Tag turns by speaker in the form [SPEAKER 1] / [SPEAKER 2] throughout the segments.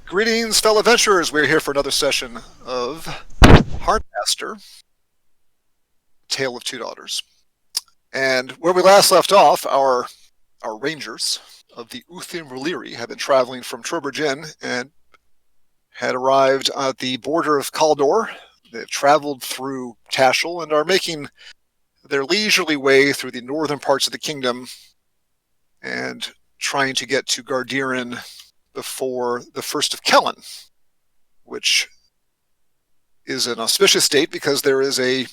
[SPEAKER 1] Greetings, fellow adventurers. We're here for another session of Harnmaster, Tale of Two Daughters. And where we last left off, our rangers of the Uthim Reliri had been traveling from Trowbridge and had arrived at the border of Kaldor. They've traveled through Tashel and are making their leisurely way through the northern parts of the kingdom and trying to get to Gardiren before the first of Kellen, which is an auspicious date because there is a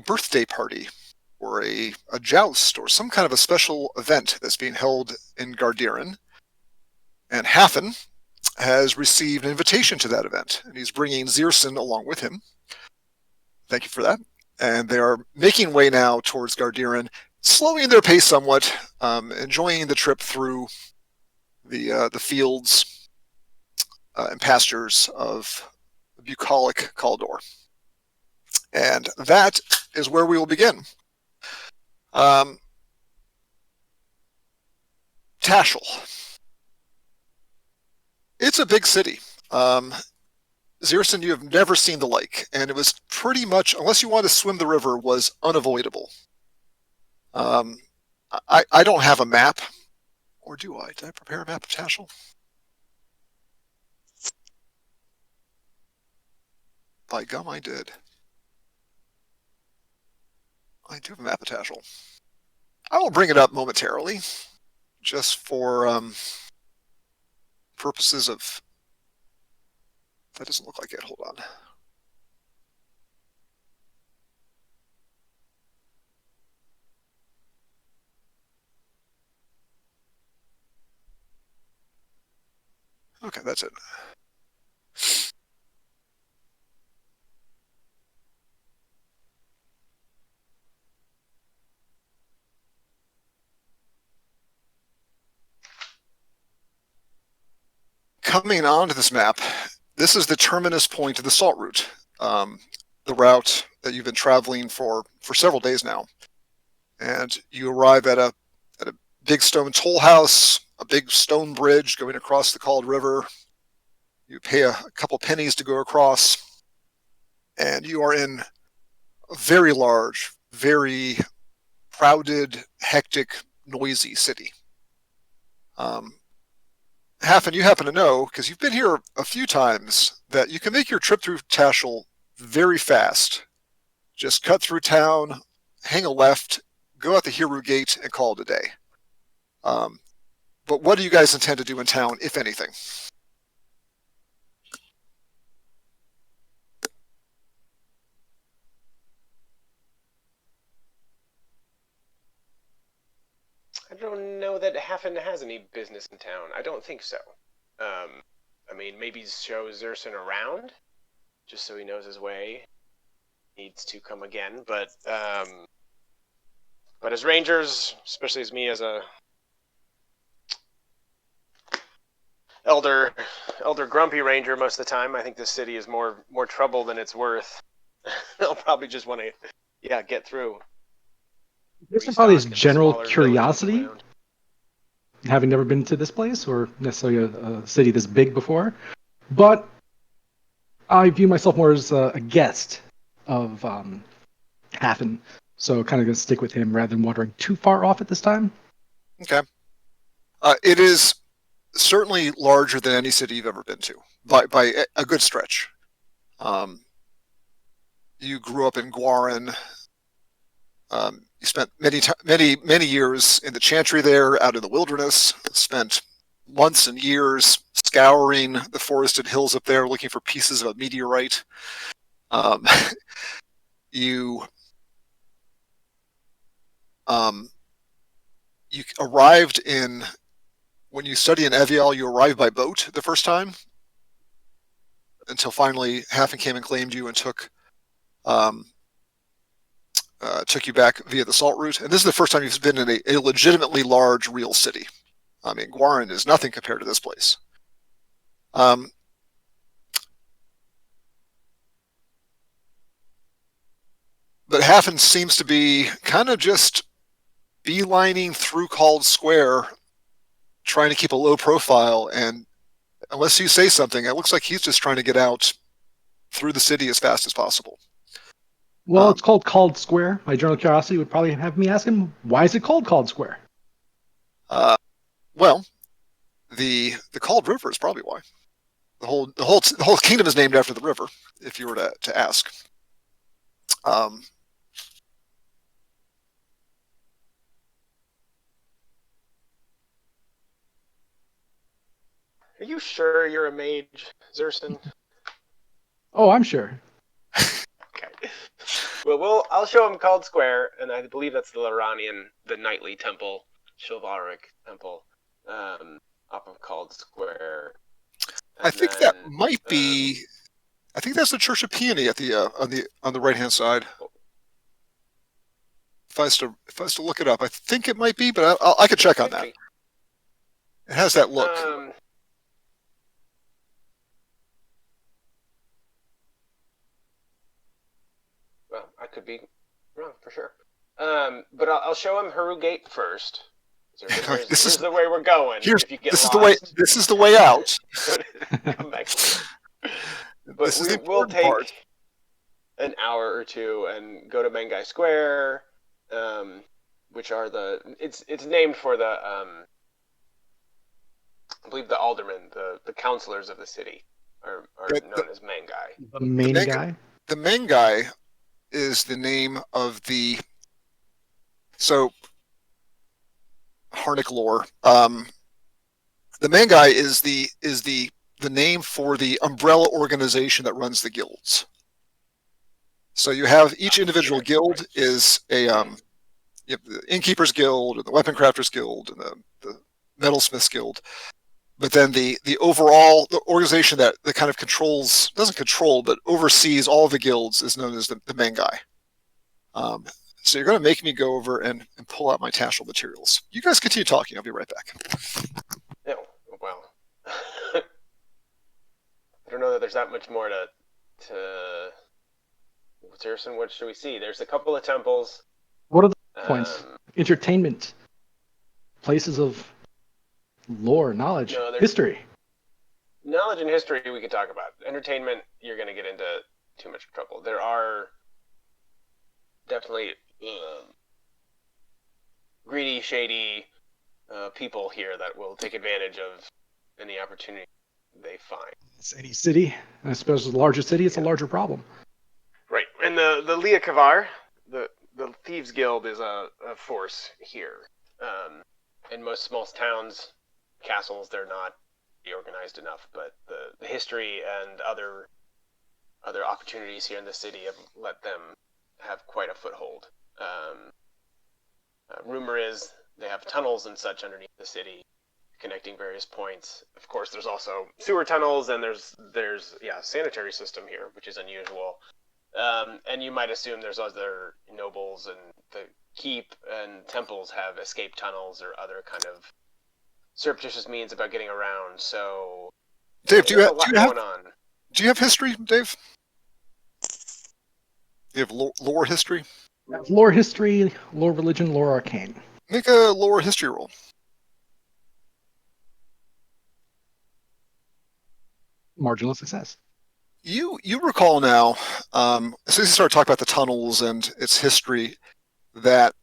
[SPEAKER 1] birthday party or a joust or some kind of a special event that's being held in Gardiren. And Hafyn has received an invitation to that event, and he's bringing Zyrsin along with him. Thank you for that. And they are making way now towards Gardiren, slowing their pace somewhat, enjoying the trip through the fields and pastures of bucolic Kaldor. And that is where we will begin. Tashel. It's a big city. Zyrsin, you have never seen the like, and it was pretty much, unless you wanted to swim the river, was unavoidable. I don't have a map, or do I? Did I prepare a map of Tashel? By gum, I did. I do have a map of Tashel. I will bring it up momentarily, just for purposes of... That doesn't look like it. Hold on. Okay, that's it. Coming onto this map, this is the terminus point of the salt route, the route that you've been traveling for several days now. And you arrive at a big stone toll house, a big stone bridge going across the Cald River. You pay a couple pennies to go across, and you are in a very large, very crowded, hectic, noisy city. Hafyn, you happen to know, because you've been here a few times, that you can make your trip through Tashel very fast. Just cut through town, hang a left, go out the Hiru Gate, and call it a day. But what do you guys intend to do in town, if anything?
[SPEAKER 2] I don't know that Hafyn has any business in town. I don't think so. I mean, maybe show Zyrsin around, just so he knows his way. Needs to come again, but as rangers, especially as me as a elder grumpy ranger, most of the time, I think this city is more trouble than it's worth. They'll probably just want to, get through.
[SPEAKER 3] This is probably his general curiosity, having never been to this place or necessarily a city this big before. But I view myself more as a guest of Hafyn, so kind of going to stick with him rather than wandering too far off at this time.
[SPEAKER 1] Okay. It is certainly larger than any city you've ever been to, by a good stretch. You grew up in Gardiren. You spent many years in the Chantry there, out in the wilderness. Spent months and years scouring the forested hills up there, looking for pieces of a meteorite. You arrived in, when you study in Evial, you arrived by boat the first time, until finally Hafyn came and claimed you and took you back via the salt route. And this is the first time you've been in a legitimately large, real city. I mean, Gardiren is nothing compared to this place. But Hafyn seems to be kind of just beelining through Cald Square, trying to keep a low profile and Unless you say something, it looks like he's just trying to get out through the city as fast as possible.
[SPEAKER 3] Well, it's called Square. My general curiosity would probably have me ask him, why is it called Square?
[SPEAKER 1] Well, the Called River is probably why. The whole kingdom is named after the river. If you were to ask, um,
[SPEAKER 2] Are you sure you're a mage, Zyrsin?
[SPEAKER 3] Oh, I'm sure.
[SPEAKER 2] Okay. Well, I'll show him Called Square, and I believe that's the Loranian, the knightly temple, chivalric temple, off of Called Square. And
[SPEAKER 1] I think that might be. I think that's the Church of Peony at the on the right hand side. If I was to look it up, I think it might be, but I could check on that. It has that look.
[SPEAKER 2] Well, I could be wrong for sure. But I'll show him Haru Gate first. This is the way we're going. If you get
[SPEAKER 1] this
[SPEAKER 2] lost,
[SPEAKER 1] is the way out.
[SPEAKER 2] Come back. But we'll take an hour or two and go to Mengai Square, which are it's named for the I believe the aldermen, the councilors of the city are known as Mengai.
[SPEAKER 3] The main guy?
[SPEAKER 1] The Mengai is the name of the Harnic lore. The Mengai is the name for the umbrella organization that runs the guilds. So you have each individual guild is a you have the Innkeepers Guild, and the Weapon Crafters Guild, and the Metalsmiths Guild. But then the organization that kind of doesn't control, but oversees all the guilds is known as the Mengai. So you're going to make me go over and pull out my Tassel materials. You guys continue talking. I'll be right back.
[SPEAKER 2] No, well, I don't know that there's that much more to. Zyrsin, what should we see? There's a couple of temples.
[SPEAKER 3] What are the points? Entertainment, places of lore, knowledge, history.
[SPEAKER 2] Knowledge and history we could talk about. Entertainment, you're going to get into too much trouble. There are definitely greedy, shady people here that will take advantage of any opportunity they find.
[SPEAKER 3] It's any city. I suppose the larger city, it's a larger problem.
[SPEAKER 2] Right. And the Lia Kavar, the Thieves Guild, is a force here. In most small towns, castles, they're not organized enough, but the history and other opportunities here in the city have let them have quite a foothold. Rumor is they have tunnels and such underneath the city, connecting various points. Of course, there's also sewer tunnels, and there's sanitary system here, which is unusual. And you might assume there's other nobles and the keep and temples have escape tunnels or other kind of surreptitious means about getting around. So,
[SPEAKER 1] Dave, do you have history, Dave? You have lore history?
[SPEAKER 3] Lore history, lore religion, lore arcane.
[SPEAKER 1] Make a lore history roll.
[SPEAKER 3] Marginal success.
[SPEAKER 1] You recall now, as soon as you start talking about the tunnels and its history, that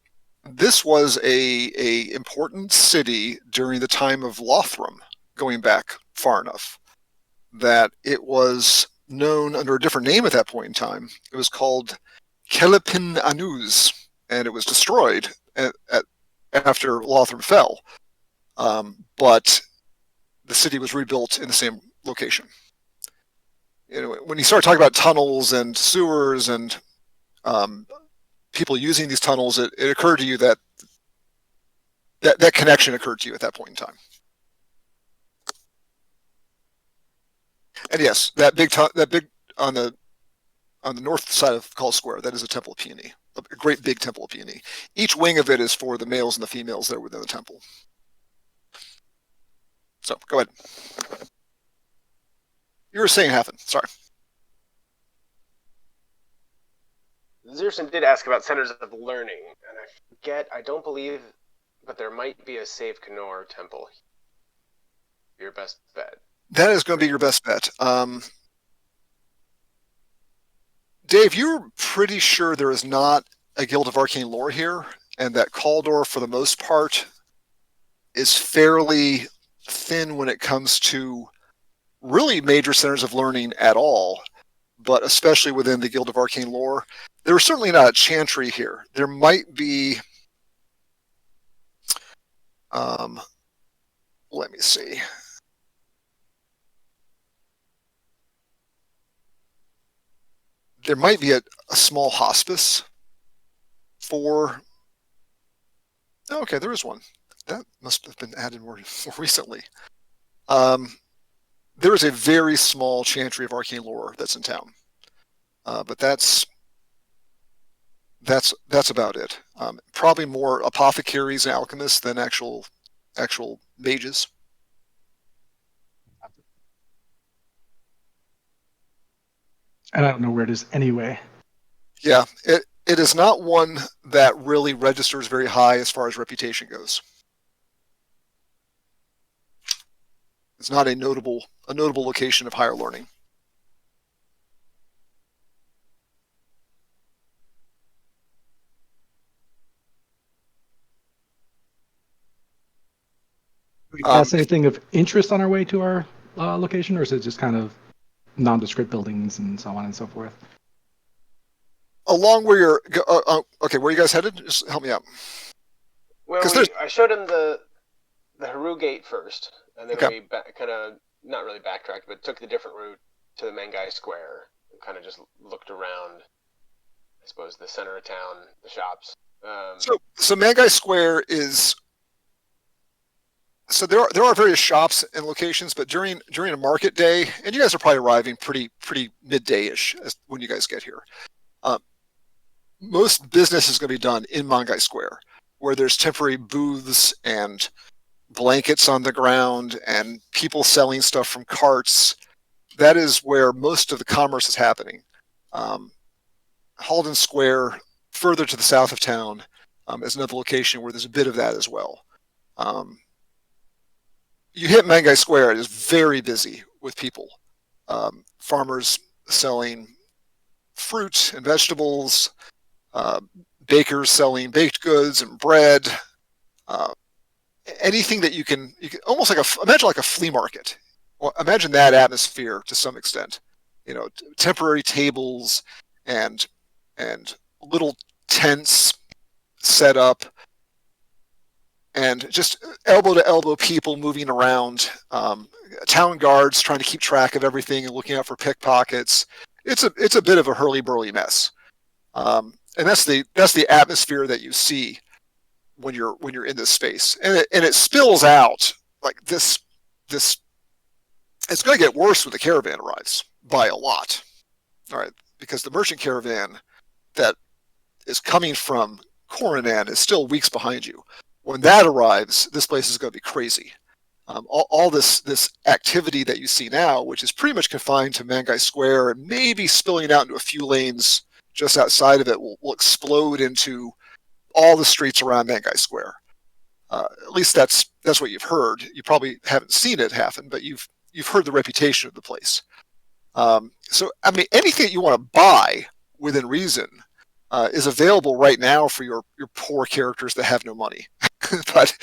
[SPEAKER 1] this was a important city during the time of Lothram, going back far enough, that it was known under a different name at that point in time. It was called Kelipin Anuz, and it was destroyed after Lothram fell. But the city was rebuilt in the same location. When you start talking about tunnels and sewers and people using these tunnels, it occurred to you that connection occurred to you at that point in time. And yes, that big on the north side of Call Square, that is a temple of Peony, a great big temple of Peony. Each wing of it is for the males and the females that are within the temple. So go ahead. You were saying Hafyn. Sorry.
[SPEAKER 2] Zyrsin did ask about centers of learning, and I don't believe, but there might be a Save Knorr temple. Your best bet.
[SPEAKER 1] That is going to be your best bet. Dave, you're pretty sure there is not a Guild of Arcane Lore here, and that Kaldor, for the most part, is fairly thin when it comes to really major centers of learning at all, but especially within the Guild of Arcane Lore. There's certainly not a chantry here. There might be, let me see. There might be a small hospice for. Oh, okay, there is one. That must have been added more recently. There is a very small chantry of arcane lore that's in town, but that's about it. Probably more apothecaries and alchemists than actual mages.
[SPEAKER 3] And I don't know where it is anyway.
[SPEAKER 1] Yeah, it is not one that really registers very high as far as reputation goes. It's not a notable location of higher learning.
[SPEAKER 3] Do we pass anything of interest on our way to our location, or is it just kind of nondescript buildings and so on and so forth?
[SPEAKER 1] Along where you're okay, where are you guys headed? Just help me out.
[SPEAKER 2] Well, I showed him the Haru gate first, and then we kind of not really backtracked, but took the different route to the Mangai Square and kind of just looked around. I suppose the center of town, the shops.
[SPEAKER 1] So Mangai Square is. So there are various shops and locations, but during a market day, and you guys are probably arriving pretty midday-ish when you guys get here. Most business is going to be done in Mangai Square, where there's temporary booths and blankets on the ground and people selling stuff from carts. That is where most of the commerce is happening. Halden Square, further to the south of town, is another location where there's a bit of that as well. You hit Mangai Square, it is very busy with people. Farmers selling fruit and vegetables, bakers selling baked goods and bread, anything that you can almost imagine like a flea market. Well, imagine that atmosphere to some extent. Temporary tables and little tents set up, and just elbow to elbow people moving around. Town guards trying to keep track of everything and looking out for pickpockets. It's a bit of a hurly-burly mess, and that's the atmosphere that you see when you're in this space, and it spills out like this. It's going to get worse when the caravan arrives by a lot. All right, because the merchant caravan that is coming from Coronan is still weeks behind you. When that arrives, this place is going to be crazy. All this activity that you see now, which is pretty much confined to Mangai Square and maybe spilling out into a few lanes just outside of it, will explode into all the streets around Mangai Square. At least that's what you've heard. You probably haven't seen it happen, but you've heard the reputation of the place. So, I mean, anything that you want to buy within reason is available right now for your poor characters that have no money. But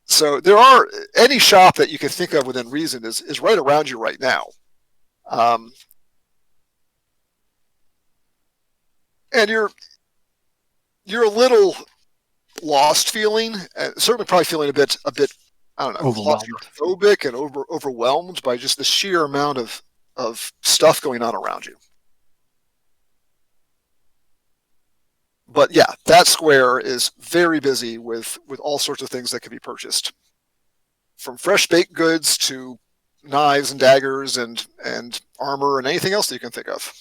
[SPEAKER 1] so there are any shop that you can think of within reason is right around you right now. And you're a little lost feeling, certainly probably feeling a bit I don't know, claustrophobic and overwhelmed by just the sheer amount of stuff going on around you. But yeah, that square is very busy with all sorts of things that can be purchased, from fresh baked goods to knives and daggers and armor and anything else that you can think of.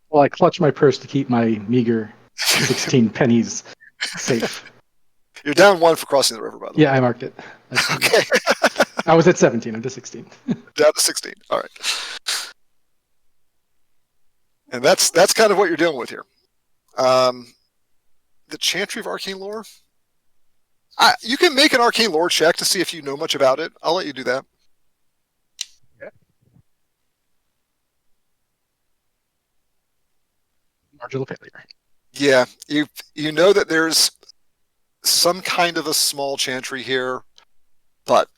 [SPEAKER 3] Well, I clutch my purse to keep my meager 16 pennies safe.
[SPEAKER 1] You're down 1 for crossing the river, by the way.
[SPEAKER 3] Yeah, I marked it.
[SPEAKER 1] Okay.
[SPEAKER 3] I was at 17. I'm to 16.
[SPEAKER 1] Down to 16. All right. And that's kind of what you're dealing with here. The Chantry of Arcane Lore. You can make an arcane lore check to see if you know much about it. I'll let you do that.
[SPEAKER 3] Okay. Marginal failure.
[SPEAKER 1] Yeah, you know that there's some kind of a small chantry here, but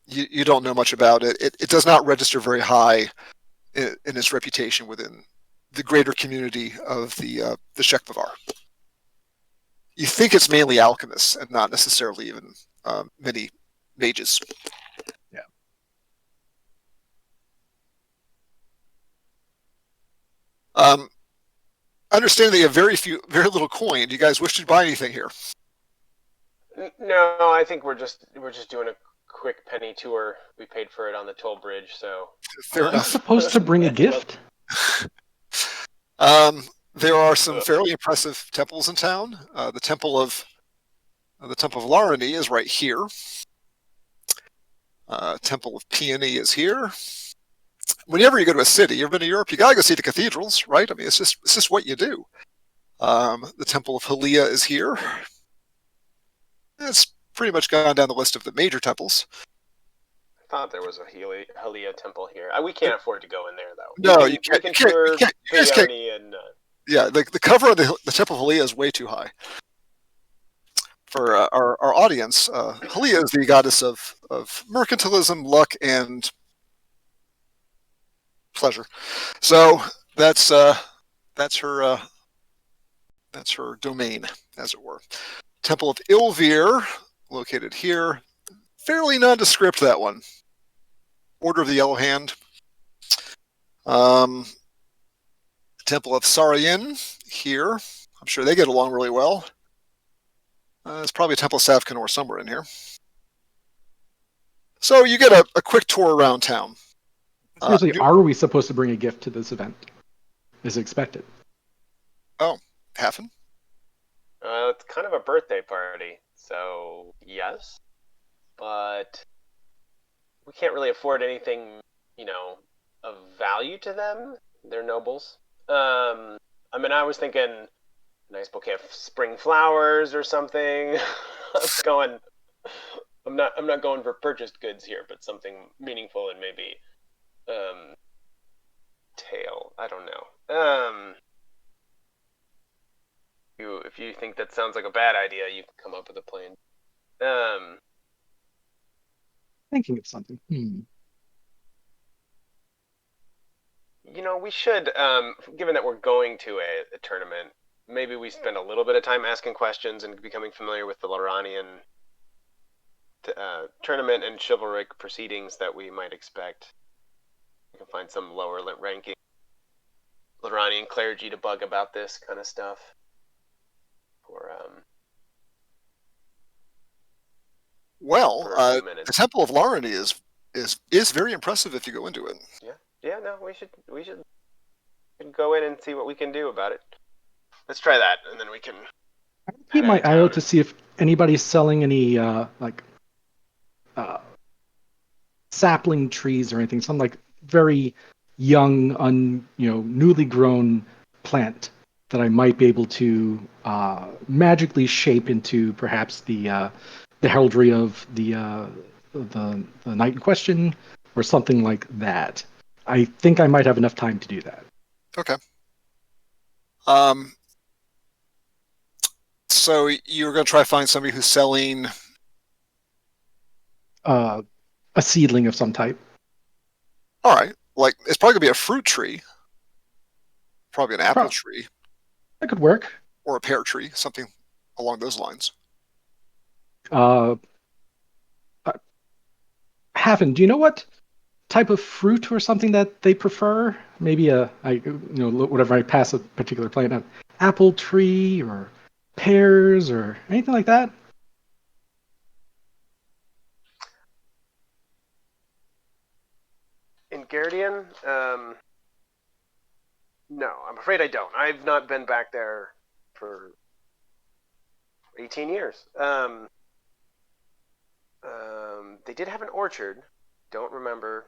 [SPEAKER 1] you don't know much about it. It does not register very high in its reputation within the greater community of the Shekvavar. You think it's mainly alchemists and not necessarily even many mages.
[SPEAKER 3] Yeah.
[SPEAKER 1] Understanding that you have very little coin. Do you guys wish to buy anything here?
[SPEAKER 2] No, I think we're just doing a quick penny tour. We paid for it on the toll bridge, so
[SPEAKER 1] Fair
[SPEAKER 3] Am I
[SPEAKER 1] enough.
[SPEAKER 3] supposed to bring a gift?
[SPEAKER 1] There are some fairly impressive temples in town. The temple of Larani is right here. Temple of Peony is here. Whenever you go to a city, you've been to Europe, you gotta go see the cathedrals, right? I mean, it's just what you do. The Temple of Halia is here. It's pretty much gone down the list of the major temples.
[SPEAKER 2] I thought there was a Halia temple here. We can't afford to go in there though.
[SPEAKER 1] No,
[SPEAKER 2] we
[SPEAKER 1] you
[SPEAKER 2] can,
[SPEAKER 1] can't.
[SPEAKER 2] We can tour
[SPEAKER 1] You guys can't.
[SPEAKER 2] Peony and.
[SPEAKER 1] Yeah, the cover of the Temple of Halia is way too high for our audience. Halia is the goddess of mercantilism, luck, and pleasure. So that's her domain, as it were. Temple of Ilvir, located here. Fairly nondescript, that one. Order of the Yellow Hand. Temple of Sarayin here. I'm sure they get along really well. There's probably a Temple of Savkanor somewhere in here. So you get a quick tour around town.
[SPEAKER 3] Seriously, are we supposed to bring a gift to this event? Is expected?
[SPEAKER 1] Oh, Hafyn?
[SPEAKER 2] It's kind of a birthday party, so yes, but we can't really afford anything, of value to them. They're nobles. I mean, I was thinking a nice bouquet of spring flowers or something. I'm not going for purchased goods here, but something meaningful and maybe tail. I don't know. If you think that sounds like a bad idea, you can come up with a plan.
[SPEAKER 3] Thinking of something.
[SPEAKER 2] We should, given that we're going to a tournament, maybe we spend a little bit of time asking questions and becoming familiar with the Loranian tournament and chivalric proceedings that we might expect. We can find some lower ranking Loranian clergy to bug about this kind of stuff.
[SPEAKER 1] The Temple of Larani is very impressive if you go into it.
[SPEAKER 2] Yeah. No, we should go in and see what we can do about it. Let's try that, and then we can.
[SPEAKER 3] I keep my eye out to see if anybody's selling any sapling trees or anything. Some like very young, newly grown plant that I might be able to magically shape into perhaps the heraldry of the knight in question, or something like that. I think I might have enough time to do that.
[SPEAKER 1] Okay. So you're going to try to find somebody who's selling
[SPEAKER 3] a seedling of some type.
[SPEAKER 1] All right. Like, it's probably going to be a fruit tree. Probably an apple tree.
[SPEAKER 3] That could work.
[SPEAKER 1] Or a pear tree, something along those lines.
[SPEAKER 3] Hafyn, do you know what type of fruit or something that they prefer? Maybe whatever I pass a particular plant, an apple tree or pears or anything like that?
[SPEAKER 2] In Gardiren, no, I'm afraid I don't. I've not been back there for 18 years. They did have an orchard. Don't remember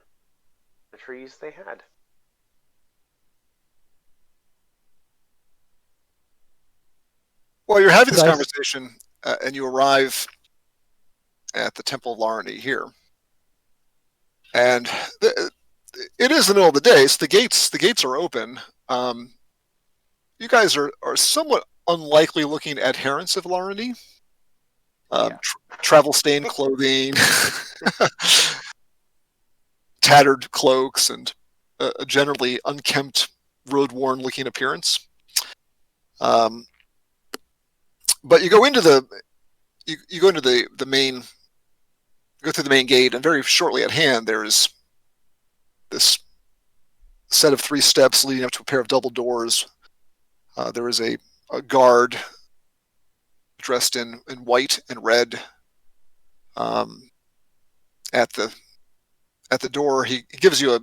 [SPEAKER 2] the trees they had.
[SPEAKER 1] While you're having this conversation, and you arrive at the Temple of Larni here. And it is the middle of the day, so the gates are open. You guys are somewhat unlikely looking adherents of Larni. Travel stained clothing, tattered cloaks, and a generally unkempt, road worn looking appearance. But you go into the main, go through the main gate, and very shortly at hand there is this set of 3 steps leading up to a pair of double doors. There is a guard dressed in white and red. At the door, he gives you a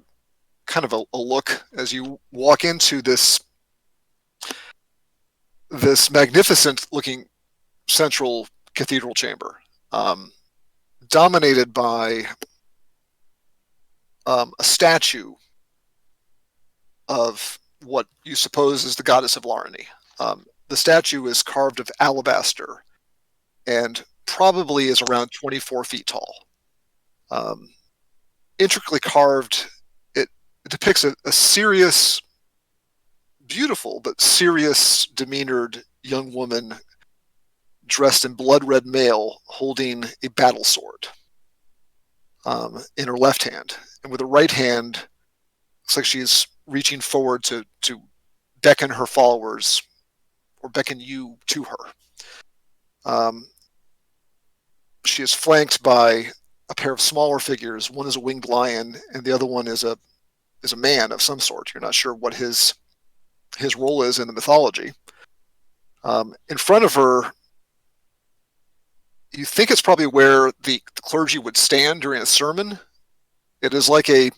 [SPEAKER 1] kind of a look as you walk into this magnificent looking central cathedral chamber, dominated by a statue of what you suppose is the goddess of Larni. The statue is carved of alabaster and probably is around 24 feet tall. Intricately carved, it depicts a serious, beautiful but serious demeanored young woman dressed in blood red mail holding a battle sword in her left hand. And with her right hand, looks like she's reaching forward to beckon her followers or beckon you to her. She is flanked by a pair of smaller figures. One is a winged lion, and the other one is a man of some sort. You're not sure what his role is in the mythology. In front of her, you think it's probably where the clergy would stand during a sermon. It is like it's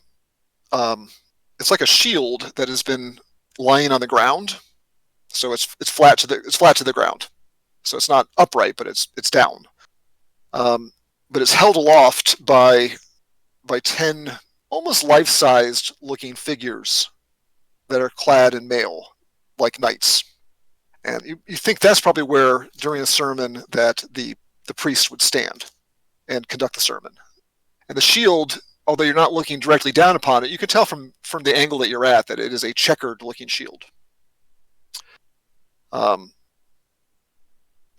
[SPEAKER 1] like a shield that has been lying on the ground, so it's flat to the ground. So it's not upright, but it's down. But it's held aloft by 10 almost life-sized looking figures that are clad in mail, like knights. And you think that's probably where, during a sermon, that the priest would stand and conduct the sermon. And the shield, although you're not looking directly down upon it, you can tell from the angle that you're at that it is a checkered-looking shield.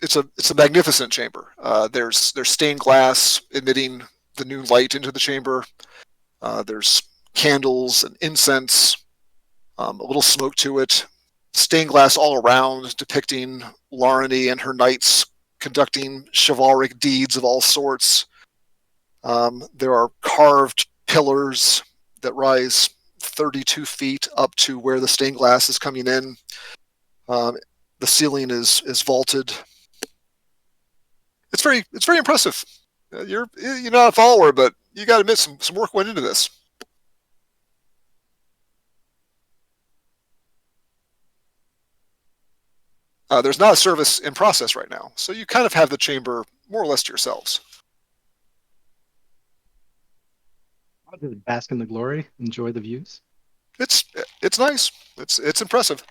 [SPEAKER 1] It's a magnificent chamber. There's stained glass admitting the new light into the chamber. There's candles and incense, a little smoke to it. Stained glass all around, depicting Larni and her knights conducting chivalric deeds of all sorts. There are carved pillars that rise 32 feet up to where the stained glass is coming in. The ceiling is vaulted. It's very impressive. You're not a follower, but you got to admit some work went into this. There's not a service in process right now, so you kind of have the chamber more or less to yourselves.
[SPEAKER 3] I'll just bask in the glory, enjoy the views.
[SPEAKER 1] It's nice. It's impressive.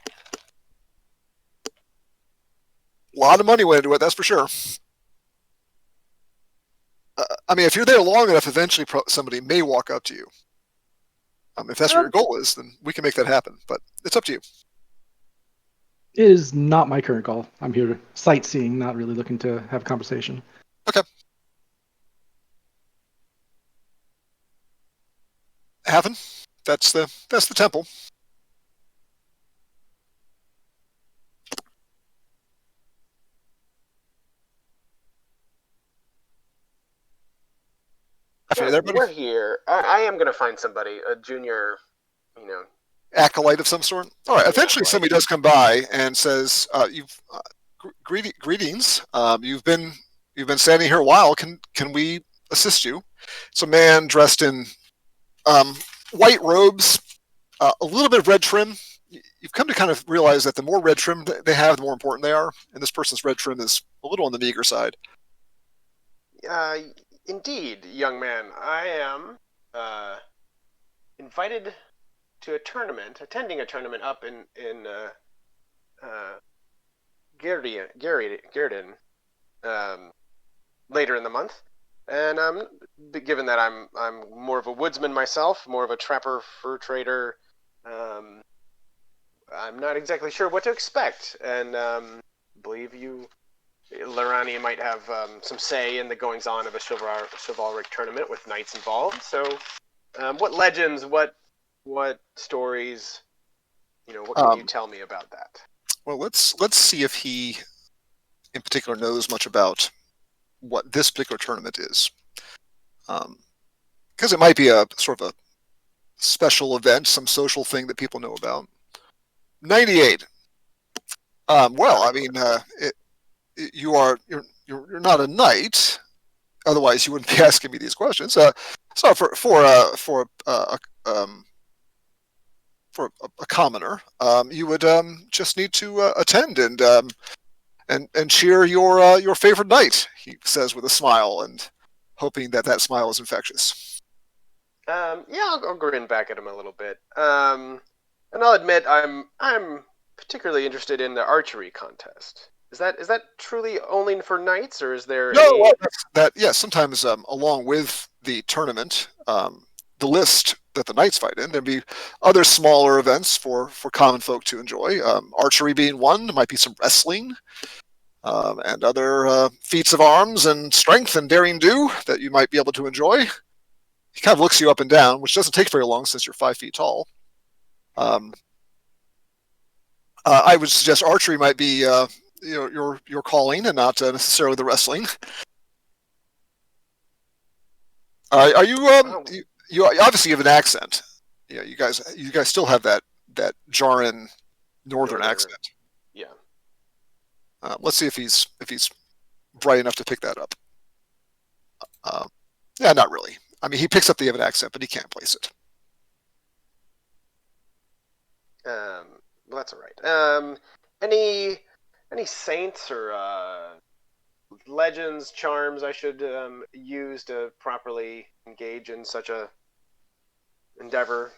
[SPEAKER 1] A lot of money went into it, that's for sure. I mean, if you're there long enough, eventually somebody may walk up to you. If that's what your goal is, then we can make that happen. But it's up to you.
[SPEAKER 3] It is not my current goal. I'm here sightseeing, not really looking to have a conversation.
[SPEAKER 1] Okay. Hafyn, that's the temple.
[SPEAKER 2] We're here. I am going to find somebody, a junior,
[SPEAKER 1] acolyte of some sort. All right. Eventually, somebody does come by and says, greetings. You've been standing here a while. Can we assist you?" It's a man dressed in white robes, a little bit of red trim. You've come to kind of realize that the more red trim they have, the more important they are. And this person's red trim is a little on the meager side.
[SPEAKER 2] Indeed, young man. I am invited to attending a tournament up in Gardiren. later in the month. And given that I'm more of a woodsman myself, more of a trapper, fur trader, I'm not exactly sure what to expect. And believe you, Lorani might have some say in the goings on of a chivalric tournament with knights involved. So, what legends, what stories, what can you tell me about that?
[SPEAKER 1] Well, let's see if he, in particular, knows much about what this particular tournament is, because it might be a sort of a special event, some social thing that people know about. 98. Well, I mean, you're not a knight, otherwise you wouldn't be asking me these questions. So for a commoner, you would just need to attend and cheer your favorite knight. He says with a smile, and hoping that smile is infectious.
[SPEAKER 2] Yeah, I'll grin back at him a little bit. And I'll admit I'm particularly interested in the archery contest. Is that truly only for knights, or is there
[SPEAKER 1] No, yes. Sometimes along with the tournament, the list that the knights fight in, there'd be other smaller events for common folk to enjoy. Archery being one. There might be some wrestling, and other feats of arms and strength and daring do that you might be able to enjoy. He kind of looks you up and down, which doesn't take very long since you're 5 feet tall. I would suggest archery might be your calling and not necessarily the wrestling. Are you you obviously have an accent. Yeah, you guys still have that jarring northern accent.
[SPEAKER 2] Yeah.
[SPEAKER 1] Let's see if he's bright enough to pick that up. Yeah, not really. I mean, he picks up the Evan accent, but he can't place it.
[SPEAKER 2] Well, that's all right. Any saints or legends, charms I should use to properly engage in such a endeavor?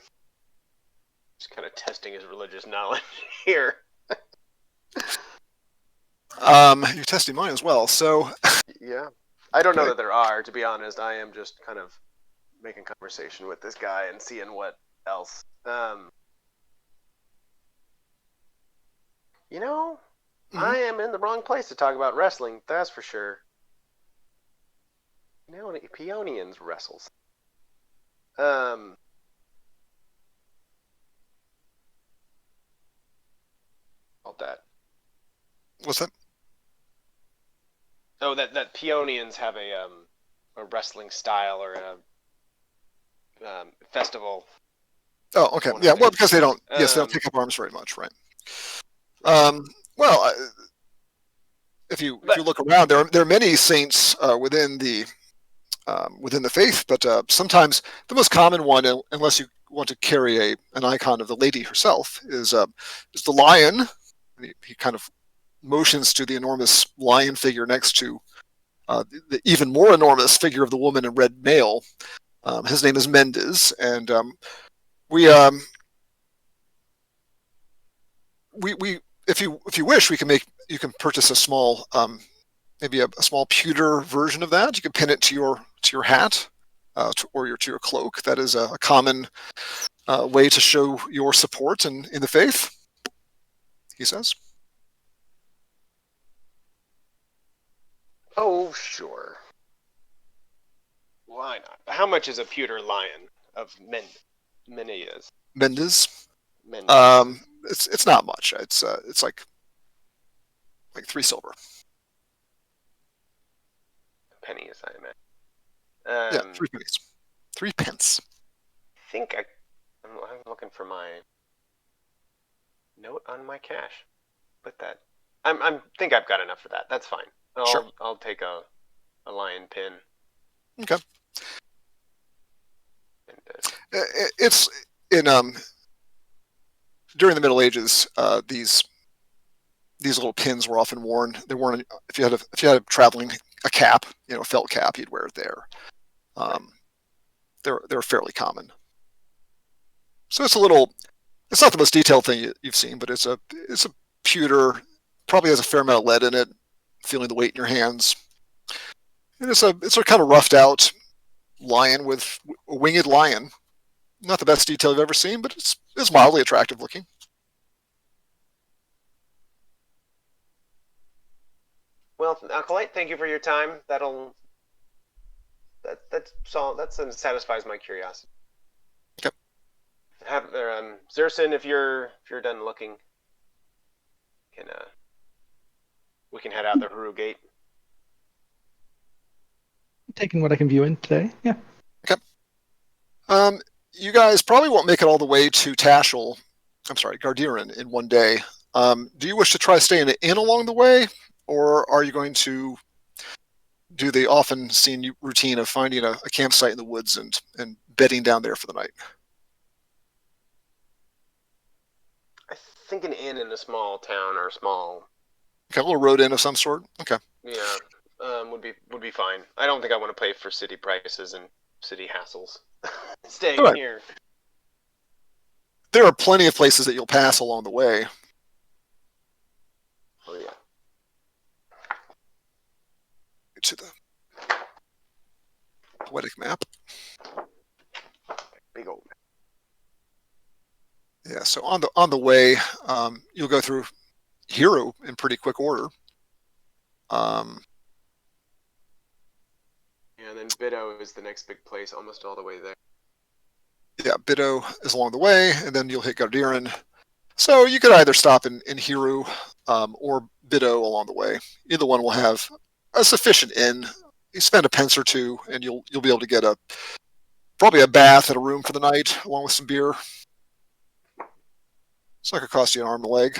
[SPEAKER 2] Just kind of testing his religious knowledge here.
[SPEAKER 1] You're testing mine as well, so
[SPEAKER 2] yeah. I don't know that there are, to be honest. I am just kind of making conversation with this guy and seeing what else. I am in the wrong place to talk about wrestling, that's for sure. Peonians wrestles. All that.
[SPEAKER 1] What's that?
[SPEAKER 2] Oh, that Peonians have a wrestling style or a festival.
[SPEAKER 1] Oh, okay. Yeah, well, because they don't. Yes, they don't pick up arms very much, right? Well, if you look around, there are many saints within the faith, but sometimes the most common one, unless you want to carry an icon of the lady herself, is the lion. He kind of motions to the enormous lion figure next to the even more enormous figure of the woman in red mail. His name is Mendes, and we if you wish, you can purchase a small maybe a small pewter version of that. You can pin it to your hat or to your cloak. That is a common way to show your support in the faith, he says.
[SPEAKER 2] Oh, sure. Why not? How much is a pewter lion of Mendes?
[SPEAKER 1] Mendes.
[SPEAKER 2] Mendes.
[SPEAKER 1] It's not much. It's like 3 silver.
[SPEAKER 2] Pennies, I imagine.
[SPEAKER 1] Yeah, 3 pennies. 3 pence.
[SPEAKER 2] I think I'm looking for my note on my cash. Put that. I think I've got enough for that. That's fine.
[SPEAKER 1] Sure.
[SPEAKER 2] I'll take a lion pin.
[SPEAKER 1] Okay. It's in during the Middle Ages. These little pins were often worn. They worn if you had a traveling a cap, a felt cap, you'd wear it there. They're fairly common. So it's not the most detailed thing you've seen, but it's a pewter, probably has a fair amount of lead in it. feeling the weight in your hands. And it's a kind of roughed out lion with a winged lion. Not the best detail I've ever seen, but it's mildly attractive looking.
[SPEAKER 2] Well, Acolyte, thank you for your time. That satisfies my curiosity.
[SPEAKER 1] Okay.
[SPEAKER 2] Zyrsin, if you're done looking, we can head out the Haru Gate.
[SPEAKER 3] Taking what I can view in today. Yeah.
[SPEAKER 1] Okay. You guys probably won't make it all the way to Gardiren in one day. Do you wish to try staying in along the way, or are you going to do the often seen routine of finding a campsite in the woods and bedding down there for the night?
[SPEAKER 2] I think an inn in a small town or
[SPEAKER 1] a little road inn of some sort. Okay.
[SPEAKER 2] Yeah, would be fine. I don't think I want to pay for city prices and city hassles. Staying
[SPEAKER 1] Right.
[SPEAKER 2] here.
[SPEAKER 1] There are plenty of places that you'll pass along the way.
[SPEAKER 2] Oh yeah.
[SPEAKER 1] To the poetic map.
[SPEAKER 2] Big old map.
[SPEAKER 1] Yeah. So on the way, you'll go through Hero in pretty quick order.
[SPEAKER 2] Yeah, and then Bido is the next big place, almost all the way there.
[SPEAKER 1] Yeah, Bido is along the way, and then you'll hit Gardiren. So you could either stop in Hiru or Bido along the way. Either one will have a sufficient inn. You spend a pence or two, and you'll be able to get probably a bath and a room for the night, along with some beer. It's not going to cost you an arm and a leg.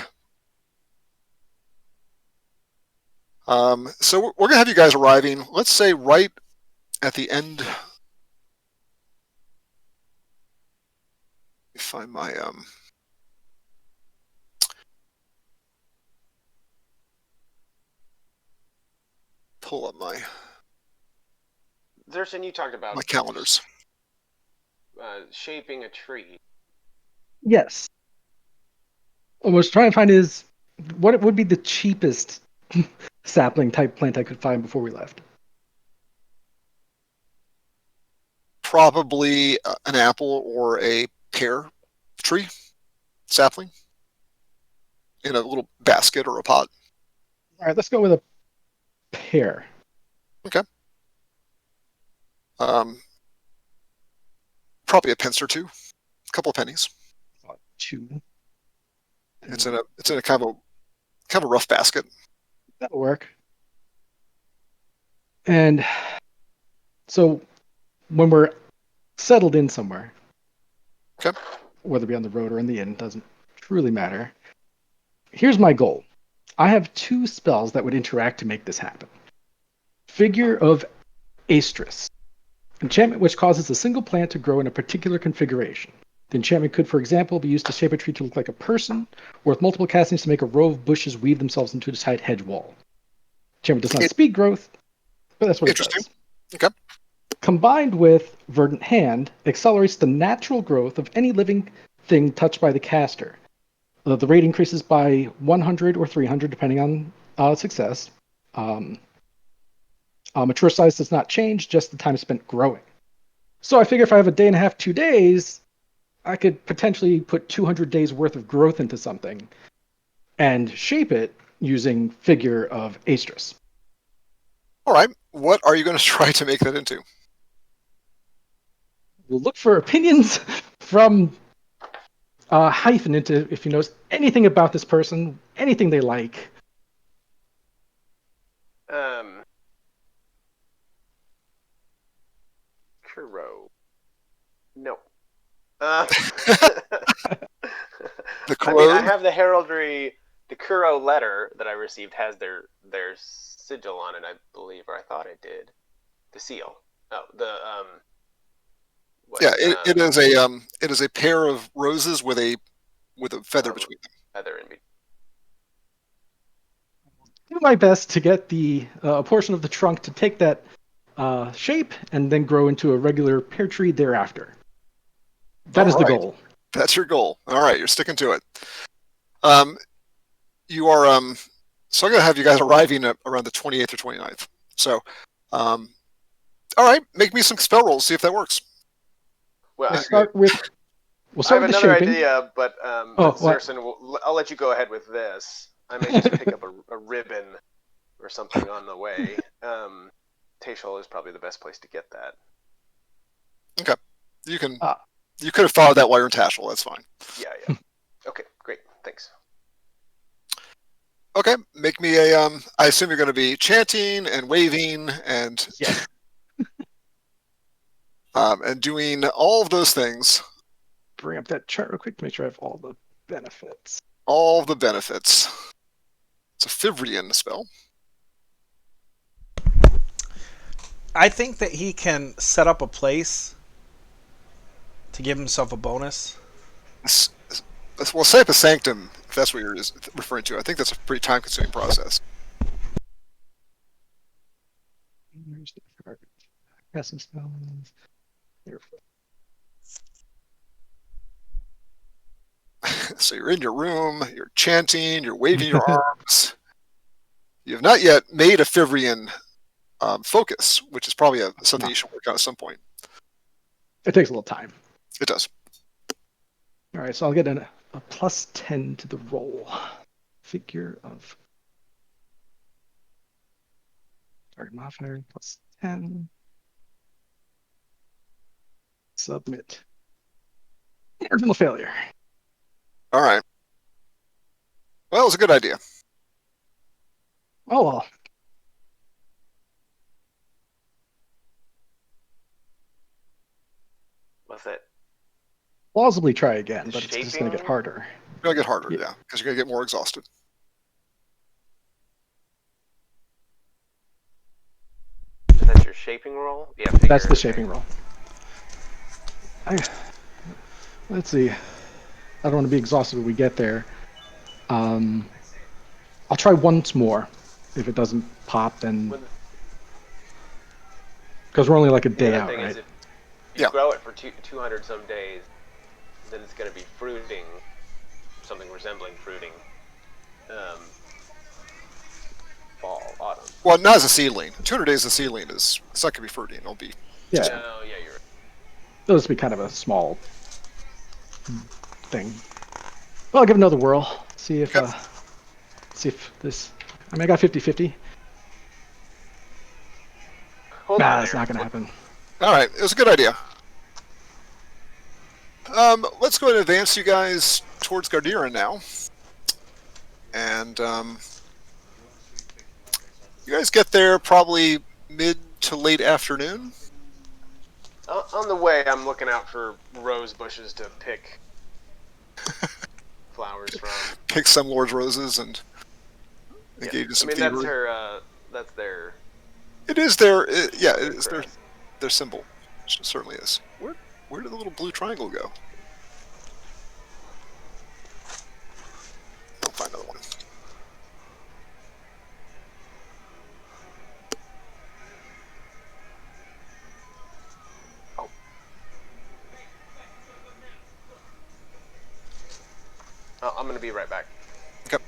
[SPEAKER 1] So we're going to have you guys arriving, let's say, right at the end. Let me find my pull up my
[SPEAKER 2] Zyrsin, you talked about
[SPEAKER 1] my calendars.
[SPEAKER 2] Shaping a tree.
[SPEAKER 3] Yes. What I was trying to find is what would be the cheapest sapling type plant I could find before we left.
[SPEAKER 1] Probably an apple or a pear tree sapling in a little basket or a pot.
[SPEAKER 3] All right, let's go with a pear.
[SPEAKER 1] Okay. Probably a pence or two, a couple of pennies.
[SPEAKER 3] Two.
[SPEAKER 1] It's in a kind of a rough basket.
[SPEAKER 3] That'll work. And so when we're settled in somewhere,
[SPEAKER 1] Okay.
[SPEAKER 3] whether it be on the road or in the inn, doesn't truly matter. Here's my goal. I have 2 spells that would interact to make this happen. Figure of Astrus. Enchantment which causes a single plant to grow in a particular configuration. The enchantment could, for example, be used to shape a tree to look like a person, or with multiple castings to make a row of bushes weave themselves into a tight hedge wall. Enchantment does not speed growth, but that's what it does.
[SPEAKER 1] Okay.
[SPEAKER 3] Combined with Verdant Hand, accelerates the natural growth of any living thing touched by the caster. The rate increases by 100 or 300, depending on success. Mature size does not change, just the time spent growing. So I figure if I have a day and a half, 2 days, I could potentially put 200 days worth of growth into something and shape it using Figure of Astrus.
[SPEAKER 1] All right. What are you going to try to make that into?
[SPEAKER 3] We'll look for opinions from Hafyn into if he knows anything about this person, anything they like.
[SPEAKER 2] Curo. No.
[SPEAKER 1] The
[SPEAKER 2] I mean, I have the heraldry. The Curo letter that I received has their sigil on it, I believe, or I thought it did. The seal. Oh, the
[SPEAKER 1] Yeah, it is a pair of roses with a feather between them.
[SPEAKER 2] Feather in between.
[SPEAKER 3] Do my best to get the a portion of the trunk to take that shape and then grow into a regular pear tree thereafter. That is the goal.
[SPEAKER 1] That's your goal. All right, you're sticking to it. You are So I'm going to have you guys arriving around the 28th or 29th. So, all right, make me some spell rolls, see if that works.
[SPEAKER 2] Well,
[SPEAKER 3] We'll start with
[SPEAKER 2] I have
[SPEAKER 3] the
[SPEAKER 2] another
[SPEAKER 3] shaping.
[SPEAKER 2] idea, but Zyrsin, I'll let you go ahead with this. I may just pick up a ribbon or something on the way. Tashol is probably the best place to get that.
[SPEAKER 1] Okay. You could have thought of that while you're in Tashel. That's fine.
[SPEAKER 2] Yeah. Okay, great. Thanks.
[SPEAKER 1] Okay, make me a. I assume you're going to be chanting and waving and
[SPEAKER 3] Yes.
[SPEAKER 1] and doing all of those things.
[SPEAKER 3] Bring up that chart real quick to make sure I have all the benefits.
[SPEAKER 1] All of the benefits. It's a Fivrian spell.
[SPEAKER 4] I think that he can set up a place to give himself a bonus.
[SPEAKER 1] Well, set up a sanctum, if that's what you're referring to. I think that's a pretty time-consuming process.
[SPEAKER 3] Here's the card. Casting spells. Here.
[SPEAKER 1] So you're in your room, you're chanting, you're waving your arms. You have not yet made a Fivrian focus, which is probably something you should work on at some point.
[SPEAKER 3] It takes a little time.
[SPEAKER 1] It does.
[SPEAKER 3] All right, so I'll get a plus 10 to the roll. Figure of target modifier plus 10. Submit. Marginal failure.
[SPEAKER 1] All right. Well, it's a good idea.
[SPEAKER 3] Oh well.
[SPEAKER 2] What's that?
[SPEAKER 3] Plausibly try again, but it's just going to get
[SPEAKER 2] Shaping?
[SPEAKER 3] harder.
[SPEAKER 1] It's going to get harder, yeah, because you're going to get more exhausted.
[SPEAKER 2] Is that your shaping roll? Yeah, figure.
[SPEAKER 3] That's the shaping roll. Let's see. I don't want to be exhausted when we get there. I'll try once more. If it doesn't pop, then because we're only like a day out, right?
[SPEAKER 2] If you grow it for 200 some days, then it's going to be fruiting, something resembling fruiting. Fall, autumn.
[SPEAKER 1] Well, not as a seedling. 200 days of seedling it's not going to be fruiting. It'll be.
[SPEAKER 3] Yeah.
[SPEAKER 2] No, yeah, you're right.
[SPEAKER 3] It'll just be kind of a small thing. Well, I'll give it another whirl. See if this. I mean, I got 50-50. Nah, that's not going to happen.
[SPEAKER 1] All right, it was a good idea. Let's go ahead and advance you guys towards Gardiren now. And you guys get there probably mid to late afternoon.
[SPEAKER 2] On the way, I'm looking out for rose bushes to pick flowers from.
[SPEAKER 1] Pick some Lord's roses and engage in some thievery.
[SPEAKER 2] That's their...
[SPEAKER 1] It is their... it is their symbol. It certainly is. Where did the little blue triangle go? I'll find another one.
[SPEAKER 2] Oh, I'm going to be right back.
[SPEAKER 1] Okay.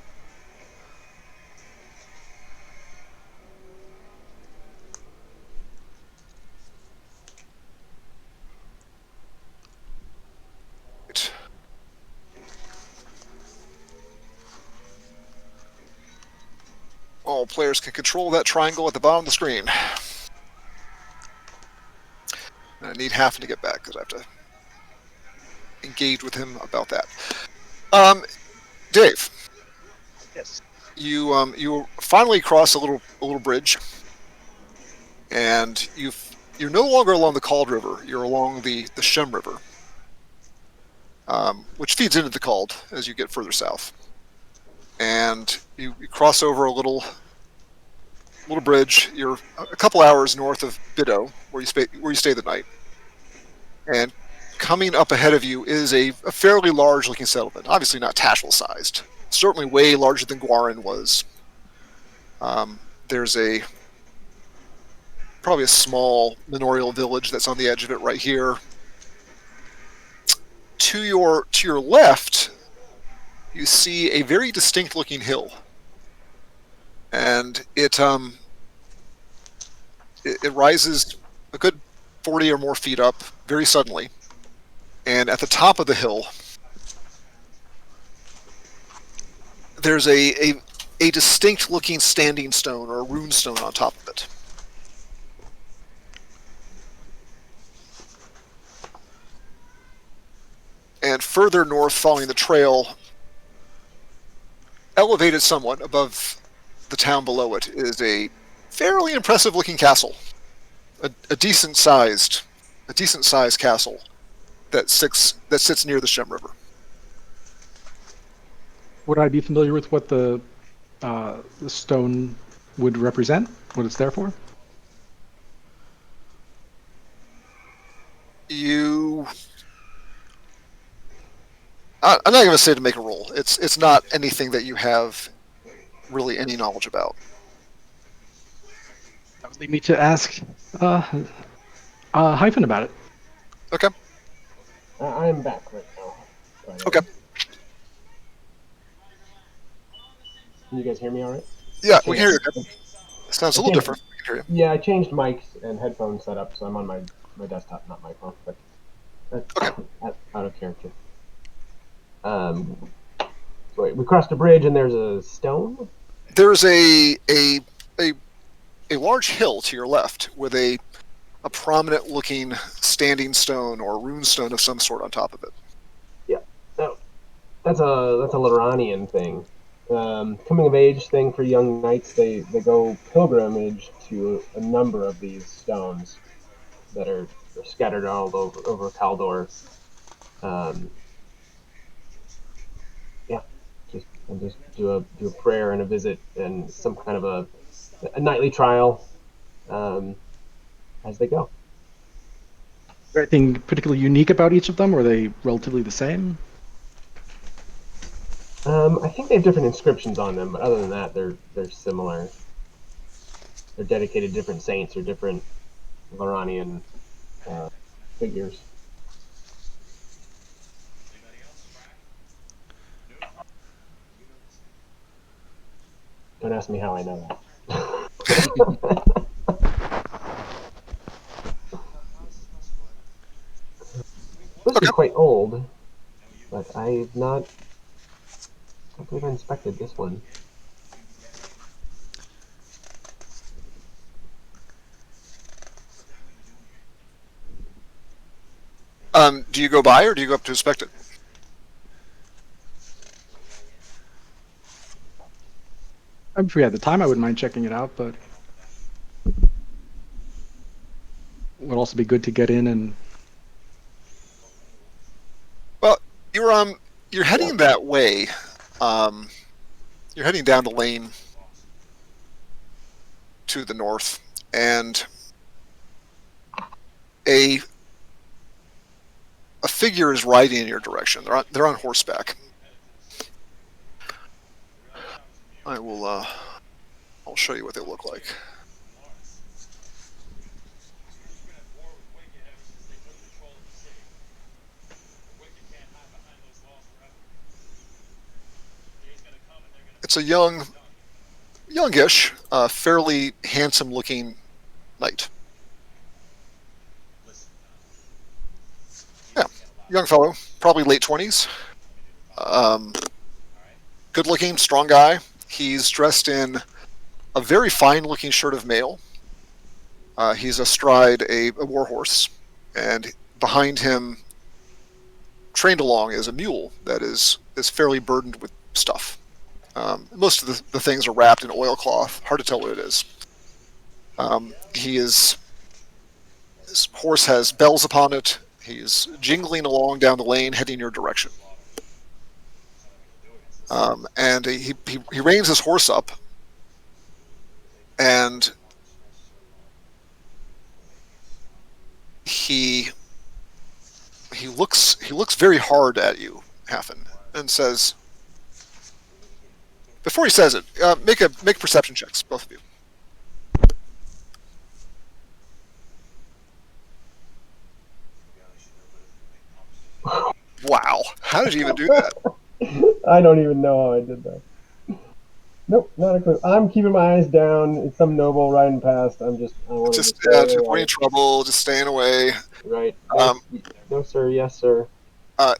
[SPEAKER 1] All players can control that triangle at the bottom of the screen. And I need Hafyn to get back because I have to engage with him about that. Dave.
[SPEAKER 3] Yes.
[SPEAKER 1] You finally cross a little bridge, and you're no longer along the Kald River. You're along the Shem River, which feeds into the Kald as you get further south. And you cross over a little bridge. You're a couple hours north of Bido, where you stay the night. And coming up ahead of you is a fairly large-looking settlement. Obviously not Tashel-sized. Certainly way larger than Gardiren was. There's probably a small manorial village that's on the edge of it right here. To your left, you see a very distinct-looking hill. and it rises a good 40 or more feet up very suddenly, and at the top of the hill, there's a distinct-looking standing stone or a rune stone on top of it. And further north, following the trail, elevated somewhat above the town below it, is a fairly impressive-looking castle, a decent-sized castle that sits near the Shem River.
[SPEAKER 3] Would I be familiar with what the stone would represent? What it's there for?
[SPEAKER 1] I'm not going to say to make a roll. It's not anything that you have really any knowledge about.
[SPEAKER 3] That would lead me to ask Hyphen about it.
[SPEAKER 1] Okay.
[SPEAKER 5] I'm back right now.
[SPEAKER 1] Okay.
[SPEAKER 5] Can you guys hear me all right?
[SPEAKER 1] Yeah, we can hear you. It sounds a little different. We can hear you.
[SPEAKER 5] Yeah, I changed mics and headphones setup, so I'm on my desktop, not my phone, but that's out of character. So wait, we crossed a bridge and there's a stone?
[SPEAKER 1] There's a large hill to your left with a prominent-looking standing stone or rune stone of some sort on top of it.
[SPEAKER 5] Yeah, no, that's a Loranian thing. Coming of age thing for young knights. They go pilgrimage to a number of these stones that are scattered all over Kaldor. Just do a prayer and a visit and some kind of a nightly trial as they go.
[SPEAKER 3] Is there anything particularly unique about each of them, or are they relatively the same?
[SPEAKER 5] I think they have different inscriptions on them, but other than that, they're similar. They're dedicated to different saints or different Loranian figures. Don't ask me how I know that. Supposed to be quite old, but I don't believe I inspected this one.
[SPEAKER 1] Do you go by or do you go up to inspect it?
[SPEAKER 3] If we had the time, I wouldn't mind checking it out, but it would also be good to get in and...
[SPEAKER 1] Well, you're heading that way. You're heading down the lane to the north, and a figure is riding in your direction. They're on horseback. I'll show you what they look like. It's a youngish, fairly handsome-looking knight. Yeah, young fellow, probably late 20s. Good-looking, strong guy. He's dressed in a very fine-looking shirt of mail. He's astride a warhorse, and behind him, trained along, is a mule that is fairly burdened with stuff. Most of the things are wrapped in oilcloth. Hard to tell what it is. His horse has bells upon it. He's jingling along down the lane, heading your direction. And he reins his horse up, and he looks very hard at you, Hafyn, and says, before he says it, make perception checks, both of you. Wow, how did you even do that?
[SPEAKER 5] I don't even know how I did that. Nope, not a clue. I'm keeping my eyes down. It's some noble riding past. I want to
[SPEAKER 1] Just
[SPEAKER 5] stay
[SPEAKER 1] avoiding trouble, just staying away.
[SPEAKER 5] Right. No, no, sir. Yes, sir.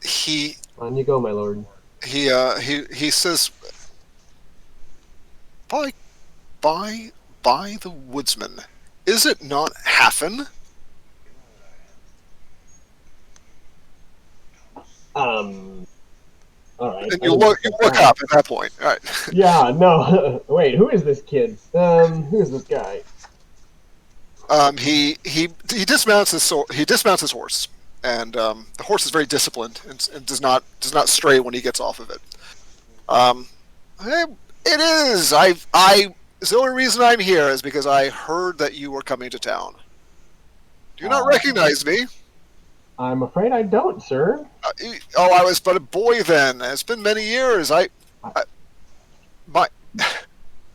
[SPEAKER 1] He
[SPEAKER 5] On you go, my lord.
[SPEAKER 1] he says, by the woodsman, is it not Hafyn?
[SPEAKER 5] All right.
[SPEAKER 1] And you look up at that point. All right.
[SPEAKER 5] Yeah. No. Wait. Who is this kid? Who is this guy?
[SPEAKER 1] He dismounts his horse, and the horse is very disciplined and does not stray when he gets off of it. It is. The only reason I'm here is because I heard that you were coming to town. Do you not recognize me?
[SPEAKER 5] I'm afraid I don't, sir.
[SPEAKER 1] I was but a boy then. It's been many years.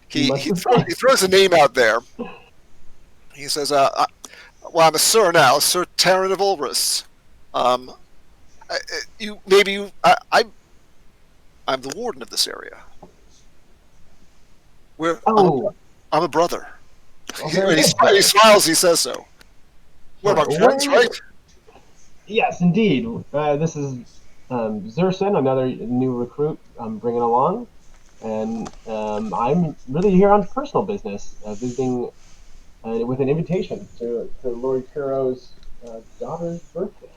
[SPEAKER 1] He throws a name out there. He says, "Well, I'm a sir now, Sir Terran of Ulrus. I'm the warden of this area. I'm a brother." He smiles. He says so. We're my friends, right?
[SPEAKER 5] Yes, indeed. This is Zyrsin, another new recruit I'm bringing along, and I'm really here on personal business, visiting with an invitation to Lord Curo's daughter's birthday.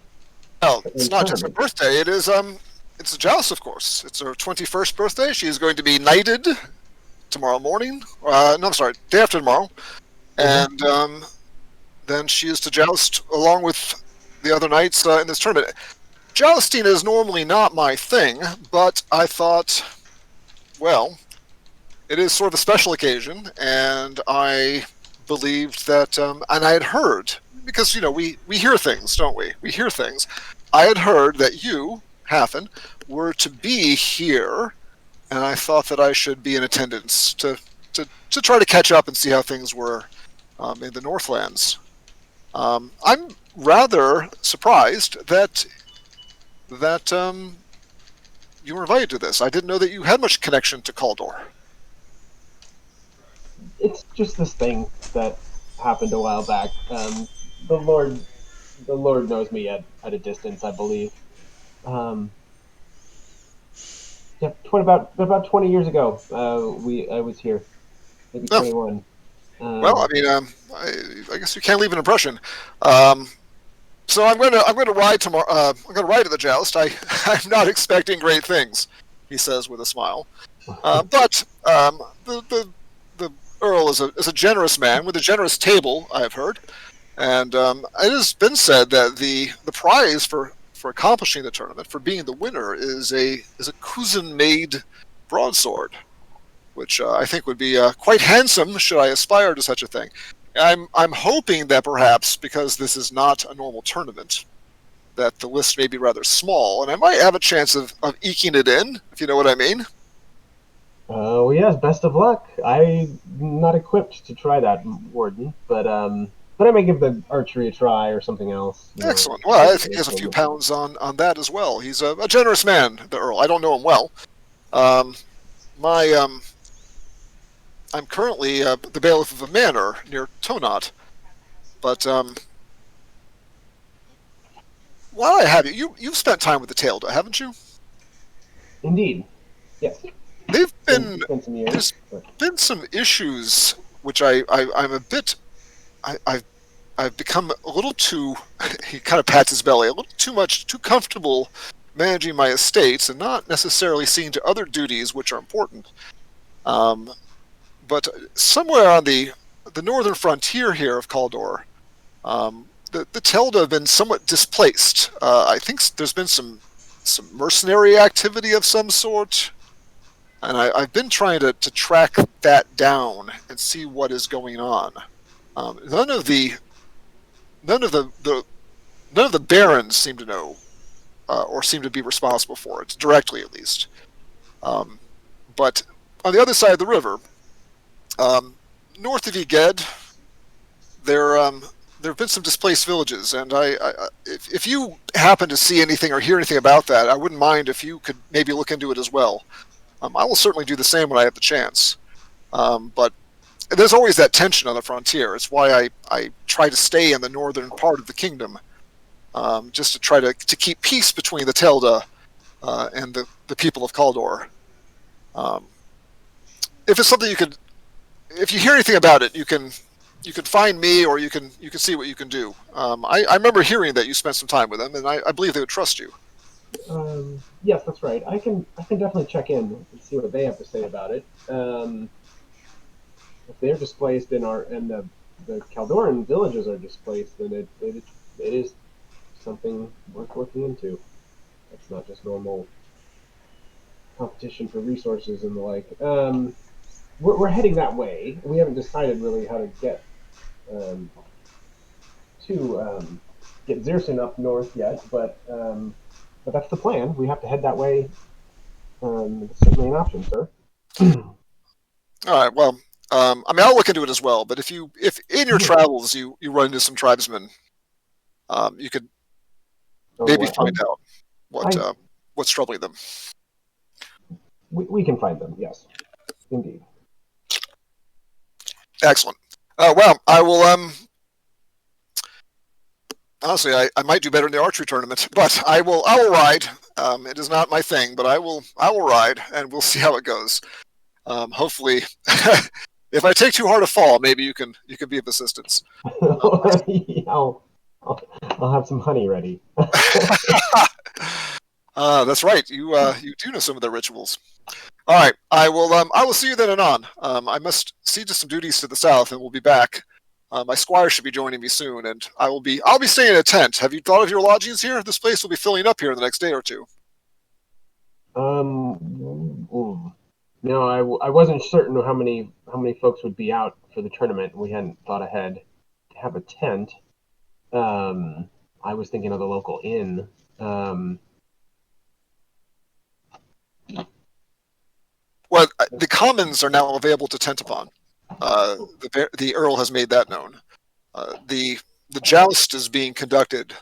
[SPEAKER 1] Well, it's not just her birthday. It's a joust, of course. It's her 21st birthday. She is going to be knighted tomorrow morning. No, I'm sorry, day after tomorrow, and then she is to joust along with the other knights in this tournament. Jousting is normally not my thing, but I thought, well, it is sort of a special occasion, and I believed that, and I had heard, because, we hear things, don't we? We hear things. I had heard that you, Hafyn, were to be here, and I thought that I should be in attendance to try to catch up and see how things were in the Northlands. I'm rather surprised that you were invited to this. I didn't know that you had much connection to Kaldor.
[SPEAKER 5] It's just this thing that happened a while back. The Lord knows me at a distance, I believe. Yeah, about 20 years ago, I was here, maybe 21.
[SPEAKER 1] Well, I mean, I guess you can't leave an impression. So I'm going to ride tomorrow. I'm going to ride at the joust. I'm not expecting great things, he says with a smile. But the Earl is a generous man with a generous table, I have heard, and it has been said that the prize for accomplishing the tournament, for being the winner, is a Kuzan-made broadsword, which I think would be quite handsome should I aspire to such a thing. I'm hoping that perhaps, because this is not a normal tournament, that the list may be rather small, and I might have a chance of eking it in, if you know what I mean.
[SPEAKER 5] Well, yes, best of luck. I'm not equipped to try that, Warden, but I may give the archery a try or something else.
[SPEAKER 1] Excellent. Well, I think he has a few pounds on that as well. He's a generous man, the Earl. I don't know him well. I'm currently the bailiff of a manor near Tonot, but while I have you've spent time with the Tailda, haven't you?
[SPEAKER 5] Indeed, yes.
[SPEAKER 1] There's been some issues which I'm a bit. I've become a little too. He kind of pats his belly, a little too comfortable managing my estates and not necessarily seeing to other duties which are important. But somewhere on the northern frontier here of Kaldor, the Tailda have been somewhat displaced. I think there's been some mercenary activity of some sort, and I've been trying to track that down and see what is going on. None of the barons seem to know, or seem to be responsible for it directly, at least. But on the other side of the river, north of Yged, there have been some displaced villages, and if you happen to see anything or hear anything about that, I wouldn't mind if you could maybe look into it as well. I will certainly do the same when I have the chance. But there's always that tension on the frontier. It's why I try to stay in the northern part of the kingdom, just to try to keep peace between the Telda and the people of Kaldor. If it's something if you hear anything about it, you can find me, or you can see what you can do. I remember hearing that you spent some time with them, and I believe they would trust you.
[SPEAKER 5] Yes, that's right. I can definitely check in and see what they have to say about it. If they're displaced and the Kaldoran villages are displaced, then it is something worth looking into. It's not just normal competition for resources and the like. We're heading that way. We haven't decided really how to get get Zyrsin up north yet, but that's the plan. We have to head that way. It's certainly an option, sir.
[SPEAKER 1] All right. Well, I mean, I'll look into it as well. But if in your travels you run into some tribesmen, you could maybe find out what's troubling them.
[SPEAKER 5] We can find them. Yes, indeed.
[SPEAKER 1] Excellent. Well, I will. Honestly, I might do better in the archery tournament, but I will ride. It is not my thing, but I will ride, and we'll see how it goes. Hopefully, if I take too hard a fall, maybe you can be of assistance.
[SPEAKER 5] I'll have some honey ready.
[SPEAKER 1] That's right. You do know some of the rituals. All right. I will see you then and on. I must see to some duties to the south, and we'll be back. My squire should be joining me soon, and I'll be staying in a tent. Have you thought of your lodgings here? This place will be filling up here in the next day or two.
[SPEAKER 5] No, I wasn't certain how many folks would be out for the tournament. We hadn't thought ahead to have a tent. I was thinking of the local inn.
[SPEAKER 1] Well, the commons are now available to tent upon. The Earl has made that known. The joust is being conducted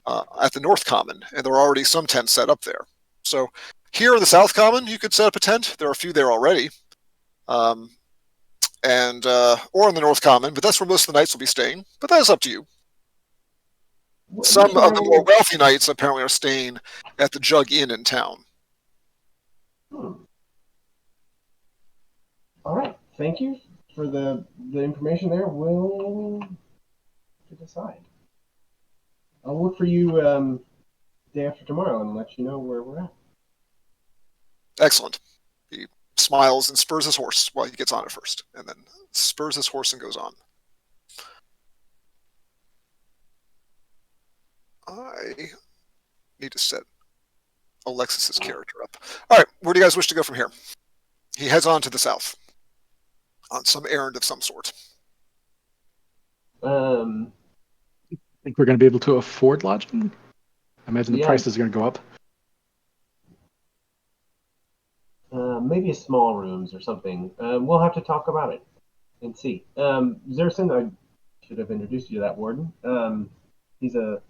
[SPEAKER 1] at the North Common, and there are already some tents set up there. So here in the South Common, you could set up a tent. There are a few there already, or in the North Common, but that's where most of the knights will be staying. But that is up to you. Some of the more wealthy knights apparently are staying at the Jug Inn in town.
[SPEAKER 5] All right, thank you for the information there. We'll decide. I'll look for you day after tomorrow and let you know where we're at.
[SPEAKER 1] Excellent. He smiles and spurs his horse while he gets on it first, and then spurs his horse and goes on. I need to set Alexis's character up. All right, where do you guys wish to go from here? He heads on to the south on some errand of some sort.
[SPEAKER 3] Think we're going to be able to afford lodging? I imagine the prices are going to go up.
[SPEAKER 5] Maybe small rooms or something. We'll have to talk about it and see. Zyrsin, I should have introduced you to that warden. He's a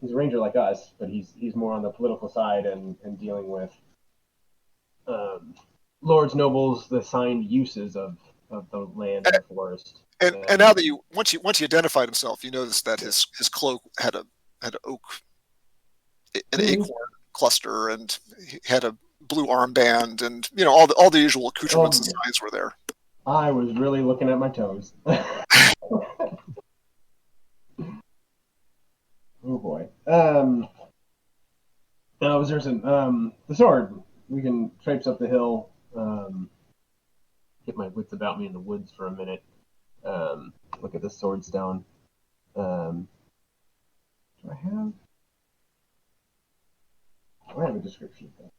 [SPEAKER 5] ranger like us, but he's more on the political side and dealing with lords, nobles, the assigned uses of the land and the forest.
[SPEAKER 1] And now that once he identified himself, you noticed that his cloak had an acorn cluster, and he had a blue armband, and all the usual accoutrements and signs were there.
[SPEAKER 5] I was really looking at my toes. Oh boy. Now, Zyrsin, the sword. We can traipse up the hill. Get my wits about me in the woods for a minute. Look at the sword stone. Do I have a description of that?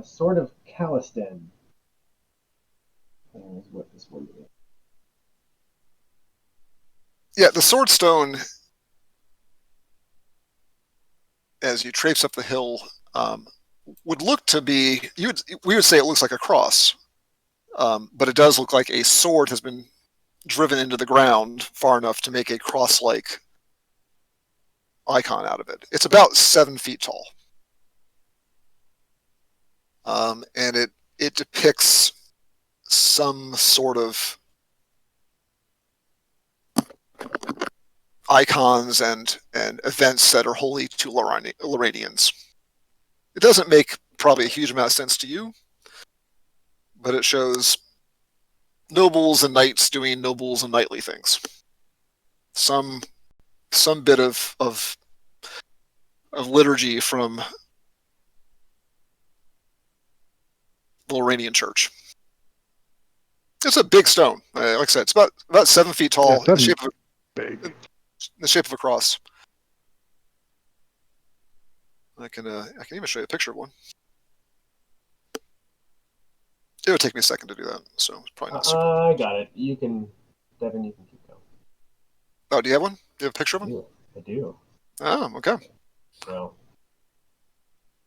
[SPEAKER 5] Sword of Calistan is what this one is.
[SPEAKER 1] Yeah, the sword stone, as you traipse up the hill, would look to be, we would say it looks like a cross, but it does look like a sword has been driven into the ground far enough to make a cross-like icon out of it. It's about 7 feet tall. And it depicts some sort of icons and events that are holy to Loranians. It doesn't make probably a huge amount of sense to you, but it shows nobles and knights doing nobles and knightly things. Some bit of liturgy from the Loranian Church. It's a big stone. Like I said, it's about 7 feet tall.
[SPEAKER 3] Yeah,
[SPEAKER 1] in
[SPEAKER 3] big.
[SPEAKER 1] the shape of a cross. I can even show you a picture of one. It would take me a second to do that, so it's probably not super.
[SPEAKER 5] I got it. Devin, you can keep going.
[SPEAKER 1] Oh, do you have one? Do you have a picture of one?
[SPEAKER 5] I do.
[SPEAKER 1] Oh, okay.
[SPEAKER 5] Well,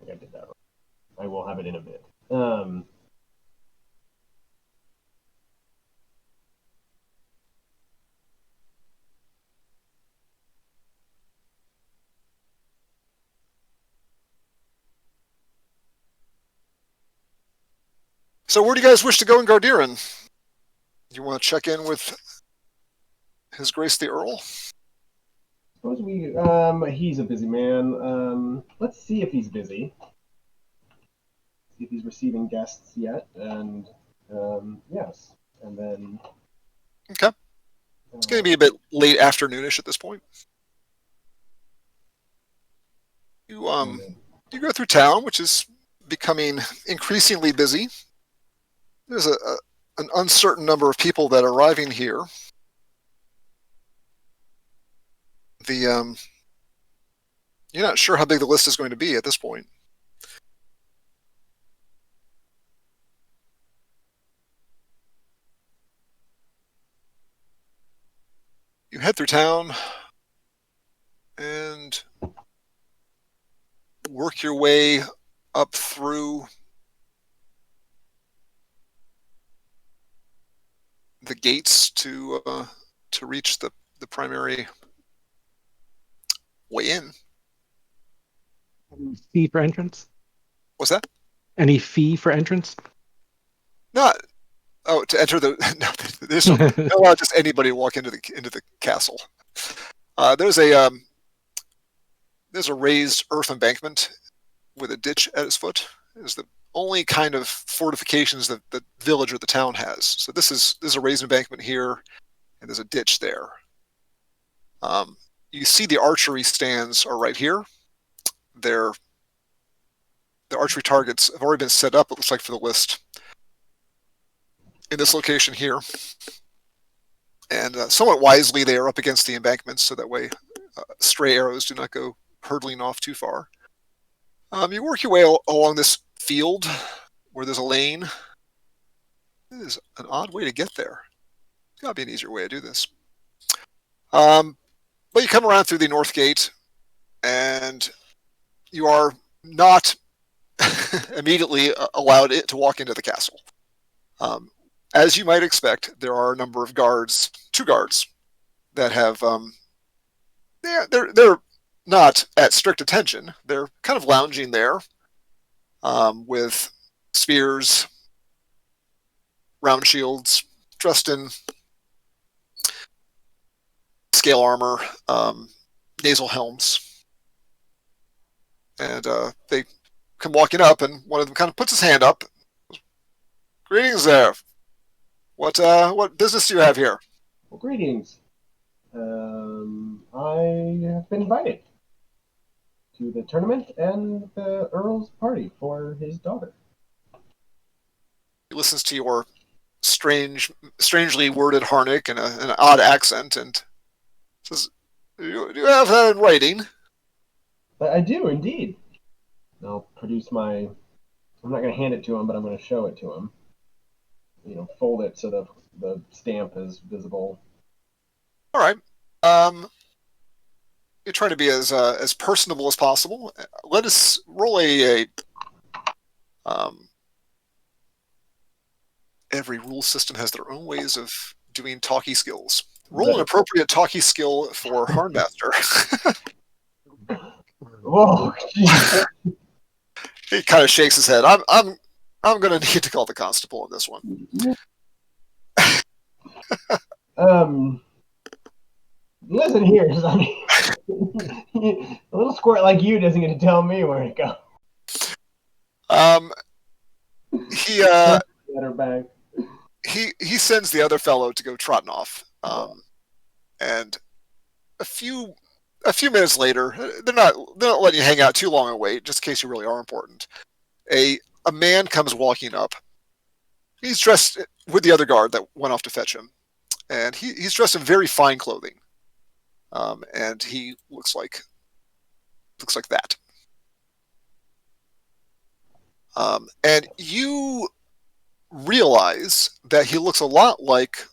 [SPEAKER 5] I think I did that wrong. I will have it in a bit.
[SPEAKER 1] So where do you guys wish to go in Gardiren? You want to check in with His Grace the Earl?
[SPEAKER 5] Suppose he's a busy man. Let's see if he's busy. See if he's receiving guests yet, and yes, and then.
[SPEAKER 1] Okay. It's going to be a bit late afternoonish at this point. You go through town, which is becoming increasingly busy. There's an uncertain number of people that are arriving here. You're not sure how big the list is going to be at this point. You head through town and work your way up through the gates to reach the primary way in.
[SPEAKER 3] Any fee for entrance?
[SPEAKER 1] What's that?
[SPEAKER 3] Any fee for entrance?
[SPEAKER 1] Not. Oh, to enter the. No, there's no allow just anybody to walk into the castle. There's a raised earth embankment with a ditch at its foot. It's the only kind of fortifications that the village or the town has. So there's a raised embankment here, and there's a ditch there. You see the archery stands are right here. The archery targets have already been set up, it looks like, for the list in this location here. And somewhat wisely, they are up against the embankments, so that way stray arrows do not go hurtling off too far. You work your way along this field where there's a lane. It is an odd way to get there. There's got to be an easier way to do this. But you come around through the north gate, and you are not immediately allowed to walk into the castle. As you might expect, there are a number of guards, 2 guards, that have they're not at strict attention. They're kind of lounging there with spears, round shields, dressed in scale armor, nasal helms, and they come walking up, and one of them kind of puts his hand up. Greetings there. What business do you have here?
[SPEAKER 5] Well, greetings. I have been invited to the tournament and the Earl's party for his daughter.
[SPEAKER 1] He listens to your strangely worded Harnic and an odd accent, and says, "Do you have that in writing?"
[SPEAKER 5] I do, indeed. I'll produce I'm not going to hand it to him, but I'm going to show it to him. Fold it so the stamp is visible.
[SPEAKER 1] All right. You're trying to be as personable as possible. Let us roll a every rule system has their own ways of doing talkie skills. Roll an appropriate talkie skill for Harnmaster.
[SPEAKER 5] Whoa, jeez.
[SPEAKER 1] He kind of shakes his head. I'm going to need to call the constable on this one.
[SPEAKER 5] Listen here, Sonny. A little squirt like you doesn't get to tell me where to go.
[SPEAKER 1] He
[SPEAKER 5] Get her back.
[SPEAKER 1] he sends the other fellow to go trotting off. And a few minutes later, they're not letting you hang out too long and wait, just in case you really are important. A man comes walking up. He's dressed with the other guard that went off to fetch him, and he's dressed in very fine clothing. And he looks like that. And you realize that he looks a lot like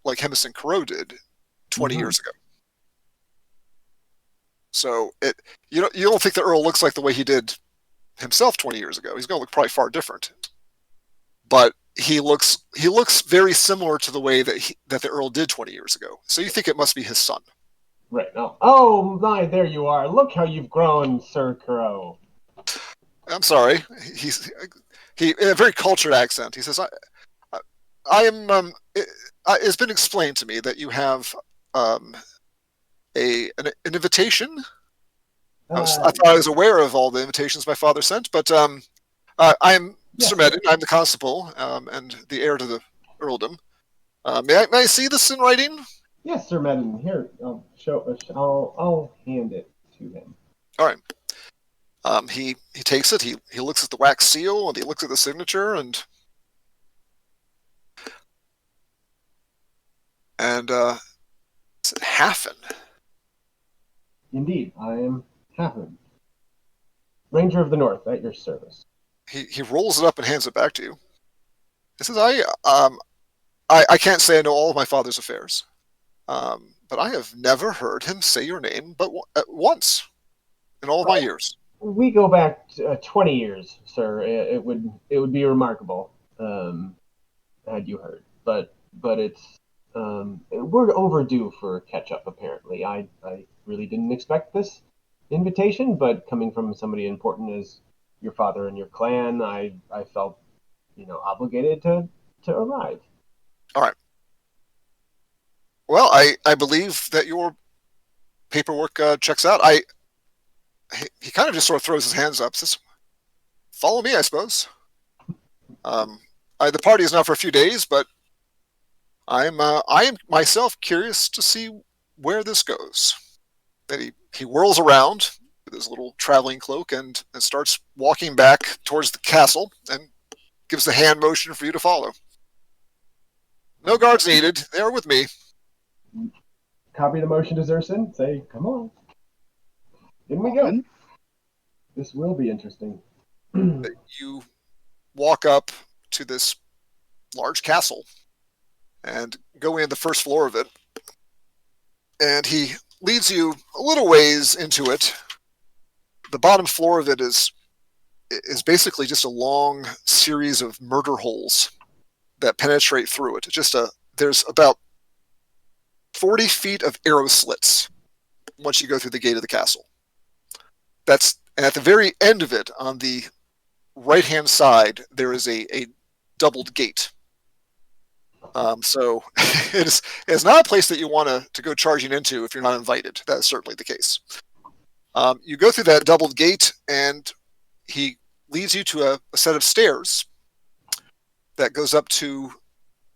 [SPEAKER 1] Hafyn and Curo did 20 years ago. So you don't think the Earl looks like the way he did himself 20 years ago. He's going to look probably far different. But he looks very similar to the way that the Earl did 20 years ago. So you think it must be his son.
[SPEAKER 5] Right now. Oh my, there you are. Look how you've grown, Sir Crow.
[SPEAKER 1] I'm sorry. He in a very cultured accent. He says, "I am. It's been explained to me that you have an invitation. I thought I was aware of all the invitations my father sent, but I am Sir Medin. I'm the constable and the heir to the earldom. May I see this in writing?"
[SPEAKER 5] Yes, Sir Medin. Here, I'll hand it to him.
[SPEAKER 1] All right. He takes it. He looks at the wax seal and he looks at the signature and it's Hafyn.
[SPEAKER 5] Indeed, I am Hafyn, Ranger of the North, at your service.
[SPEAKER 1] He rolls it up and hands it back to you. He says, I can't say I know all of my father's affairs, but I have never heard him say your name but once in all of my years.
[SPEAKER 5] We go back 20 years, sir. It would be remarkable had you heard, but it's we're overdue for catch up. Apparently, I really didn't expect this invitation, but coming from somebody important as your father and your clan, I felt obligated to arrive.
[SPEAKER 1] All right. Well, I believe that your paperwork checks out. He kind of just sort of throws his hands up, says, "Follow me, I suppose." The party is not for a few days, but I am myself curious to see where this goes. Then he whirls around with his little traveling cloak and starts walking back towards the castle and gives the hand motion for you to follow. No guards needed. They are with me.
[SPEAKER 5] Copy the motion to Zyrsin. Say, come on. In we go. This will be interesting.
[SPEAKER 1] You walk up to this large castle and go in the first floor of it. And he leads you a little ways into it. The bottom floor of it is basically just a long series of murder holes that penetrate through it. There's about 40 feet of arrow slits once you go through the gate of the castle. And at the very end of it, on the right-hand side, there is a doubled gate. So it's not a place that you want to go charging into if you're not invited. That is certainly the case. You go through that doubled gate, and he leads you to a set of stairs that goes up to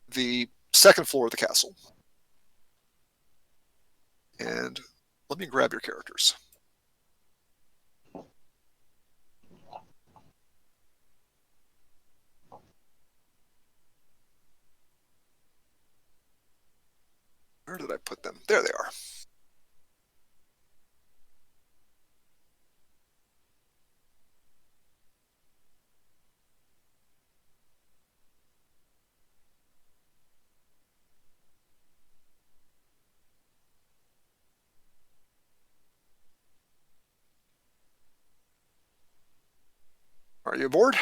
[SPEAKER 1] the second floor of the castle. And let me grab your characters. Where did I put them? There they are. Are you aboard?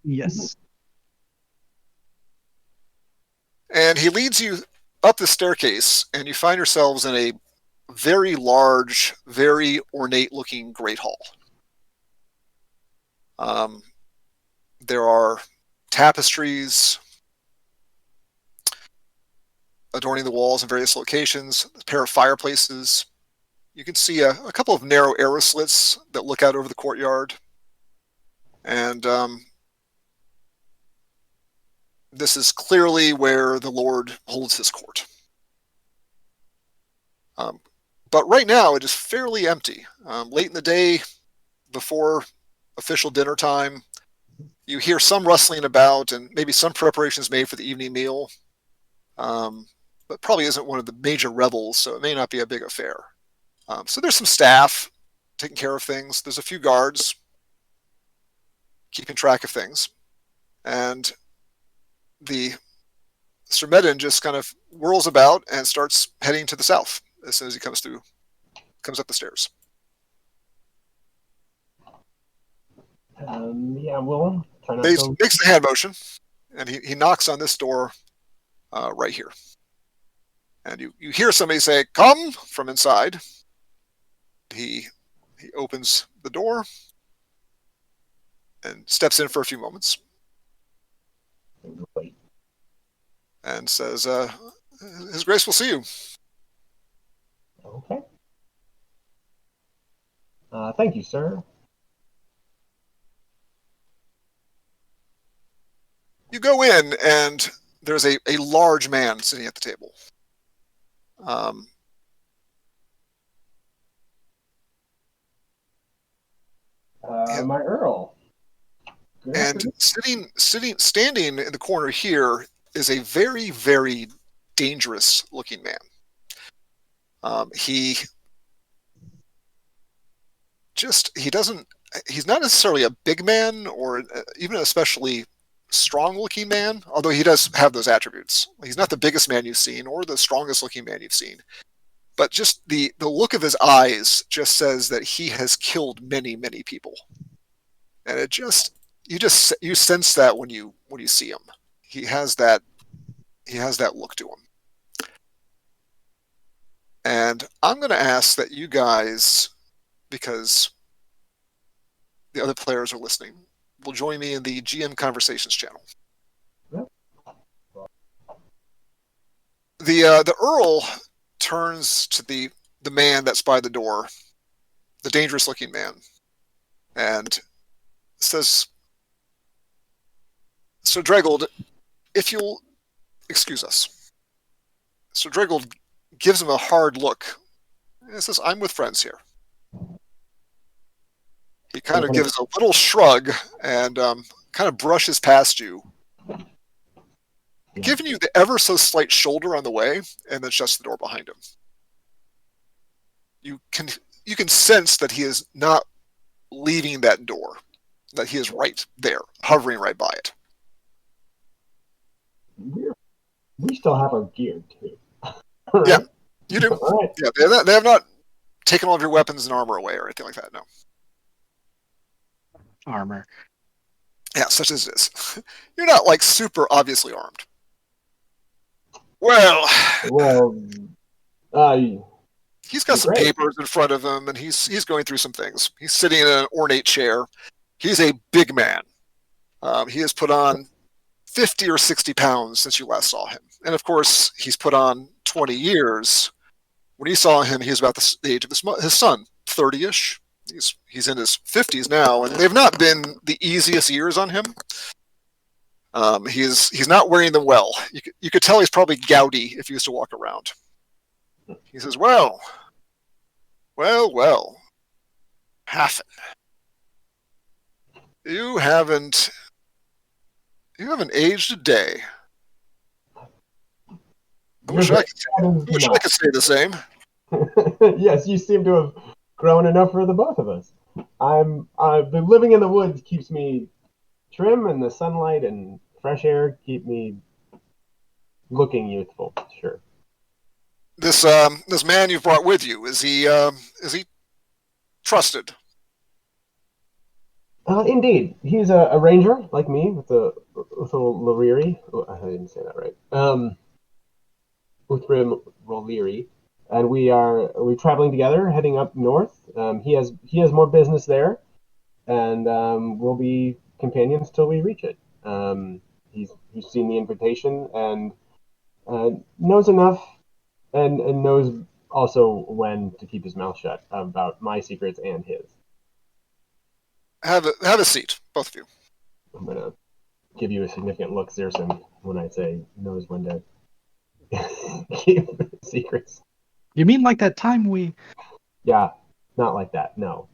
[SPEAKER 3] Yes.
[SPEAKER 1] And he leads you up the staircase, and you find yourselves in very large, very ornate-looking great hall. There are tapestries adorning the walls in various locations, a pair of fireplaces. You can see a couple of narrow arrow slits that look out over the courtyard. And this is clearly where the Lord holds his court. But right now, it is fairly empty. Late in the day, before official dinner time, you hear some rustling about and maybe some preparations made for the evening meal. But probably isn't one of the major revels, so it may not be a big affair. So there's some staff taking care of things. There's a few guards keeping track of things. And the Sir Medin just kind of whirls about and starts heading to the south as soon as he comes up the stairs.
[SPEAKER 5] Yeah, we'll try not
[SPEAKER 1] He
[SPEAKER 5] to...
[SPEAKER 1] makes the hand motion, and he knocks on this door right here. And you hear somebody say, "Come," from inside. He opens the door and steps in for a few moments and says, "His Grace will see you."
[SPEAKER 5] Okay. Thank you, sir.
[SPEAKER 1] You go in, and there's a large man sitting at the table. Yeah.
[SPEAKER 5] My Earl. Good
[SPEAKER 1] And
[SPEAKER 5] afternoon.
[SPEAKER 1] standing in the corner here is a very, very dangerous-looking man. He's not necessarily a big man or even an especially strong-looking man, although he does have those attributes. He's not the biggest man you've seen or the strongest-looking man you've seen. But just the look of his eyes just says that he has killed many, many people. And you sense that when you see him. He has that look to him. And I'm going to ask that you guys, because the other players are listening, will join me in the GM Conversations channel.
[SPEAKER 5] Yep.
[SPEAKER 1] The Earl turns to the man that's by the door, the dangerous-looking man, and says, "Sir Dregold, if you'll excuse us." Sir Dregold gives him a hard look and says, "I'm with friends here." He kind of gives a little shrug and kind of brushes past you, giving you the ever so slight shoulder on the way, and then shuts the door behind him. You can sense that he is not leaving that door, that he is right there, hovering right by it.
[SPEAKER 5] We still have our gear too. Right?
[SPEAKER 1] Yeah, you do.
[SPEAKER 5] Right.
[SPEAKER 1] Yeah, they have not taken all of your weapons and armor away or anything like that. No.
[SPEAKER 3] Armor.
[SPEAKER 1] Yeah, such as it is. You're not like super obviously armed. Well, he's got some papers in front of him, and he's going through some things. He's sitting in an ornate chair. He's a big man. He has put on 50 or 60 pounds since you last saw him. And of course, he's put on 20 years. When you saw him, he was about the age of his son, 30-ish. He's in his 50s now, and they've not been the easiest years on him. He's not wearing them well. You could tell he's probably gouty if he used to walk around. He says, well, Hafyn, you haven't aged a day. I wish I could say the same.
[SPEAKER 5] Yes, you seem to have grown enough for the both of us. The living in the woods keeps me trim, and the sunlight and fresh air keep me looking youthful. Sure.
[SPEAKER 1] This man you've brought with you, is he trusted?
[SPEAKER 5] Indeed, he's a ranger like me with a Loriri. Oh, I didn't say that right. Uthrim Roliri. and we're traveling together, heading up north. He has more business there, and we'll be companions till we reach it. He's seen the invitation and knows enough, and knows also when to keep his mouth shut about my secrets and his.
[SPEAKER 1] Have a seat, both of you.
[SPEAKER 5] I'm gonna give you a significant look, Zyrsin, when I say knows when to keep secrets.
[SPEAKER 3] You mean like that time we?
[SPEAKER 5] Yeah, not like that. No.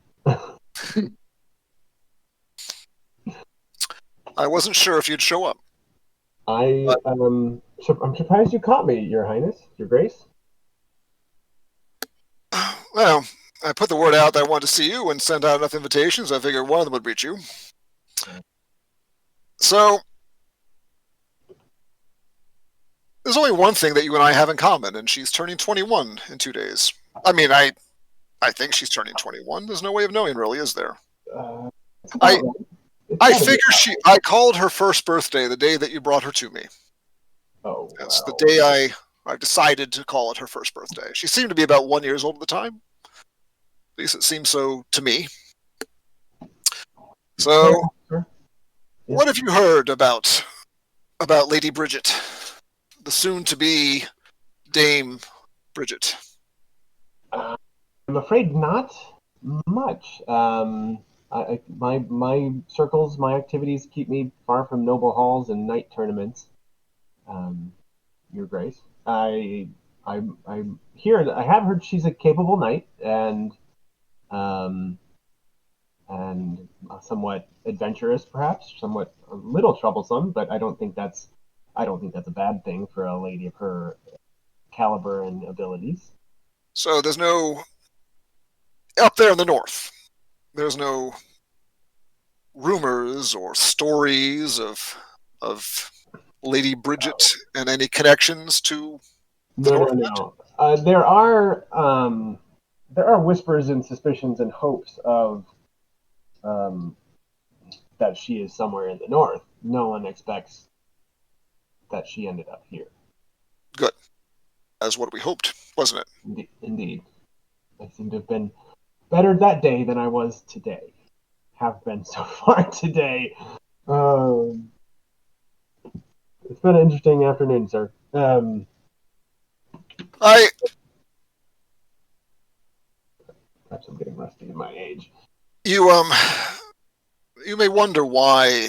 [SPEAKER 1] I wasn't sure if you'd show up.
[SPEAKER 5] I'm surprised you caught me, Your Highness, Your Grace.
[SPEAKER 1] Well, I put the word out that I wanted to see you and sent out enough invitations. I figured one of them would reach you. So, there's only one thing that you and I have in common, and she's turning 21 in 2 days. I mean, I think she's turning 21. There's no way of knowing, really, is there? I figure I called her first birthday the day that you brought her to me.
[SPEAKER 5] Oh,
[SPEAKER 1] That's
[SPEAKER 5] wow.
[SPEAKER 1] the day I decided to call it her first birthday. She seemed to be about 1 year old at the time. At least it seemed so to me. So, what have you heard about Lady Brydget, the soon-to-be Dame Brydget?
[SPEAKER 5] I'm afraid not much. My circles, my activities keep me far from noble halls and knight tournaments. Your Grace, I hear. I have heard she's a capable knight and somewhat adventurous, perhaps, somewhat a little troublesome. But I don't think that's a bad thing for a lady of her caliber and abilities.
[SPEAKER 1] So there's no up there in the north. There's no rumors or stories of Lady Brydget and any connections to the north.
[SPEAKER 5] No. There are whispers and suspicions and hopes of that she is somewhere in the north. No one expects that she ended up here.
[SPEAKER 1] Good. That's what we hoped, wasn't it?
[SPEAKER 5] Indeed. I seem to have been better that day than I was today. Have been so far today. It's been an interesting afternoon, sir. Perhaps I'm getting rusty in my age.
[SPEAKER 1] You may wonder why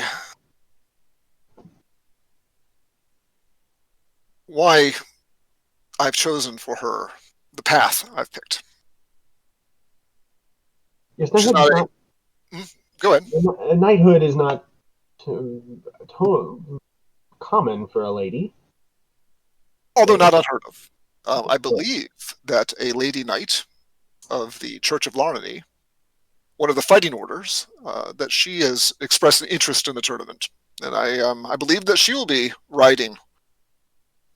[SPEAKER 1] I've chosen for her the path I've picked.
[SPEAKER 5] Yes,
[SPEAKER 1] go ahead.
[SPEAKER 5] Knighthood is not common for a lady.
[SPEAKER 1] Although not unheard of. I believe that a lady knight of the Church of Larney, one of the fighting orders, that she has expressed an interest in the tournament. And I believe that she will be riding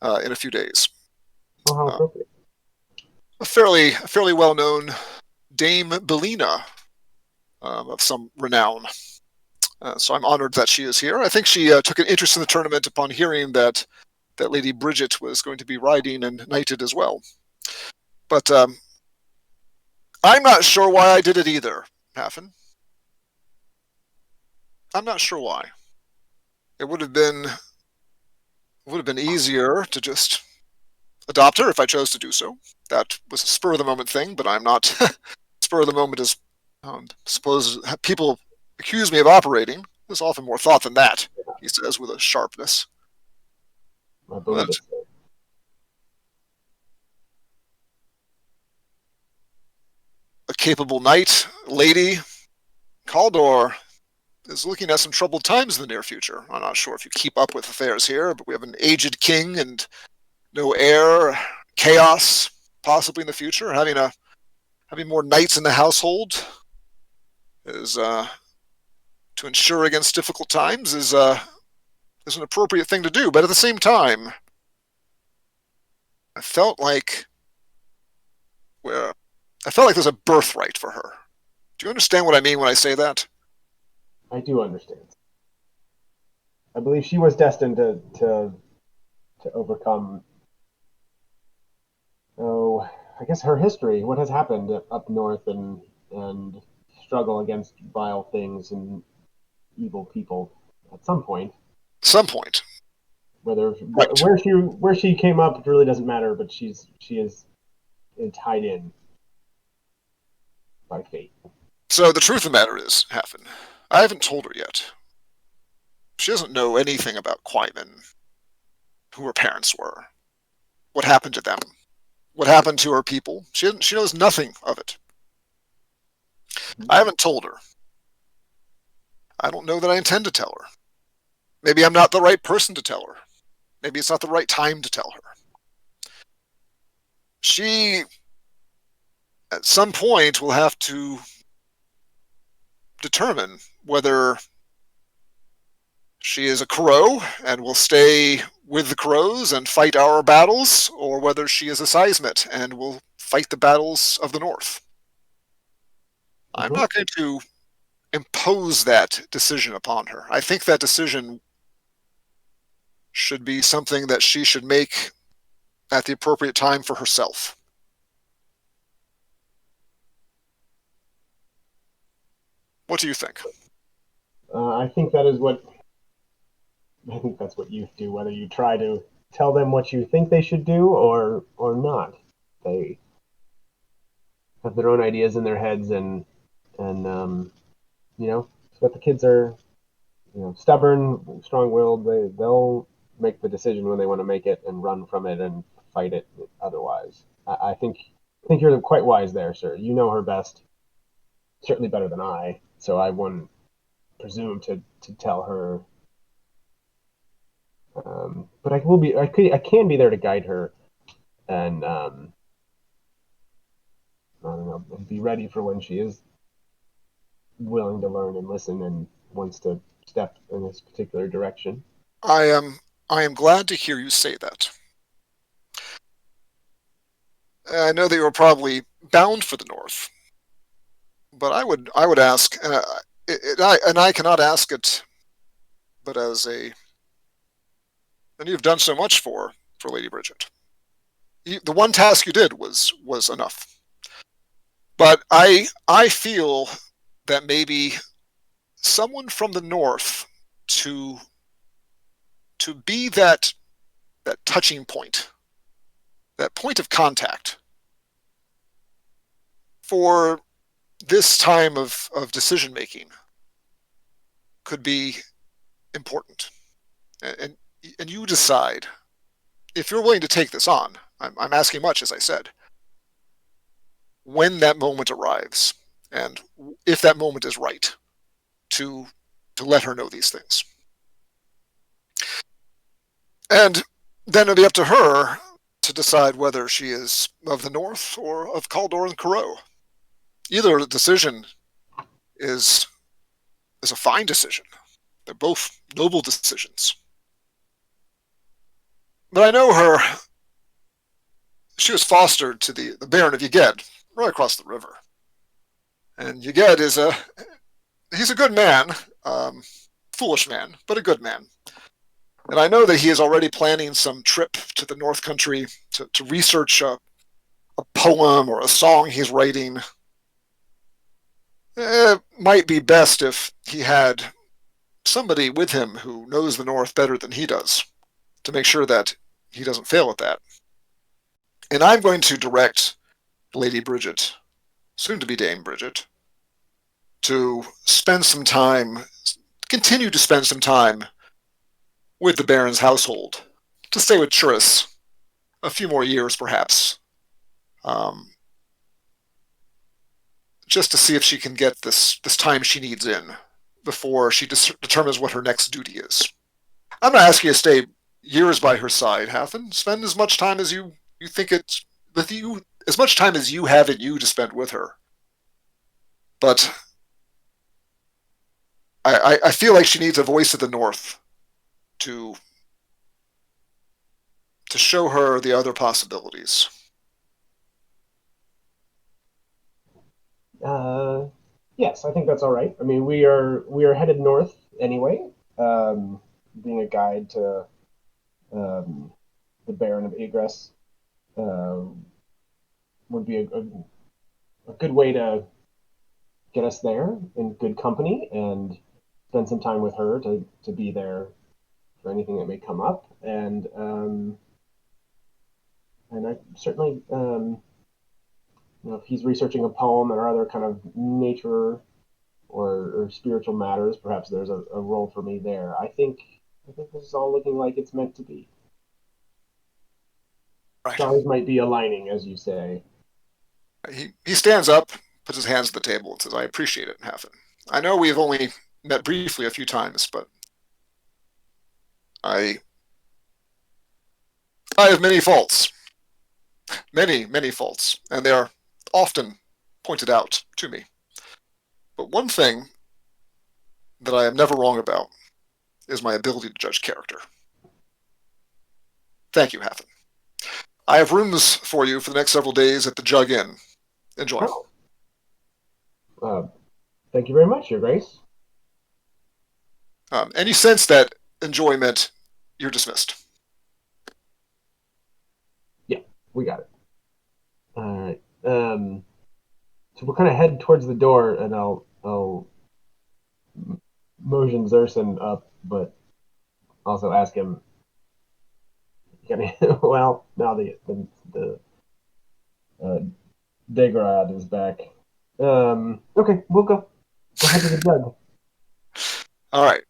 [SPEAKER 1] in a few days.
[SPEAKER 5] Oh, how appropriate.
[SPEAKER 1] A fairly well-known Dame Belina of some renown. So I'm honored that she is here. I think she took an interest in the tournament upon hearing that Lady Brydget was going to be riding and knighted as well. But I'm not sure why I did it either, Hafyn. I'm not sure why. It would have been easier to just adopt her if I chose to do so. That was a spur of the moment thing, but I'm not spur of the moment as suppose people accuse me of operating. There's often more thought than that, he says with a sharpness.
[SPEAKER 5] I believe it.
[SPEAKER 1] A capable knight, Lady Kaldor is looking at some troubled times in the near future. I'm not sure if you keep up with affairs here, but we have an aged king and no heir, chaos possibly in the future. Having more knights in the household is to ensure against difficult times is an appropriate thing to do. But at the same time, I felt like there's a birthright for her. Do you understand what I mean when I say that?
[SPEAKER 5] I do understand. I believe she was destined to overcome I guess, her history, what has happened up north, and struggle against vile things and evil people at some point.
[SPEAKER 1] Some point.
[SPEAKER 5] But
[SPEAKER 1] Right.
[SPEAKER 5] where she came up, it really doesn't matter. But she is tied in by fate.
[SPEAKER 1] So the truth of the matter is, Hafyn, I haven't told her yet. She doesn't know anything about Quaimen, who her parents were, what happened to them, what happened to her people. She knows nothing of it. I haven't told her. I don't know that I intend to tell her. Maybe I'm not the right person to tell her. Maybe it's not the right time to tell her. She, at some point, will have to determine whether she is a crow and will stay with the crows and fight our battles, or whether she is a seismit and will fight the battles of the north. I'm not going to impose that decision upon her. I think that decision should be something that she should make at the appropriate time for herself. What do you think?
[SPEAKER 5] I think that's what youth do. Whether you try to tell them what you think they should do or not, they have their own ideas in their heads, and but the kids are stubborn, strong-willed. They'll make the decision when they want to make it and run from it and fight it otherwise. I think you're quite wise there, sir. You know her best, certainly better than I. So I wouldn't presume to tell her. But I can be there to guide her, and I don't know, and be ready for when she is willing to learn and listen and wants to step in this particular direction.
[SPEAKER 1] I am glad to hear you say that. I know that you're probably bound for the north, but I would ask, and I cannot ask it, but as a, and you've done so much for Lady Brydget. The one task you did was enough. But I feel that maybe someone from the north to be that touching point, that point of contact for this time of decision making could be important. And you decide if you're willing to take this on. I'm asking much, as I said, when that moment arrives, and if that moment is right to let her know these things. And then it'll be up to her to decide whether she is of the North or of Kaldor and Curo. Either decision is a fine decision. They're both noble decisions. But I know her. She was fostered to the Baron of Yged, right across the river. And Yged he's a good man, foolish man, but a good man. And I know that he is already planning some trip to the North Country to research a poem or a song he's writing. It might be best if he had somebody with him who knows the North better than he does to make sure that he doesn't fail at that. And I'm going to direct Lady Brydget, soon to be Dame Brydget, to continue to spend some time with the Baron's household, to stay with Churis a few more years, perhaps, just to see if she can get this time she needs in before she determines what her next duty is. I'm not asking you to stay years by her side, Hafyn. Spend as much time as you think it's with you, as much time as you have in you to spend with her. But I feel like she needs a voice of the North to show her the other possibilities.
[SPEAKER 5] Yes, I think that's all right. I mean, we are headed north anyway, being a guide to the Baron of Egress. would be a good way to get us there in good company and spend some time with her to be there for anything that may come up. And I certainly, if he's researching a poem or other kind of nature or spiritual matters, perhaps there's a role for me there. I think this is all looking like it's meant to be.
[SPEAKER 1] Right.
[SPEAKER 5] Stars might be aligning, as you say.
[SPEAKER 1] He stands up, puts his hands on the table, and says, "I appreciate it, Hafyn. I know we've only met briefly a few times, but I have many faults. Many, many faults, and they are often pointed out to me. But one thing that I am never wrong about is my ability to judge character. Thank you, Hafyn. I have rooms for you for the next several days at the Jug Inn. Enjoy."
[SPEAKER 5] Thank you very much, Your Grace.
[SPEAKER 1] And you sense that enjoyment, you're dismissed.
[SPEAKER 5] Yeah, we got it. All right. So we'll kind of head towards the door, and I'll motion Zyrsin up, but also ask him. Well, now the Degrad is back. Okay, we'll go. We'll head to the jug.
[SPEAKER 1] All right.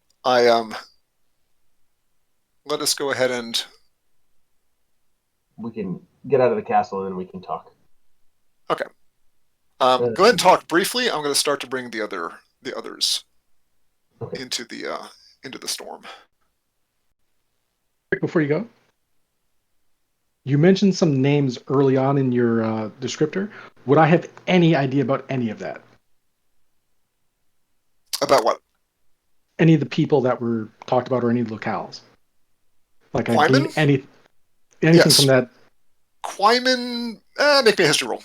[SPEAKER 1] Let us go ahead and
[SPEAKER 5] We can get out of the castle, and then we can talk.
[SPEAKER 1] okay. Go ahead and talk briefly. I'm going to start to bring the others
[SPEAKER 5] Okay.
[SPEAKER 1] into the storm.
[SPEAKER 3] Quick before you go, you mentioned some names early on in your descriptor. Would I have any idea about any of that?
[SPEAKER 1] About what?
[SPEAKER 3] Any of the people that were talked about, or any locales? Like I gained
[SPEAKER 1] Quaiman?
[SPEAKER 3] anything
[SPEAKER 1] Yes.
[SPEAKER 3] from that?
[SPEAKER 1] Quaiman, make me a history roll.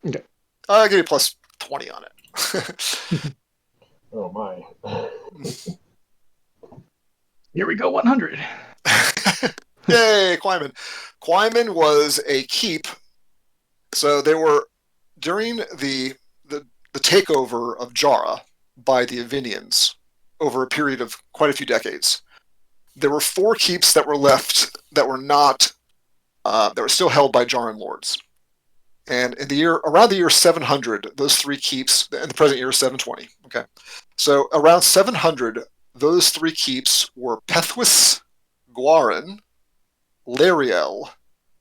[SPEAKER 3] Okay.
[SPEAKER 1] I'll give you plus 20 on it.
[SPEAKER 5] Oh my.
[SPEAKER 3] Here we go, 100.
[SPEAKER 1] Yay, Quaiman. Quaiman was a keep. So they were during the takeover of Jara by the Avinians over a period of quite a few decades. There were 4 keeps that were left that were not that were still held by Jaran lords. And around the year 700, those 3 keeps, and the present year is 720. Okay, so around 700, those 3 keeps were Pethwis, Guarin, Lariel,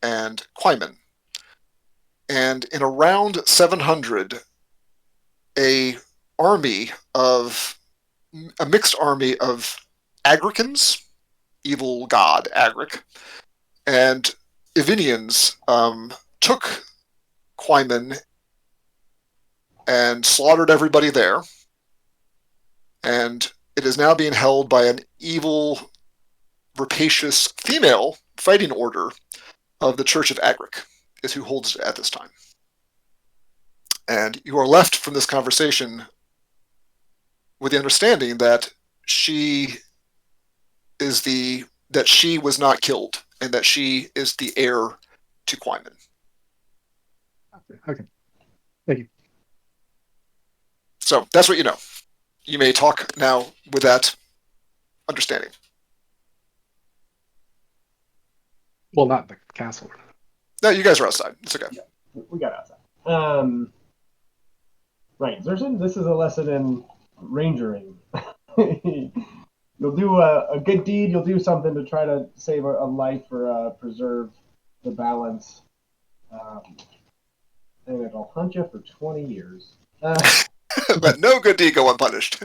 [SPEAKER 1] and Quaiman. And in around 700, a mixed army of Agricans, evil god Agric, and Ivinians took Quaiman and slaughtered everybody there. And it is now being held by an evil, rapacious female fighting order of the Church of Agric, is who holds it at this time. And you are left from this conversation with the understanding that she was not killed, and that she is the heir to Quaiman.
[SPEAKER 3] Okay. Thank you.
[SPEAKER 1] So that's what you know. You may talk now with that understanding.
[SPEAKER 3] Well, not the castle.
[SPEAKER 1] No, you guys are outside. It's okay.
[SPEAKER 5] Yeah, we got outside. Right, Zyrsin, this is a lesson in rangering. You'll do a good deed, you'll do something to try to save a life or preserve the balance. And it'll hunt you for 20 years.
[SPEAKER 1] Let no good deed go unpunished.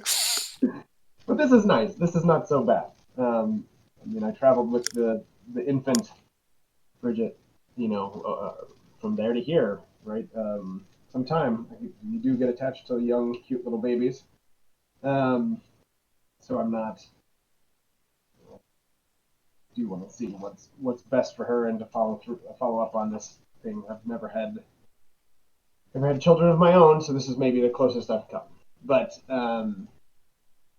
[SPEAKER 5] But this is nice. This is not so bad. I traveled with the infant Brydget, from there to here, right? Sometime you do get attached to young, cute little babies. So I'm not. Do want to see what's best for her and to follow up on this thing. I've never had children of my own, so this is maybe the closest I've come. But I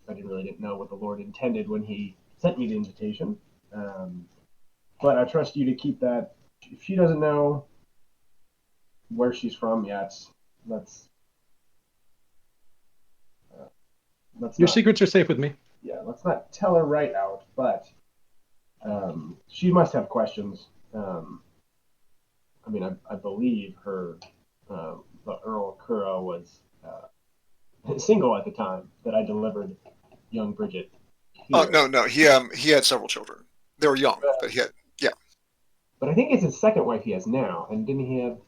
[SPEAKER 5] didn't know what the Lord intended when He sent me the invitation. But I trust you to keep that. If she doesn't know, where she's from yet. Let's
[SPEAKER 3] Your
[SPEAKER 5] not,
[SPEAKER 3] secrets are safe with me.
[SPEAKER 5] yeah, let's not tell her right out, but she must have questions. I mean, I believe her, the Earl Curo was single at the time that I delivered young Brydget
[SPEAKER 1] Oh
[SPEAKER 5] here.
[SPEAKER 1] no, he had several children. They were young, but he had
[SPEAKER 5] But I think it's his second wife he has now, and didn't he have?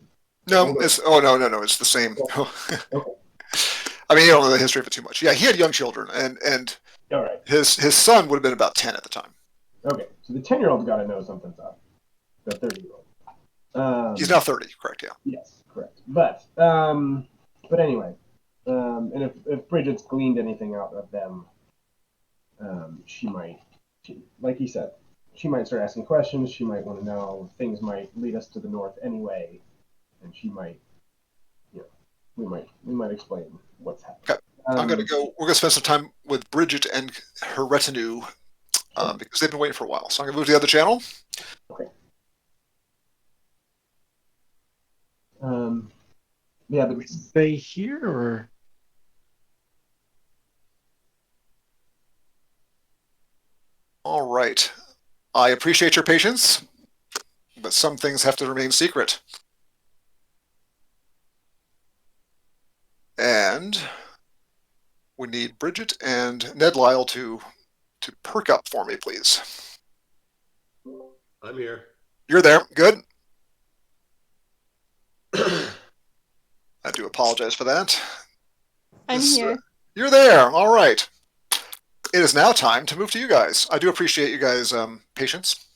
[SPEAKER 1] no. No, it's the same.
[SPEAKER 5] Okay.
[SPEAKER 1] I mean, you don't know the history of it too much. Yeah, he had young children, and
[SPEAKER 5] All right.
[SPEAKER 1] his son would have been about 10 at the time.
[SPEAKER 5] Okay. So the 10-year-old's got to know something's up. The 30-year-old.
[SPEAKER 1] He's now 30, correct? Yeah.
[SPEAKER 5] Yes, correct. But anyway, and if Brydget's gleaned anything out of them, she might, like he said, she might start asking questions. She might want to know. Things might lead us to the north anyway, and she might, we might explain what's happening.
[SPEAKER 1] Okay. I'm gonna go. We're gonna spend some time with Brydget and her retinue because they've been waiting for a while. So I'm gonna move to the other channel.
[SPEAKER 5] Okay. Yeah, but
[SPEAKER 3] Stay here or?
[SPEAKER 1] All right. I appreciate your patience, but some things have to remain secret. And we need Brydget and Ned Lyle to perk up for me, please.
[SPEAKER 6] I'm here.
[SPEAKER 1] You're there. Good. I do apologize for that.
[SPEAKER 7] I'm here.
[SPEAKER 1] You're there. All right. It is now time to move to you guys. I do appreciate you guys' patience.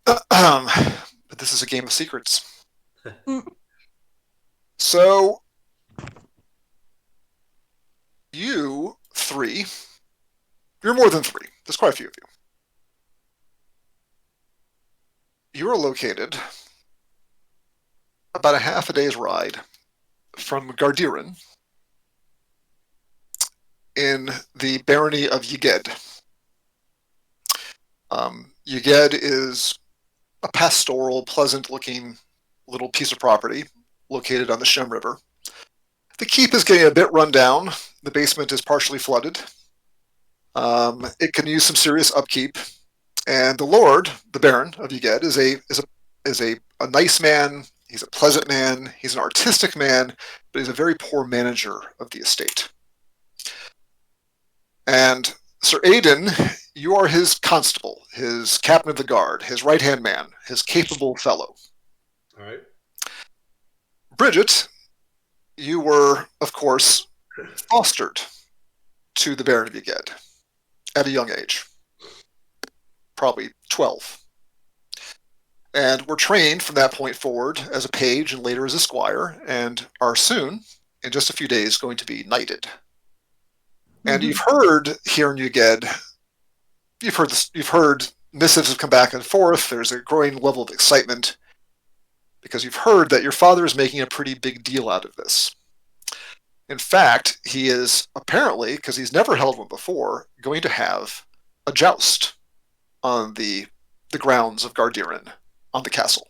[SPEAKER 1] But this is a game of secrets. So, you three, you're more than three. There's quite a few of you. You are located about a half a day's ride from Gardiren in the barony of Yged. Yged is a pastoral, pleasant-looking little piece of property located on the Shem River. The keep is getting a bit run down. The basement is partially flooded. It can use some serious upkeep. And the Lord, the Baron of Yged, is a nice man. He's a pleasant man. He's an artistic man, but he's a very poor manager of the estate. And Sir Aidan, you are his constable, his captain of the guard, his right-hand man, his capable fellow.
[SPEAKER 6] All right.
[SPEAKER 1] Brydget, you were, of course, fostered to the Baron of Yged at a young age, probably 12. And were trained from that point forward as a page and later as a squire, and are soon, in just a few days, going to be knighted. And you've heard here in Yged, you've heard missives have come back and forth. There's a growing level of excitement because you've heard that your father is making a pretty big deal out of this. In fact, he is apparently, because he's never held one before, going to have a joust on the grounds of Gardiren, on the castle.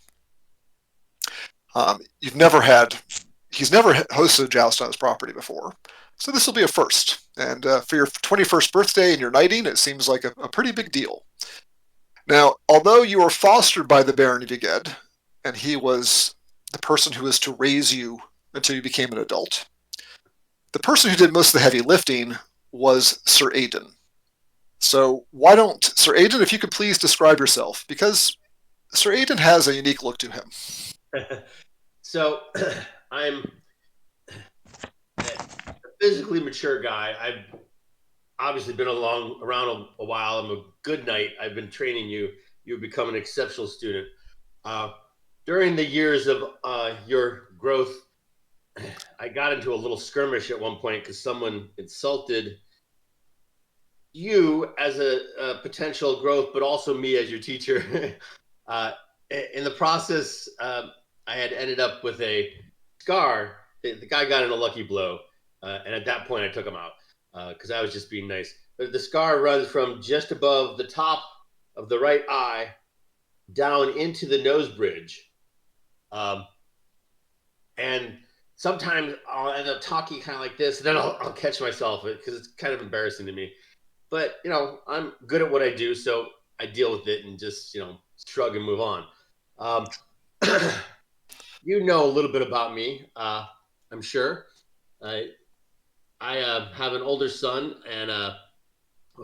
[SPEAKER 1] He's never hosted a joust on his property before, so this will be a first. And for your 21st birthday and your knighting, it seems like a pretty big deal. Now, although you were fostered by the Baron of Yged, and he was the person who was to raise you until you became an adult, the person who did most of the heavy lifting was Sir Aidan. So why don't, Sir Aidan, if you could please describe yourself, because Sir Aidan has a unique look to him.
[SPEAKER 6] So I'm a physically mature guy. I've obviously been around a while. I'm a good knight. I've been training you. You've become an exceptional student. During the years of your growth, I got into a little skirmish at one point because someone insulted you as a potential growth, but also me as your teacher. In the process, I had ended up with a scar. The guy got in a lucky blow, and at that point, I took him out because I was just being nice. But the scar runs from just above the top of the right eye down into the nose bridge. and sometimes I'll end up talking kind of like this, and then I'll catch myself because it's kind of embarrassing to me. But I'm good at what I do, so I deal with it and just shrug and move on. You know a little bit about me, I'm sure. I have an older son and a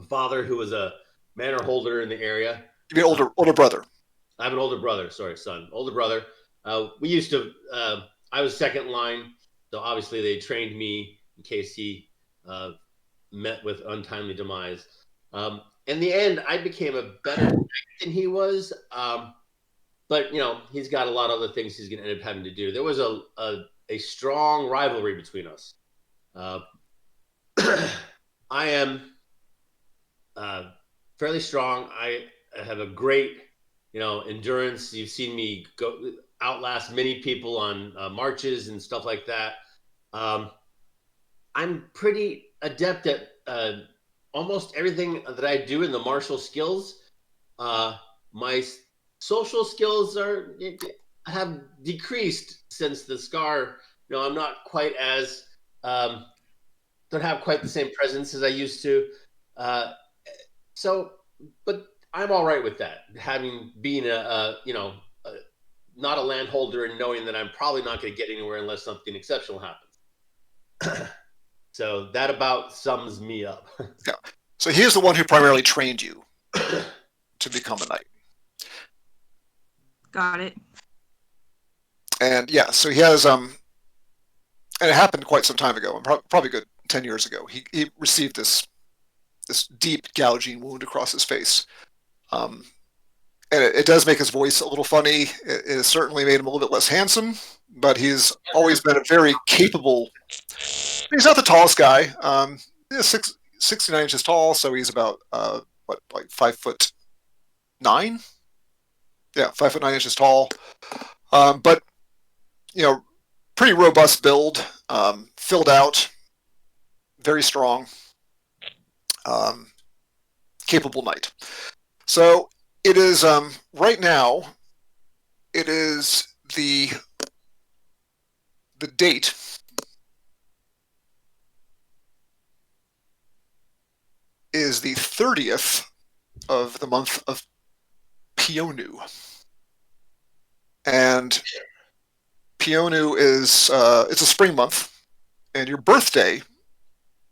[SPEAKER 6] father who was a manor holder in the area.
[SPEAKER 1] You mean older brother?
[SPEAKER 6] I have an older brother. Sorry, son, older brother. We used to. I was second line, so obviously they trained me in case he met with untimely demise. In the end, I became a better than he was. But he's got a lot of other things he's going to end up having to do. There was a strong rivalry between us. I am fairly strong. I have a great, endurance. You've seen me go outlast many people on marches and stuff like that. I'm pretty adept at almost everything that I do in the martial skills. My social skills have decreased since the scar. I'm not quite as don't have quite the same presence as I used to. But I'm all right with that. Being not a landholder and knowing that I'm probably not going to get anywhere unless something exceptional happens. So that about sums me up.
[SPEAKER 1] Yeah. So he is the one who primarily trained you to become a knight.
[SPEAKER 7] Got it.
[SPEAKER 1] And yeah, so he has and it happened quite some time ago, probably good 10 years ago. He received this deep gouging wound across his face. And it does make his voice a little funny. It has certainly made him a little bit less handsome, but he's always been a very capable. He's not the tallest guy. 69 inches tall, so he's about like 5'9"? Yeah, 5'9" inches tall. But pretty robust build, filled out, very strong, capable knight. So it is right now. It is the date is the 30th of the month of Pionu, and Pionu is it's a spring month, and your birthday,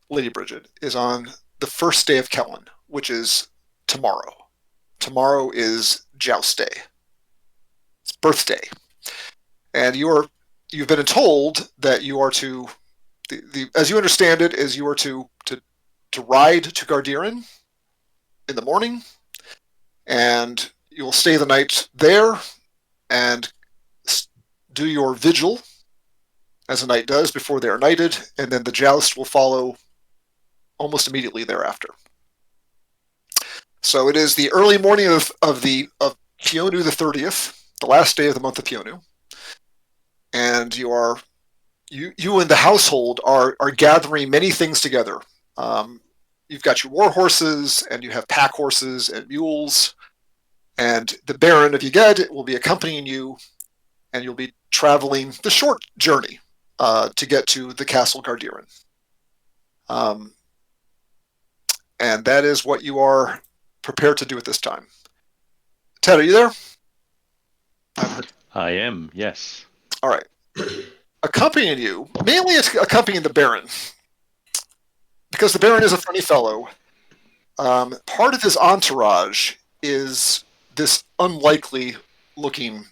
[SPEAKER 1] Lady Brydget, is on the first day of Kellen, which is tomorrow. Tomorrow is Joust Day. It's birthday, and you've been told that you are to as you understand it is you are to ride to Gardiren in the morning, and you will stay the night there and do your vigil as a knight does before they are knighted, and then the joust will follow almost immediately thereafter. So it is the early morning of Pionu the 30th, the last day of the month of Pionu, and you and the household are gathering many things together. You've got your war horses, and you have pack horses and mules, and the Baron of Yged will be accompanying you, and you'll be traveling the short journey to get to the Castle Gardiren. And that is what you are prepared to do at this time. Ted, are you there?
[SPEAKER 8] I am, yes.
[SPEAKER 1] All right. Accompanying you, mainly it's accompanying the Baron, because the Baron is a funny fellow. Part of his entourage is this unlikely-looking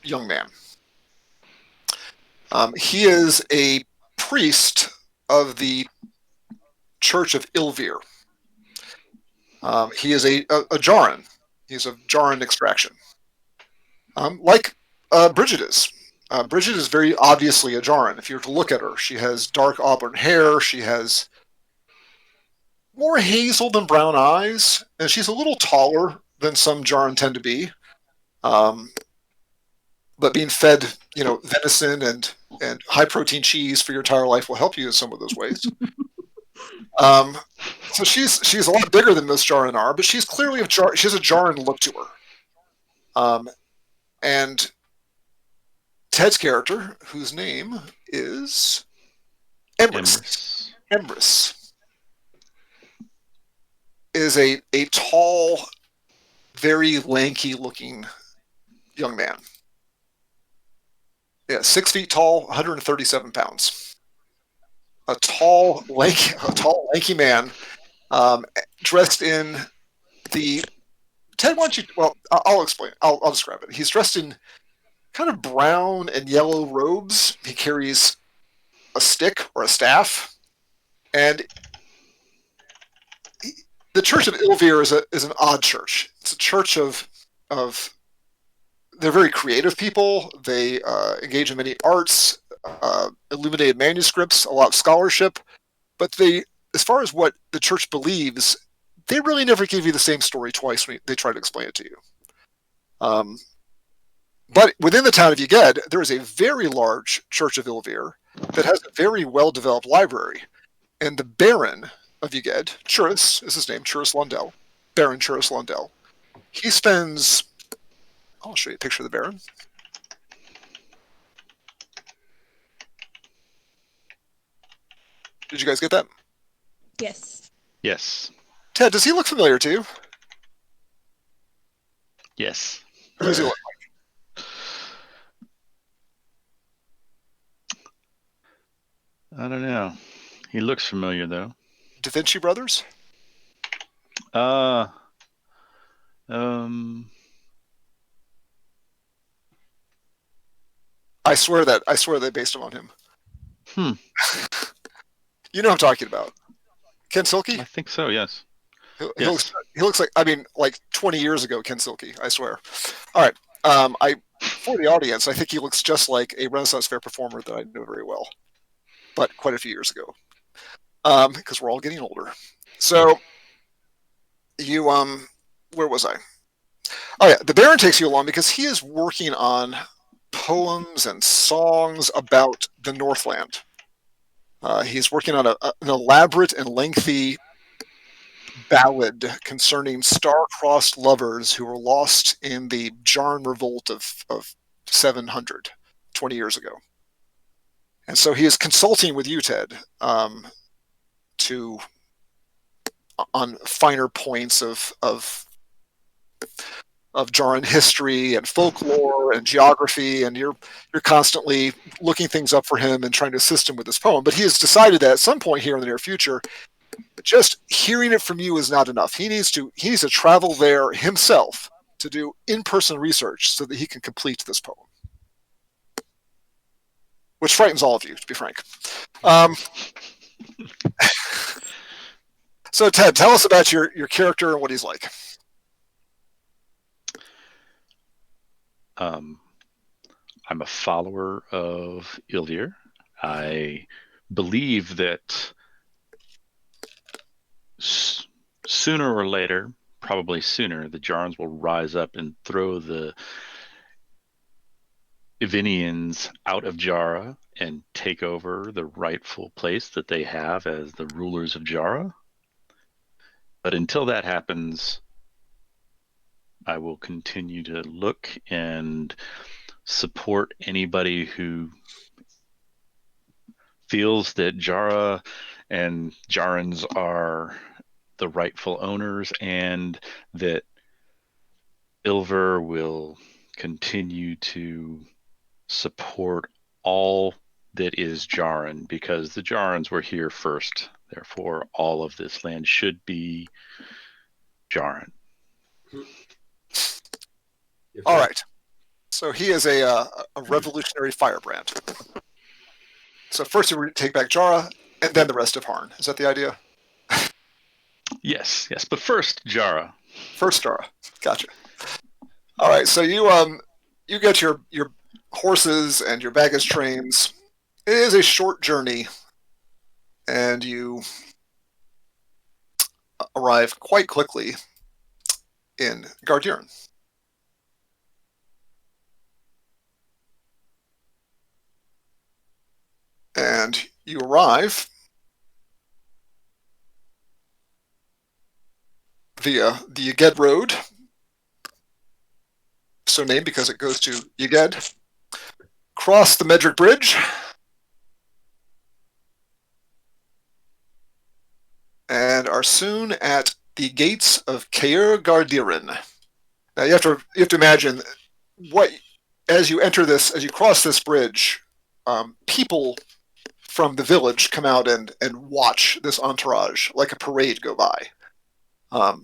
[SPEAKER 1] young man. He is a priest of the Church of Ilvir. He is a Jaran. He's of Jaran extraction. Like Brydget is. Brydget is very obviously a Jaran. If you were to look at her, she has dark auburn hair. She has more hazel than brown eyes, and she's a little taller than some Jaran tend to be. But being fed, venison and high protein cheese for your entire life will help you in some of those ways. So she's a lot bigger than most Jaran are, but she's clearly she has a Jaran look to her. And Ted's character, whose name is Emrys. Emrys is a tall, very lanky-looking young man. Yeah, 6 feet tall, 137 pounds. A tall, lanky man, dressed in the. Ted, why don't you? Well, I'll explain. I'll describe it. He's dressed in kind of brown and yellow robes. He carries a stick or a staff, and the Church of Ilvir is an odd church. It's a church of they're very creative people. They engage in many arts, illuminated manuscripts, a lot of scholarship. But they, as far as what the church believes, they really never give you the same story twice when they try to explain it to you. But within the town of Yged, there is a very large Church of Ilvir that has a very well-developed library. And the Baron of Yged, Churus is his name, Churus Lundell, Baron Churus Lundell, he spends... I'll show you a picture of the Baron. Did you guys get that?
[SPEAKER 7] Yes.
[SPEAKER 8] Yes.
[SPEAKER 1] Ted, does he look familiar to you?
[SPEAKER 8] Yes.
[SPEAKER 1] Who does he look like?
[SPEAKER 8] I don't know. He looks familiar though.
[SPEAKER 1] Da Vinci Brothers?
[SPEAKER 8] Um.
[SPEAKER 1] I swear they based him on him. You know what I'm talking about. Ken Silky?
[SPEAKER 8] I think so. Yes.
[SPEAKER 1] He
[SPEAKER 8] Yes.
[SPEAKER 1] looks like, I mean, like 20 years ago, Ken Silky, I swear. All right. For the audience, I think he looks just like a Renaissance Fair performer that I know very well, but quite a few years ago. Because we're all getting older. So, you, where was I? Oh yeah, the Baron takes you along because he is working on poems and songs about the Northland. He's working on an elaborate and lengthy ballad concerning star-crossed lovers who were lost in the Jarn revolt of 700, 20 years ago. And so he is consulting with you, Ted, on finer points of Jarn history and folklore and geography, and you're constantly looking things up for him and trying to assist him with this poem. But he has decided that at some point here in the near future, just hearing it from you is not enough. He needs to travel there himself to do in-person research so that he can complete this poem, which frightens all of you, to be frank. So, Ted, tell us about your character and what he's like.
[SPEAKER 8] I'm a follower of Ildir. I believe that sooner or later, probably sooner, the Jarns will rise up and throw the Ivinians out of Jara and take over the rightful place that they have as the rulers of Jara. But until that happens, I will continue to look and support anybody who feels that Jara and Jarans are the rightful owners, and that Ilver will continue to support all that is Jaran, because the Jarans were here first. Therefore, all of this land should be Jaran.
[SPEAKER 1] All right. So he is a revolutionary firebrand. So first we take back Jara, and then the rest of Harn. Is that the idea?
[SPEAKER 8] Yes. But first, Jara.
[SPEAKER 1] First Jara. Gotcha. All right. So you get your horses and your baggage trains. It is a short journey, and you arrive quite quickly in Gardiren. And you arrive via the Yged Road, so named because it goes to Yged. cross the Medric Bridge and are soon at the gates of Gardiren. Now you have to imagine what as you cross this bridge, people from the village come out and watch this entourage like a parade go by.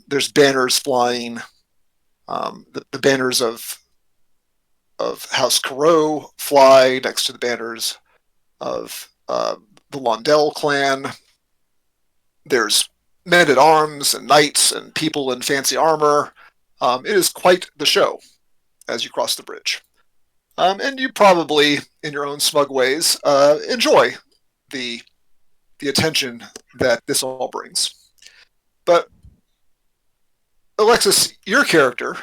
[SPEAKER 1] There's banners flying, the banners of House Curo fly next to the banners of the Londell clan. There's men at arms and knights and people in fancy armor. It is quite the show as you cross the bridge. And you probably, in your own smug ways, enjoy the attention that this all brings. But Alexis, your character,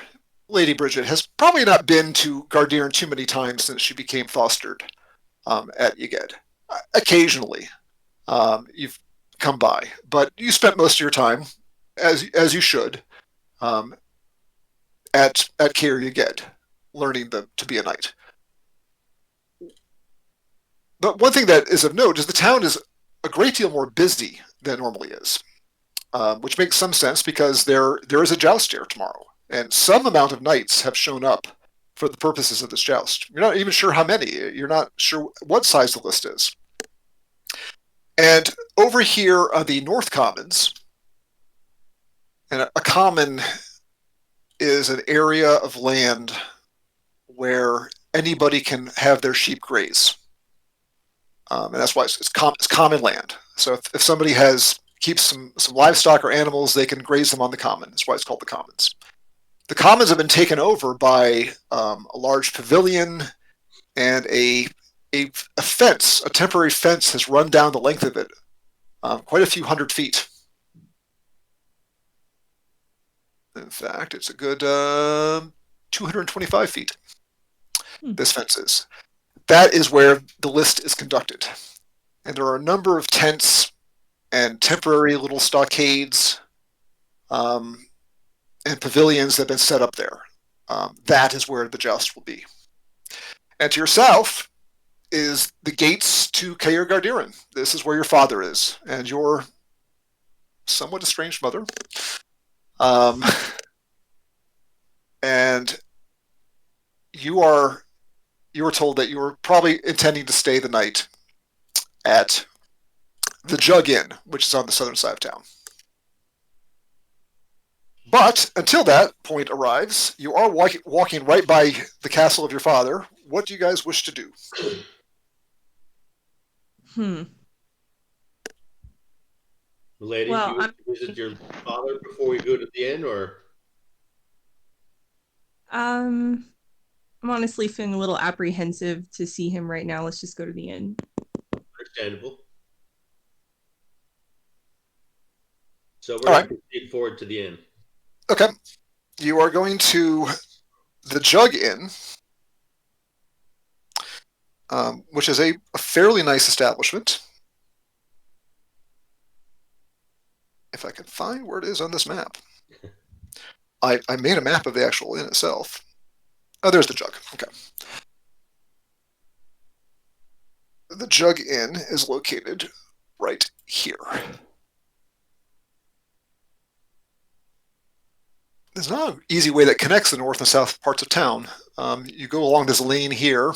[SPEAKER 1] Lady Brydget, has probably not been to Gardiren too many times since she became fostered at Yged. Occasionally, you've come by, but you spent most of your time, as you should, at Caer Yged, learning to be a knight. But one thing that is of note is the town is a great deal more busy than it normally is, which makes some sense because there is a joust here tomorrow, and some amount of knights have shown up for the purposes of this joust. You're not even sure how many. You're not sure what size the list is. And over here on the North Commons, and a common is an area of land where anybody can have their sheep graze. And that's why it's common land. So if somebody keeps some livestock or animals, they can graze them on the common. That's why it's called the commons. The commons have been taken over by a large pavilion, and a fence, a temporary fence, has run down the length of it, quite a few 100 feet. In fact, it's a good 225 feet. This fence is. That is where the list is conducted. And there are a number of tents and temporary little stockades and pavilions that have been set up there. That is where the joust will be. And to your south is the gates to Caer Gardiren. This is where your father is, and your somewhat estranged mother. And you are told that you are probably intending to stay the night at the Jug Inn, which is on the southern side of town. But until that point arrives, you are walking right by the castle of your father. What do you guys wish to do?
[SPEAKER 6] Lady, do you wish to visit your father before we go to the inn, or?
[SPEAKER 7] I'm honestly feeling a little apprehensive to see him right now. Let's just go to the inn.
[SPEAKER 6] Understandable. So we're going to proceed forward to the inn.
[SPEAKER 1] Okay. You are going to the Jug Inn, which is a fairly nice establishment. If I can find where it is on this map. I made a map of the actual inn itself. Oh, there's the Jug. Okay. The Jug Inn is located right here. There's not an easy way that connects the north and south parts of town. You go along this lane here,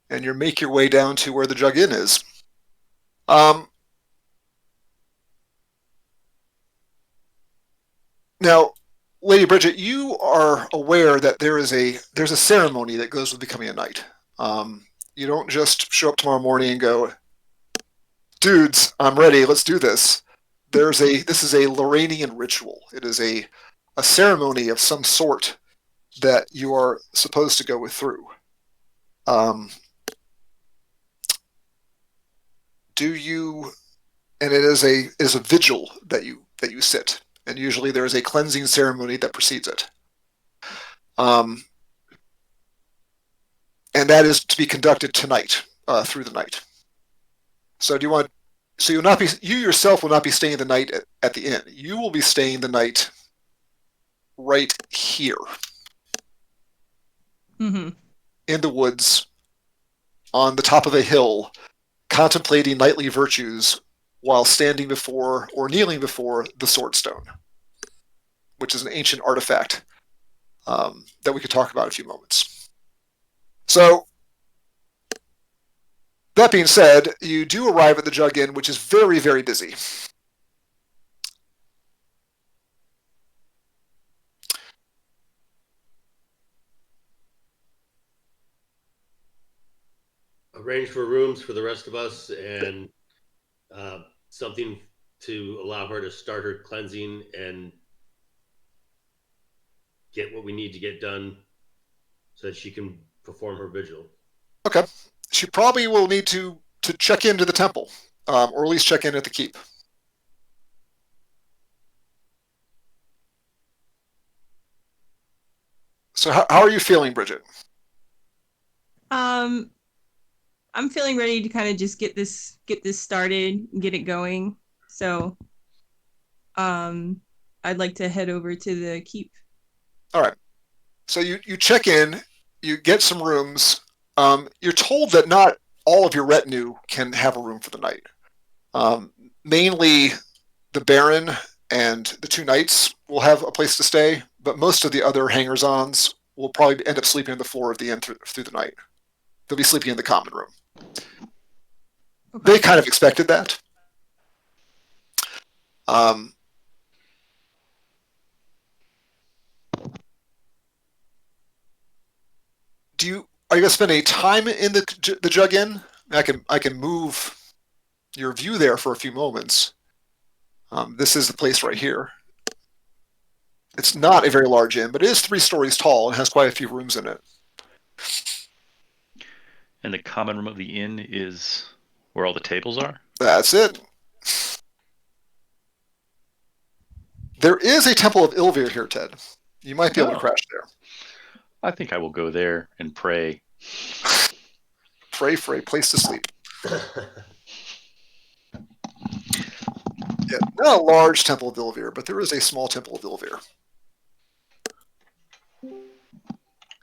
[SPEAKER 1] and you make your way down to where the Jug Inn is. Now, Lady Brydget, you are aware that there's a ceremony that goes with becoming a knight. You don't just show up tomorrow morning and go, "Dudes, I'm ready. Let's do this." This is a Lorrainian ritual. It is a ceremony of some sort that you are supposed to go through. And it is a vigil that you sit. And usually there is a cleansing ceremony that precedes it. And that is to be conducted tonight, through the night. So you yourself will not be staying the night at the inn. You will be staying the night right here.
[SPEAKER 7] Mm-hmm.
[SPEAKER 1] In the woods on the top of a hill, contemplating knightly virtues while standing before or kneeling before the Swordstone, which is an ancient artifact that we could talk about in a few moments. So, that being said, you do arrive at the Jug Inn, which is very, very busy.
[SPEAKER 6] Arrange for rooms for the rest of us and something to allow her to start her cleansing and get what we need to get done so that she can perform her vigil.
[SPEAKER 1] Okay. She probably will need to check into the temple, or at least check in at the keep. So how are you feeling, Brydget?
[SPEAKER 7] I'm feeling ready to kind of just get this started, get it going. So, I'd like to head over to the keep.
[SPEAKER 1] All right. So you check in, you get some rooms. You're told that not all of your retinue can have a room for the night. Mainly the Baron and the 2 knights will have a place to stay, but most of the other hangers-ons will probably end up sleeping on the floor at the end through the night. They'll be sleeping in the common room.
[SPEAKER 7] Okay.
[SPEAKER 1] They kind of expected that. Are you going to spend any time in the Jug Inn? I can move your view there for a few moments. This is the place right here. It's not a very large inn, but it is 3 stories tall and has quite a few rooms in it.
[SPEAKER 8] And the common room of the inn is where all the tables are?
[SPEAKER 1] That's it. There is a Temple of Ilvir here, Ted. You might be able to crash there.
[SPEAKER 8] I think I will go there and pray.
[SPEAKER 1] Pray for a place to sleep. Yeah, not a large Temple of Ilvir, but there is a small Temple of Ilvir.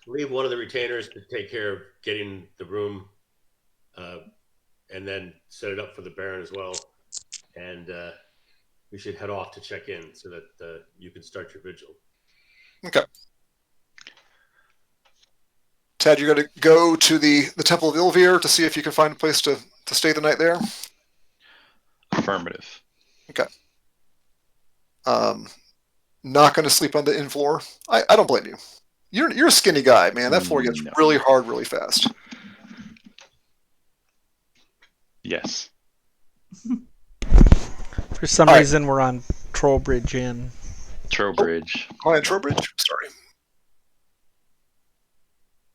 [SPEAKER 6] Leave one of the retainers to take care of getting the room, and then set it up for the Baron as well. And we should head off to check in so that you can start your vigil.
[SPEAKER 1] Okay. Ted, you're going to go to the Temple of Ilvir to see if you can find a place to stay the night there?
[SPEAKER 8] Affirmative.
[SPEAKER 1] Okay. Not going to sleep on the inn floor? I don't blame you. You're a skinny guy, man. That floor gets really hard really fast.
[SPEAKER 8] Yes.
[SPEAKER 4] For some reason, we're on Trowbridge Inn.
[SPEAKER 8] Trowbridge.
[SPEAKER 1] Am I on Trowbridge? Sorry.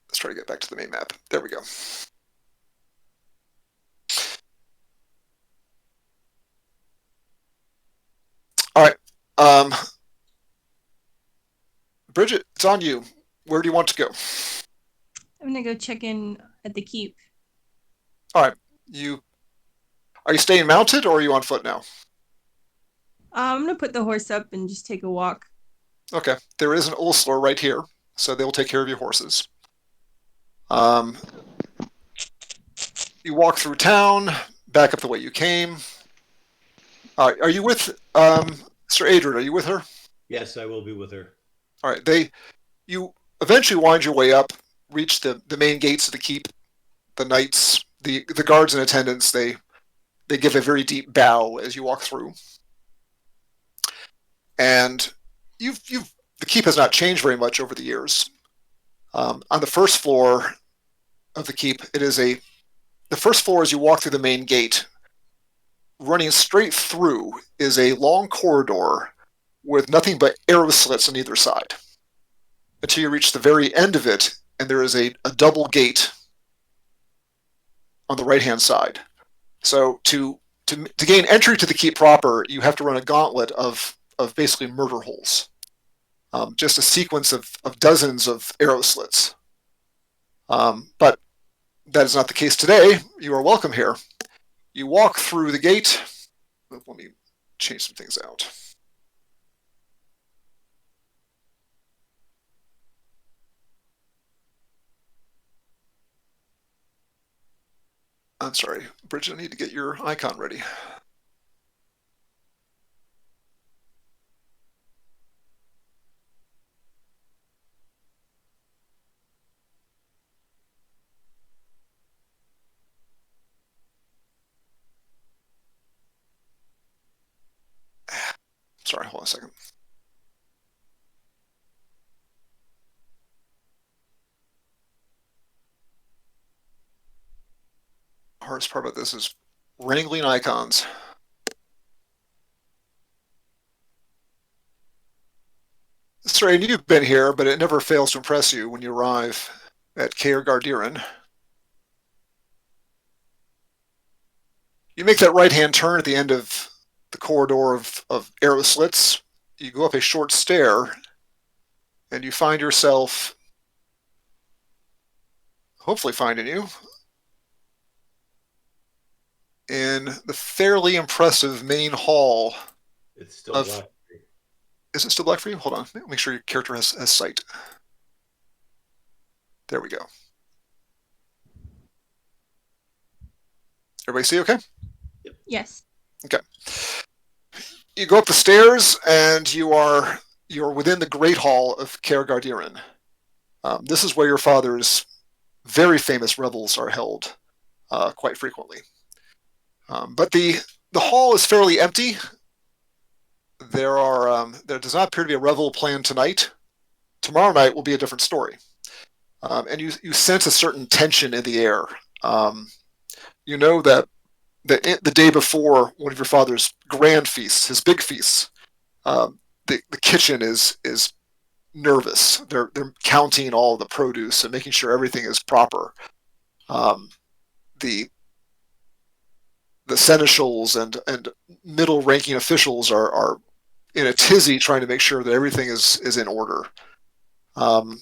[SPEAKER 1] Let's try to get back to the main map. There we go. All right. Brydget, it's on you. Where do you want to go?
[SPEAKER 7] I'm gonna go check in at the keep.
[SPEAKER 1] All right. Are you staying mounted or are you on foot now?
[SPEAKER 7] I'm gonna put the horse up and just take a walk.
[SPEAKER 1] Okay. There is an ostler right here, so they'll take care of your horses. You walk through town, back up the way you came. Are you with Sir Adrian? Are you with her?
[SPEAKER 6] Yes, I will be with her.
[SPEAKER 1] All right. You eventually wind your way up, reach the main gates of the keep. The knights, the guards in attendance, they give a very deep bow as you walk through. And the keep has not changed very much over the years. On the first floor of the keep, the first floor as you walk through the main gate. Running straight through is a long corridor with nothing but arrow slits on either side. Until you reach the very end of it, and there is a double gate on the right-hand side. So to gain entry to the keep proper, you have to run a gauntlet of basically murder holes. Just a sequence of dozens of arrow slits. But that is not the case today. You are welcome here. You walk through the gate. Let me change some things out. I'm sorry, Brydget, I need to get your icon ready. Sorry, hold on a second. Hardest part about this is wrangling icons. Sorry, and you've been here, but it never fails to impress you when you arrive at Gardiren. You make that right-hand turn at the end of the corridor of arrow slits. You go up a short stair, and you find yourself, hopefully finding you, in the fairly impressive main hall.
[SPEAKER 6] It's still black.
[SPEAKER 1] Is it still black for you? Hold on. Make sure your character has sight. There we go. Everybody see okay?
[SPEAKER 7] Yes.
[SPEAKER 1] Okay. You go up the stairs, and you're within the Great Hall of Gardiren. This is where your father's very famous revels are held quite frequently. But the hall is fairly empty. There does not appear to be a revel planned tonight. Tomorrow night will be a different story. And you sense a certain tension in the air. You know that the day before one of your father's grand feasts, his big feasts, the kitchen is nervous. They're counting all the produce and making sure everything is proper. The seneschals and middle-ranking officials are in a tizzy trying to make sure that everything is in order. And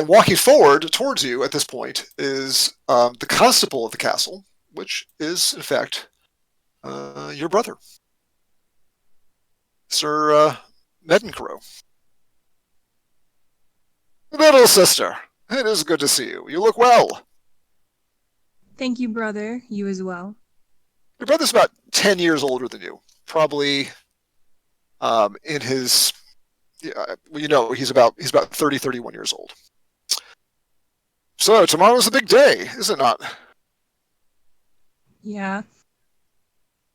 [SPEAKER 1] walking forward towards you at this point is the constable of the castle, which is, in fact, your brother, Sir Curo. Little sister, it is good to see you. You look well.
[SPEAKER 7] Thank you, brother. You as well.
[SPEAKER 1] Your brother's about 10 years older than you. Probably in his, he's about 30, 31 years old. So tomorrow's a big day, is it not?
[SPEAKER 7] Yeah.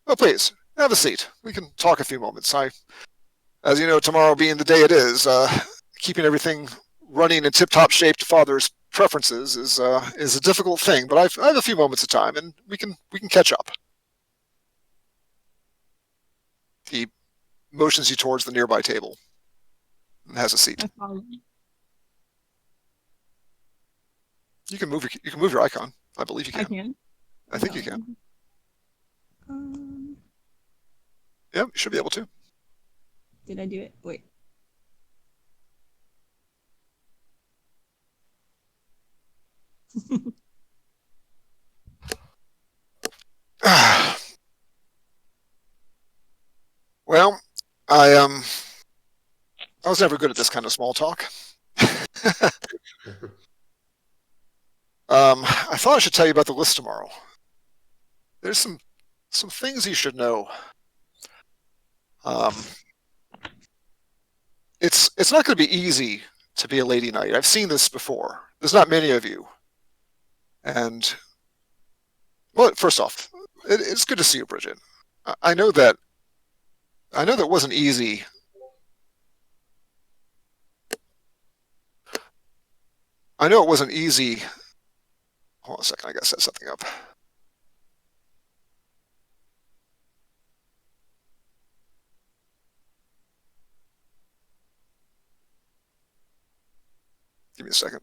[SPEAKER 1] Oh, please, have a seat. We can talk a few moments. As you know, tomorrow being the day it is, keeping everything running in tip-top shape to father's preferences is a difficult thing. But I have a few moments of time, and we can catch up. He motions you towards the nearby table and has a seat.
[SPEAKER 7] I follow.
[SPEAKER 1] You can move your icon. I believe you can.
[SPEAKER 7] I can.
[SPEAKER 1] I think you can. Yeah, you should be able to.
[SPEAKER 7] Did I do it? Wait.
[SPEAKER 1] Well, I was never good at this kind of small talk. I thought I should tell you about the list tomorrow. There's some things you should know. It's not going to be easy to be a lady knight. I've seen this before. There's not many of you. And well, first off, it's good to see you, Brydget. I know that wasn't easy. I know it wasn't easy. Hold on a second, I gotta set something up. Give me a second.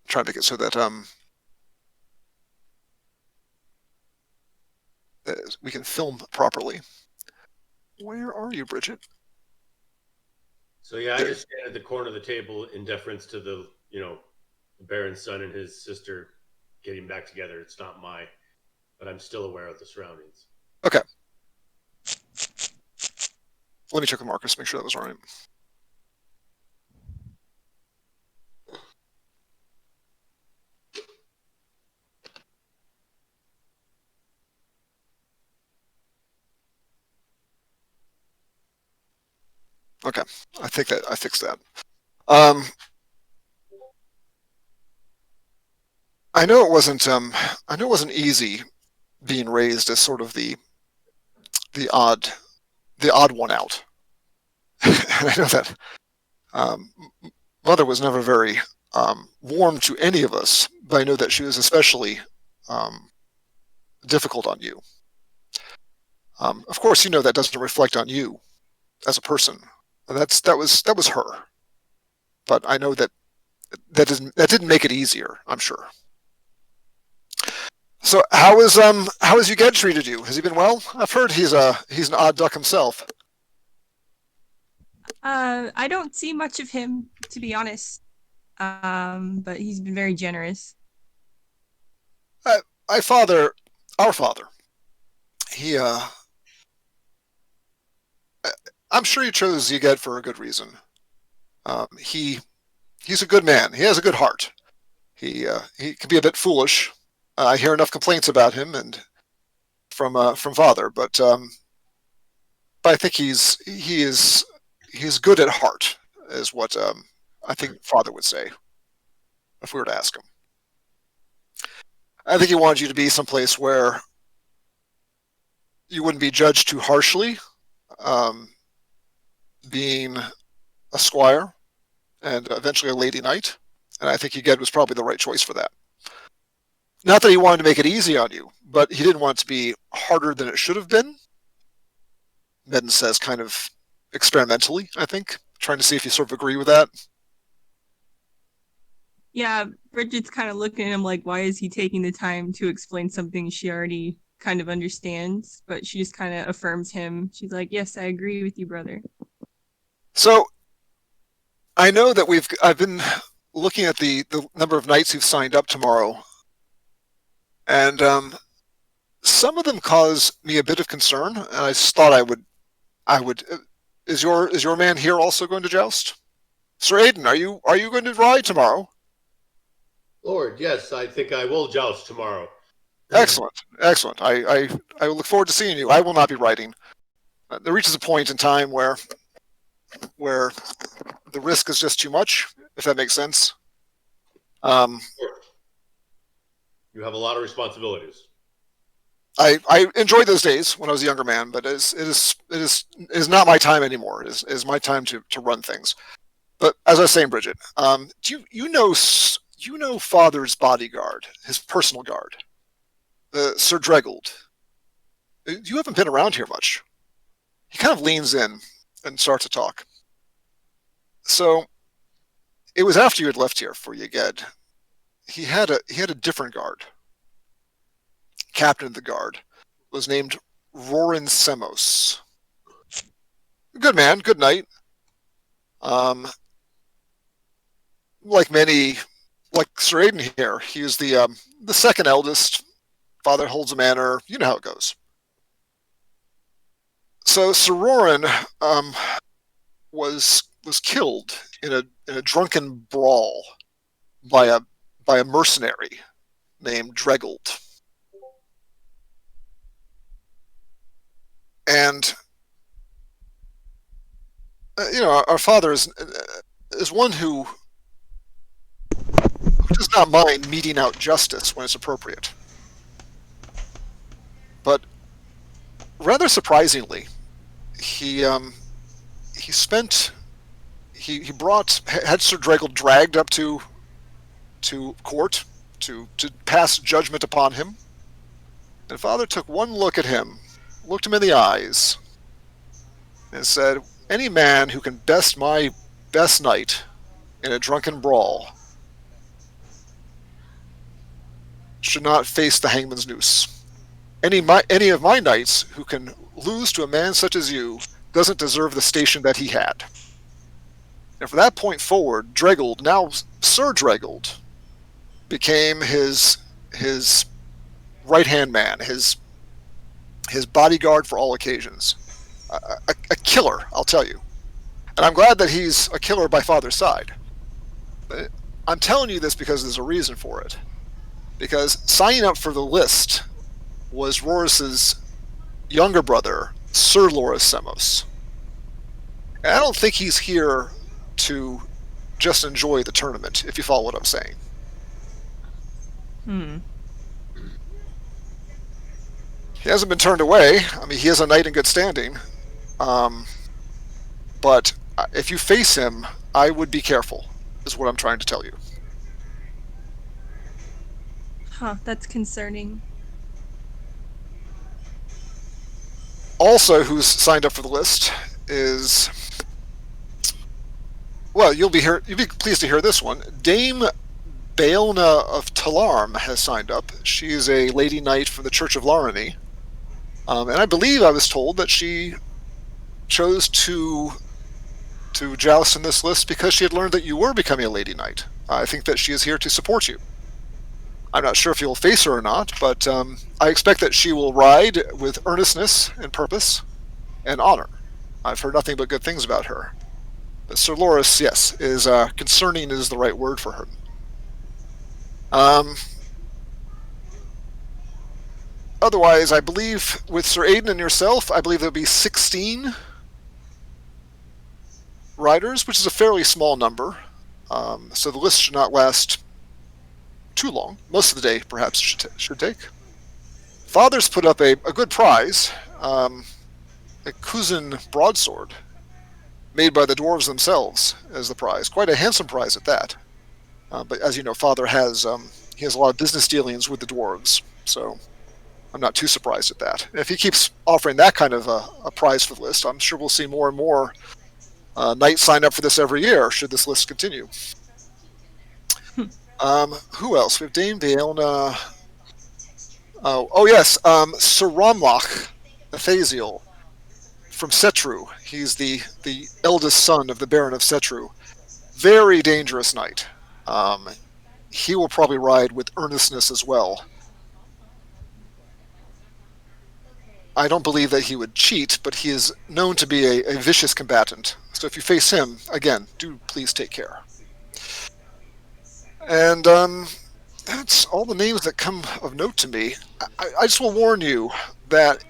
[SPEAKER 1] Trying to make it so that we can film properly. Where are you, Brydget?
[SPEAKER 6] So yeah, I just stand at the corner of the table in deference to the Baron's son and his sister getting back together. It's not but I'm still aware of the surroundings.
[SPEAKER 1] Okay. Let me check with Marcus, make sure that was all right. Okay, I think that I fixed that. I know it wasn't. I know it wasn't easy being raised as sort of the odd the odd one out. And I know that mother was never very warm to any of us, but I know that she was especially difficult on you. Of course, you know that doesn't reflect on you as a person. That was her. But I know that didn't make it easier. I'm sure. So how has Uged treated you? Has he been well? I've heard he's an odd duck himself.
[SPEAKER 7] I don't see much of him, to be honest. But he's been very generous.
[SPEAKER 1] Our father, he I'm sure he chose Yged for a good reason. He's a good man. He has a good heart. He can be a bit foolish. I hear enough complaints about him and from father, but I think he's good at heart, is what I think father would say if we were to ask him. I think he wanted you to be someplace where you wouldn't be judged too harshly, being a squire and eventually a lady knight, and I think Yged was probably the right choice for that. Not that he wanted to make it easy on you, but he didn't want it to be harder than it should have been. Medden says kind of experimentally, I think, trying to see if you sort of agree with that.
[SPEAKER 7] Yeah, Bridget's kind of looking at him like, why is he taking the time to explain something she already kind of understands? But she just kind of affirms him. She's like, yes, I agree with you, brother.
[SPEAKER 1] So I know that I've been looking at the number of knights who've signed up tomorrow, and some of them cause me a bit of concern. And I just thought I would. Is your man here also going to joust? Sir Aidan, are you going to ride tomorrow?
[SPEAKER 6] Lord, yes, I think I will joust tomorrow.
[SPEAKER 1] Excellent. I look forward to seeing you. I will not be riding. There reaches a point in time where the risk is just too much, if that makes sense.
[SPEAKER 6] You have a lot of responsibilities.
[SPEAKER 1] I enjoyed those days when I was a younger man, but it is not my time anymore. It is my time to run things. But as I was saying, Bridget, do you know Father's bodyguard, his personal guard, Sir Dregold? You haven't been around here much. He kind of leans in and starts to talk. So it was after you had left here for Yged. He had a different guard. Captain of the guard was named Rorin Semos. Good man, good knight. Like Sir Aidan here, he is the second eldest. Father holds a manor. You know how it goes. So Sir Rorin was killed in a drunken brawl by a mercenary named Dregold. And our father is one who does not mind meting out justice when it's appropriate. But rather surprisingly, he had Sir Dregold dragged up to court to pass judgment upon him. And father took one look at him, looked him in the eyes, and said, any man who can best my best knight in a drunken brawl should not face the hangman's noose. Any of my knights who can lose to a man such as you doesn't deserve the station that he had. And from that point forward, Dregold, now Sir Dregold, became his right-hand man, his bodyguard for all occasions. A killer, I'll tell you. And I'm glad that he's a killer by father's side. But I'm telling you this because there's a reason for it. Because signing up for the list was Roris's younger brother, Sir Loris Semos. And I don't think he's here to just enjoy the tournament, if you follow what I'm saying. He hasn't been turned away. I mean, he is a knight in good standing. But if you face him, I would be careful, is what I'm trying to tell you.
[SPEAKER 7] Huh, that's concerning.
[SPEAKER 1] Also, who's signed up for the list is, well, you'll be pleased to hear this one. Dame Baelna of Talarm has signed up. She is a lady knight from the Church of Larany. And I believe I was told that she chose to joust in this list because she had learned that you were becoming a lady knight. I think that she is here to support you. I'm not sure if you'll face her or not, but I expect that she will ride with earnestness and purpose and honor. I've heard nothing but good things about her. But Sir Loris, yes, is concerning is the right word for her. Otherwise, I believe with Sir Aidan and yourself, I believe there'll be 16 riders, which is a fairly small number. So the list should not last too long. Most of the day, perhaps, should take. Father's put up a good prize, a Kuzin broadsword, made by the dwarves themselves as the prize. Quite a handsome prize at that. But as you know, Father has he has a lot of business dealings with the dwarves, so I'm not too surprised at that. If he keeps offering that kind of a prize for the list, I'm sure we'll see more and more knights sign up for this every year, should this list continue. Who else? We have Dame Baelna. Oh yes, Sir Romlach Athaziel from Setru. He's the eldest son of the Baron of Setru. Very dangerous knight. He will probably ride with earnestness as well. I don't believe that he would cheat, but he is known to be a vicious combatant. So if you face him, again, do please take care. And that's all the names that come of note to me. I just will warn you that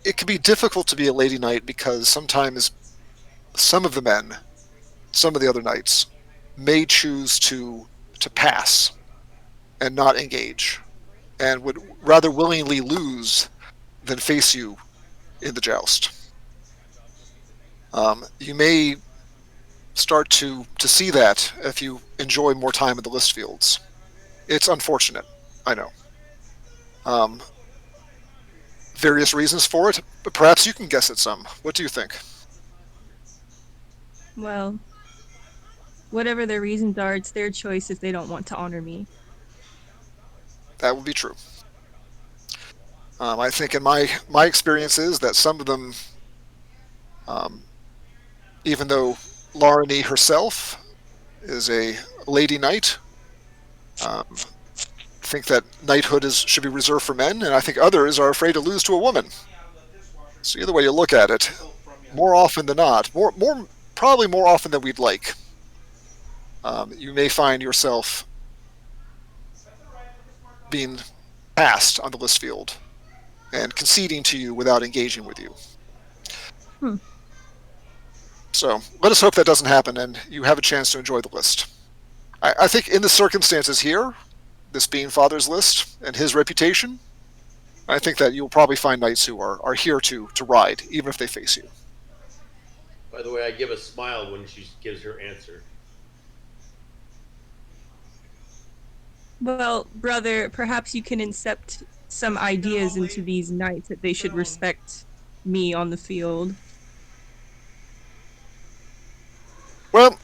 [SPEAKER 1] it can be difficult to be a lady knight because sometimes some of the men, some of the other knights, may choose to pass and not engage, and would rather willingly lose than face you in the joust. You may start to see that if you enjoy more time in the list fields. It's unfortunate, I know. Various reasons for it, but perhaps you can guess at some. What do you think?
[SPEAKER 7] Well, whatever their reasons are, it's their choice if they don't want to honor me.
[SPEAKER 1] That would be true. I think in my experience is that some of them, even though Larany herself is a lady knight, think that knighthood should be reserved for men, and I think others are afraid to lose to a woman. So either way you look at it, more often than not, probably more often than we'd like, you may find yourself being passed on the list field and conceding to you without engaging with you. So let us hope that doesn't happen and you have a chance to enjoy the list. I think in the circumstances here, this being Father's list and his reputation, I think that you'll probably find knights who are here to ride, even if they face you.
[SPEAKER 6] By the way, I give a smile when she gives her answer.
[SPEAKER 7] Well, brother, perhaps you can incept some ideas into these knights that they should respect me on the field.
[SPEAKER 1] Well,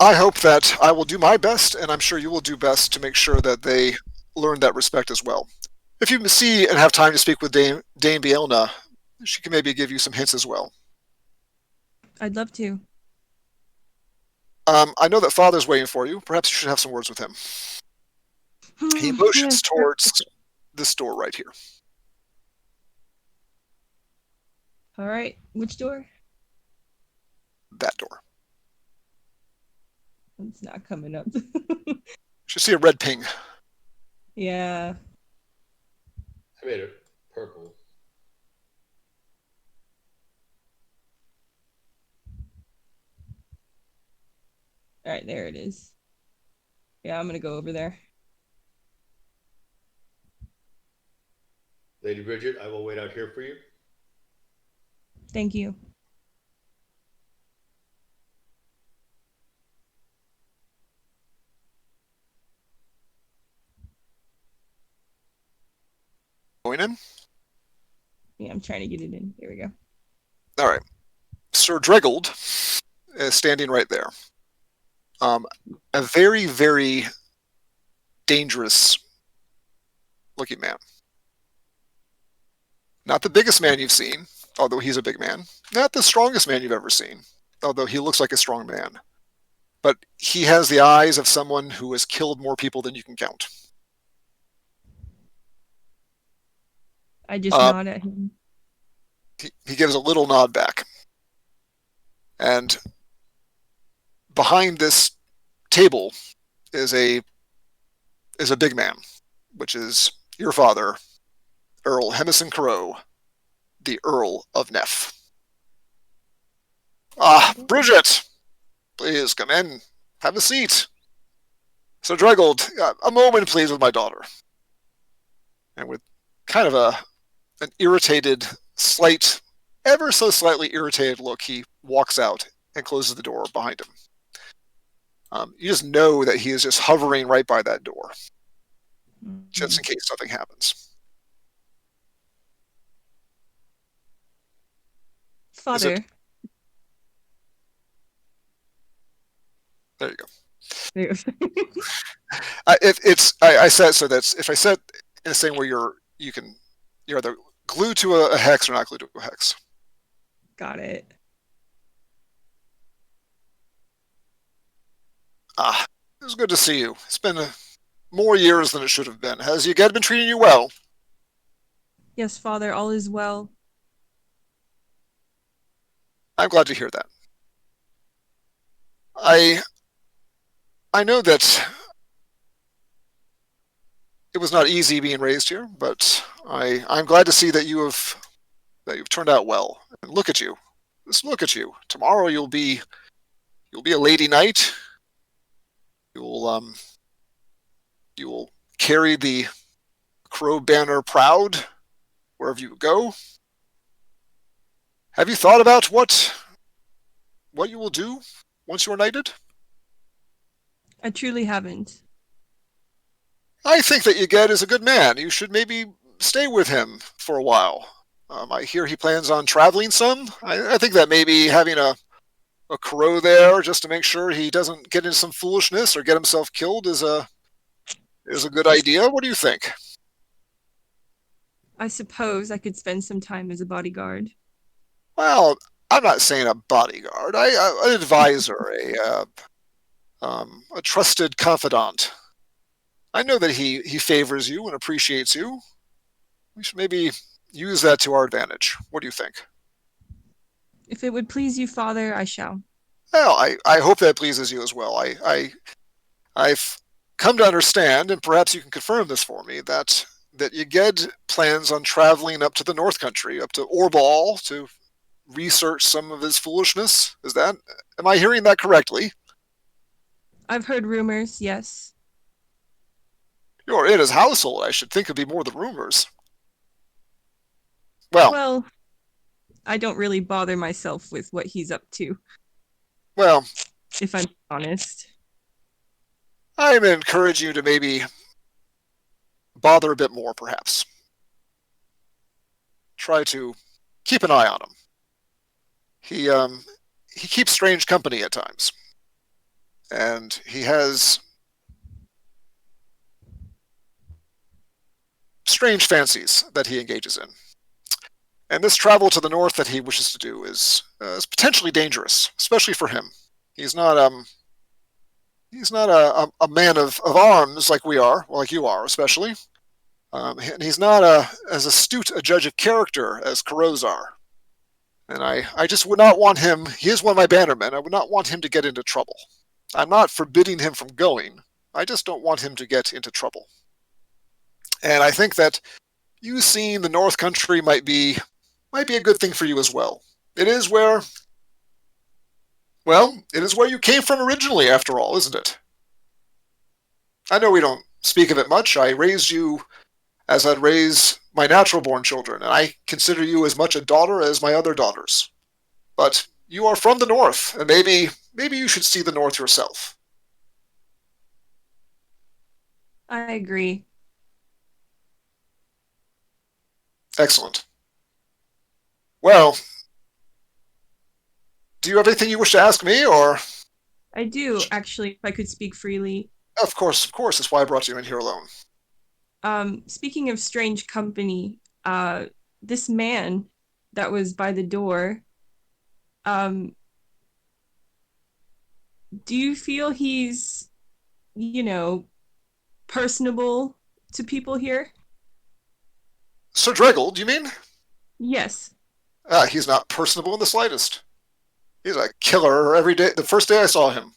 [SPEAKER 1] I hope that I will do my best, and I'm sure you will do best to make sure that they learn that respect as well. If you see and have time to speak with Dame Baelna, she can maybe give you some hints as well.
[SPEAKER 7] I'd love to.
[SPEAKER 1] I know that Father's waiting for you. Perhaps you should have some words with him. He motions towards this door right here.
[SPEAKER 7] All right. Which door?
[SPEAKER 1] That door.
[SPEAKER 7] It's not coming up.
[SPEAKER 1] You should see a red ping.
[SPEAKER 7] Yeah.
[SPEAKER 6] I made it purple.
[SPEAKER 7] right, there it is. Yeah, I'm gonna go over there.
[SPEAKER 6] Lady Brydget, I will wait out here for you.
[SPEAKER 7] Thank you.
[SPEAKER 1] Going in?
[SPEAKER 7] Yeah, I'm trying to get it in. Here we go.
[SPEAKER 1] All right. Sir Dreggold is standing right there. A very, very dangerous looking man. Not the biggest man you've seen, although he's a big man. Not the strongest man you've ever seen, although he looks like a strong man. But he has the eyes of someone who has killed more people than you can count.
[SPEAKER 7] I just nod at him.
[SPEAKER 1] He gives a little nod back. And behind this table is a big man, which is your father, Earl Hafyn Curo, the Earl of Neff. Brydget, please come in. Have a seat. Sir Dreggold, a moment, please, with my daughter. And with kind of an irritated, ever so slightly irritated look, he walks out and closes the door behind him. You just know that he is just hovering right by that door, just in case something happens.
[SPEAKER 7] Father.
[SPEAKER 1] There you go.
[SPEAKER 7] There you go.
[SPEAKER 1] I said so that's if I said in a thing where you're either glued to a hex or not glued to a hex.
[SPEAKER 7] Got it.
[SPEAKER 1] It was good to see you. It's been more years than it should have been. Has Yged been treating you well?
[SPEAKER 7] Yes, Father, all is well.
[SPEAKER 1] I'm glad to hear that. I know that it was not easy being raised here, but I'm glad to see that you've turned out well. And look at you. Just look at you. Tomorrow you'll be a lady knight. You will carry the Crow banner proud wherever you go. Have you thought about what you will do once you are knighted?
[SPEAKER 7] I truly haven't.
[SPEAKER 1] I think that Yged is a good man. You should maybe stay with him for a while. I hear he plans on traveling some. I think that maybe having a crow there just to make sure he doesn't get into some foolishness or get himself killed is a good idea. What do you think?
[SPEAKER 7] I suppose I could spend some time as a bodyguard.
[SPEAKER 1] Well, I'm not saying a bodyguard. An advisor, a trusted confidant. I know that he favors you and appreciates you. We should maybe use that to our advantage. What do you think?
[SPEAKER 7] If it would please you, Father, I shall.
[SPEAKER 1] Well, I hope that pleases you as well. I've come to understand, and perhaps you can confirm this for me, that Yged plans on traveling up to the North Country, up to Orbal, to research some of his foolishness. Am I hearing that correctly?
[SPEAKER 7] I've heard rumors, yes.
[SPEAKER 1] You're in his household. I should think it'd be more than rumors. Well,
[SPEAKER 7] I don't really bother myself with what he's up to.
[SPEAKER 1] Well,
[SPEAKER 7] if I'm honest.
[SPEAKER 1] I'm encouraging you to maybe bother a bit more, perhaps. Try to keep an eye on him. He keeps strange company at times. And he has strange fancies that he engages in. And this travel to the north that he wishes to do is potentially dangerous, especially for him. He's not a man of arms like we are, well, like you are, especially. And he's not as astute a judge of character as Curos are. And I just would not want him. He is one of my bannermen. I would not want him to get into trouble. I'm not forbidding him from going. I just don't want him to get into trouble. And I think that you seeing the North Country might be a good thing for you as well. It is where Well, it is where you came from originally, after all, isn't it? I know we don't speak of it much. I raised you as I'd raise my natural-born children, and I consider you as much a daughter as my other daughters. But you are from the north, and maybe you should see the north yourself.
[SPEAKER 7] I agree.
[SPEAKER 1] Excellent. Well, do you have anything you wish to ask me, or?
[SPEAKER 7] I do, actually, if I could speak freely.
[SPEAKER 1] Of course. That's why I brought you in here alone.
[SPEAKER 7] Speaking of strange company, this man that was by the door, do you feel he's, personable to people here?
[SPEAKER 1] Sir Dregel, do you mean?
[SPEAKER 7] Yes.
[SPEAKER 1] He's not personable in the slightest. He's a killer every day. The first day I saw him.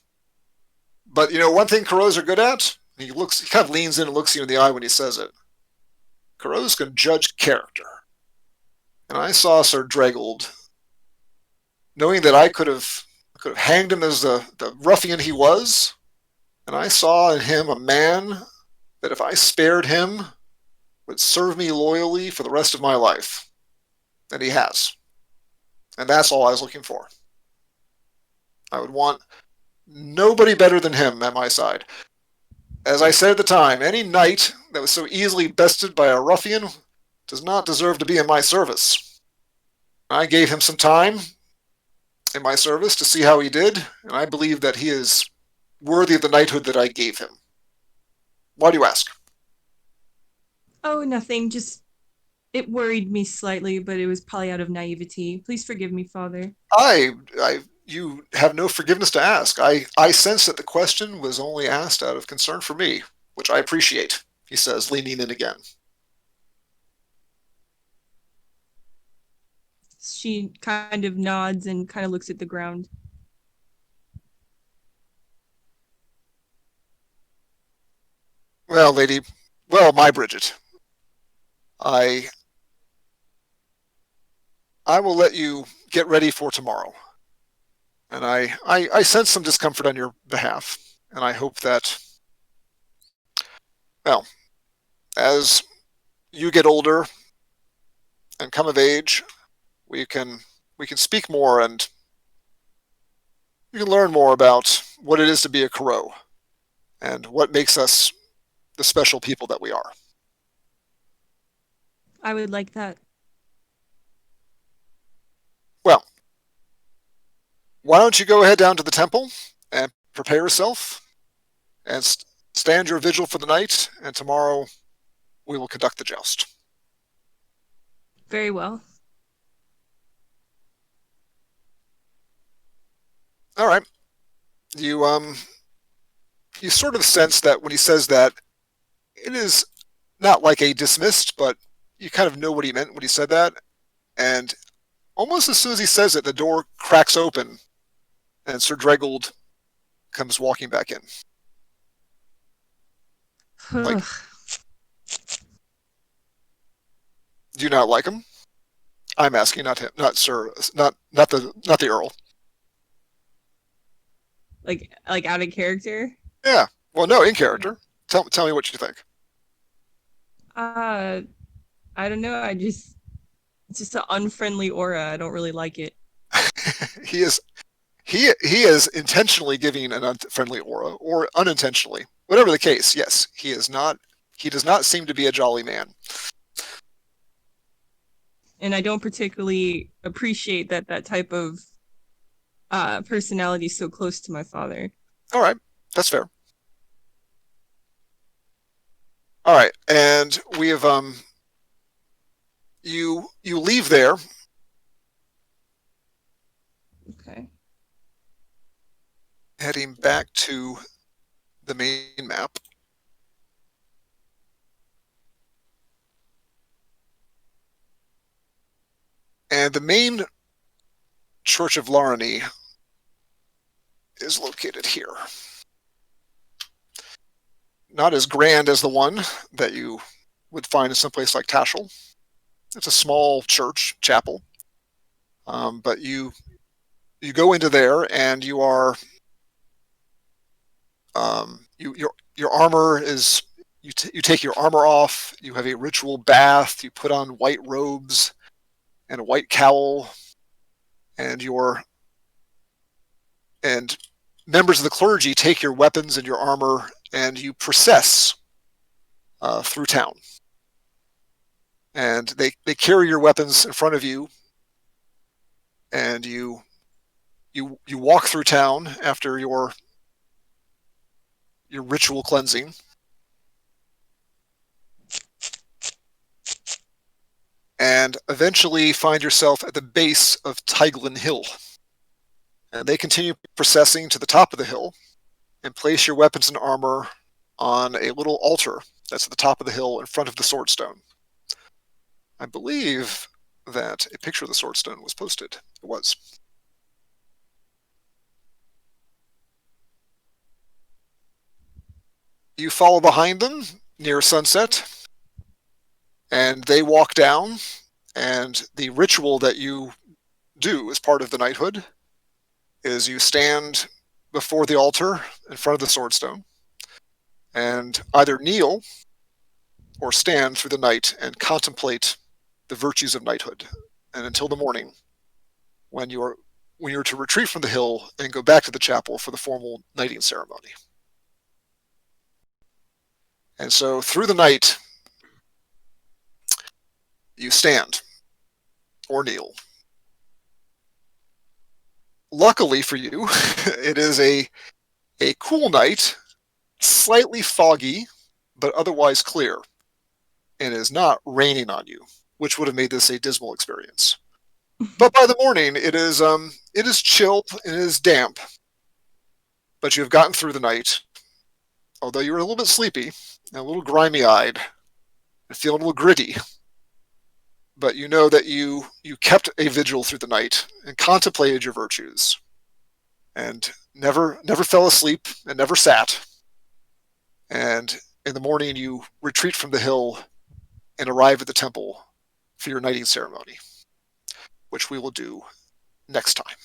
[SPEAKER 1] But one thing Kuros are good at. He kind of leans in and looks you in the eye when he says it. Kuros can judge character, and I saw Sir Dregel, knowing that I could have hanged him as the ruffian he was, and I saw in him a man that if I spared him would serve me loyally for the rest of my life. And he has. And that's all I was looking for. I would want nobody better than him at my side. As I said at the time, any knight that was so easily bested by a ruffian does not deserve to be in my service. I gave him some time in my service to see how he did, and I believe that he is worthy of the knighthood that I gave him. Why do you ask?
[SPEAKER 7] Oh, nothing. Just, it worried me slightly, but it was probably out of naivety. Please forgive me, Father.
[SPEAKER 1] You have no forgiveness to ask. I sense that the question was only asked out of concern for me, which I appreciate, he says, leaning in again.
[SPEAKER 7] She kind of nods and kind of looks at the ground.
[SPEAKER 1] Well, my Brydget, I will let you get ready for tomorrow. And I sense some discomfort on your behalf, and I hope that, well, as you get older and come of age, we can speak more, and you can learn more about what it is to be a Curo and what makes us the special people that we are.
[SPEAKER 7] I would like that.
[SPEAKER 1] Well, why don't you go ahead down to the temple and prepare yourself and stand your vigil for the night, and tomorrow we will conduct the joust.
[SPEAKER 7] Very well.
[SPEAKER 1] All right. You sort of sense that when he says that, it is not like a dismissed, but you kind of know what he meant when he said that. And almost as soon as he says it, the door cracks open, and Sir Dregel comes walking back in. Like, do you not like him? I'm asking, not him, not Sir, not the Earl.
[SPEAKER 7] Like out of character?
[SPEAKER 1] Yeah. Well, no, in character. Tell me what you think.
[SPEAKER 7] I don't know. It's just an unfriendly aura. I don't really like it.
[SPEAKER 1] He is intentionally giving an unfriendly aura, or unintentionally, whatever the case. Yes, he is not. He does not seem to be a jolly man.
[SPEAKER 7] And I don't particularly appreciate that type of personality is so close to my father.
[SPEAKER 1] All right, that's fair. All right, and we have you leave there.
[SPEAKER 7] Okay.
[SPEAKER 1] Heading back to the main map. And the main Church of Larani is located here. Not as grand as the one that you would find in someplace like Tashel. It's a small church, chapel. But you you go into there, and you are your armor is you take your armor off. You have a ritual bath. You put on white robes and a white cowl, and members of the clergy take your weapons and your armor, and you process through town. And they carry your weapons in front of you, and you walk through town after your ritual cleansing. And eventually find yourself at the base of Tiglin Hill. And they continue processing to the top of the hill and place your weapons and armor on a little altar that's at the top of the hill in front of the swordstone. I believe that a picture of the swordstone was posted. It was. You follow behind them near sunset, and they walk down, and the ritual that you do as part of the knighthood is you stand before the altar in front of the swordstone and either kneel or stand through the night and contemplate the virtues of knighthood, and until the morning, when you're to retreat from the hill and go back to the chapel for the formal knighting ceremony. And so through the night, you stand or kneel. Luckily for you, it is a cool night, slightly foggy, but otherwise clear, and is not raining on you, which would have made this a dismal experience. But by the morning, it is chill and it is damp, but you have gotten through the night, although you were a little bit sleepy and a little grimy-eyed and feeling a little gritty. But you know that you kept a vigil through the night and contemplated your virtues, and never fell asleep and never sat. And in the morning, you retreat from the hill and arrive at the temple for your knighting ceremony, which we will do next time.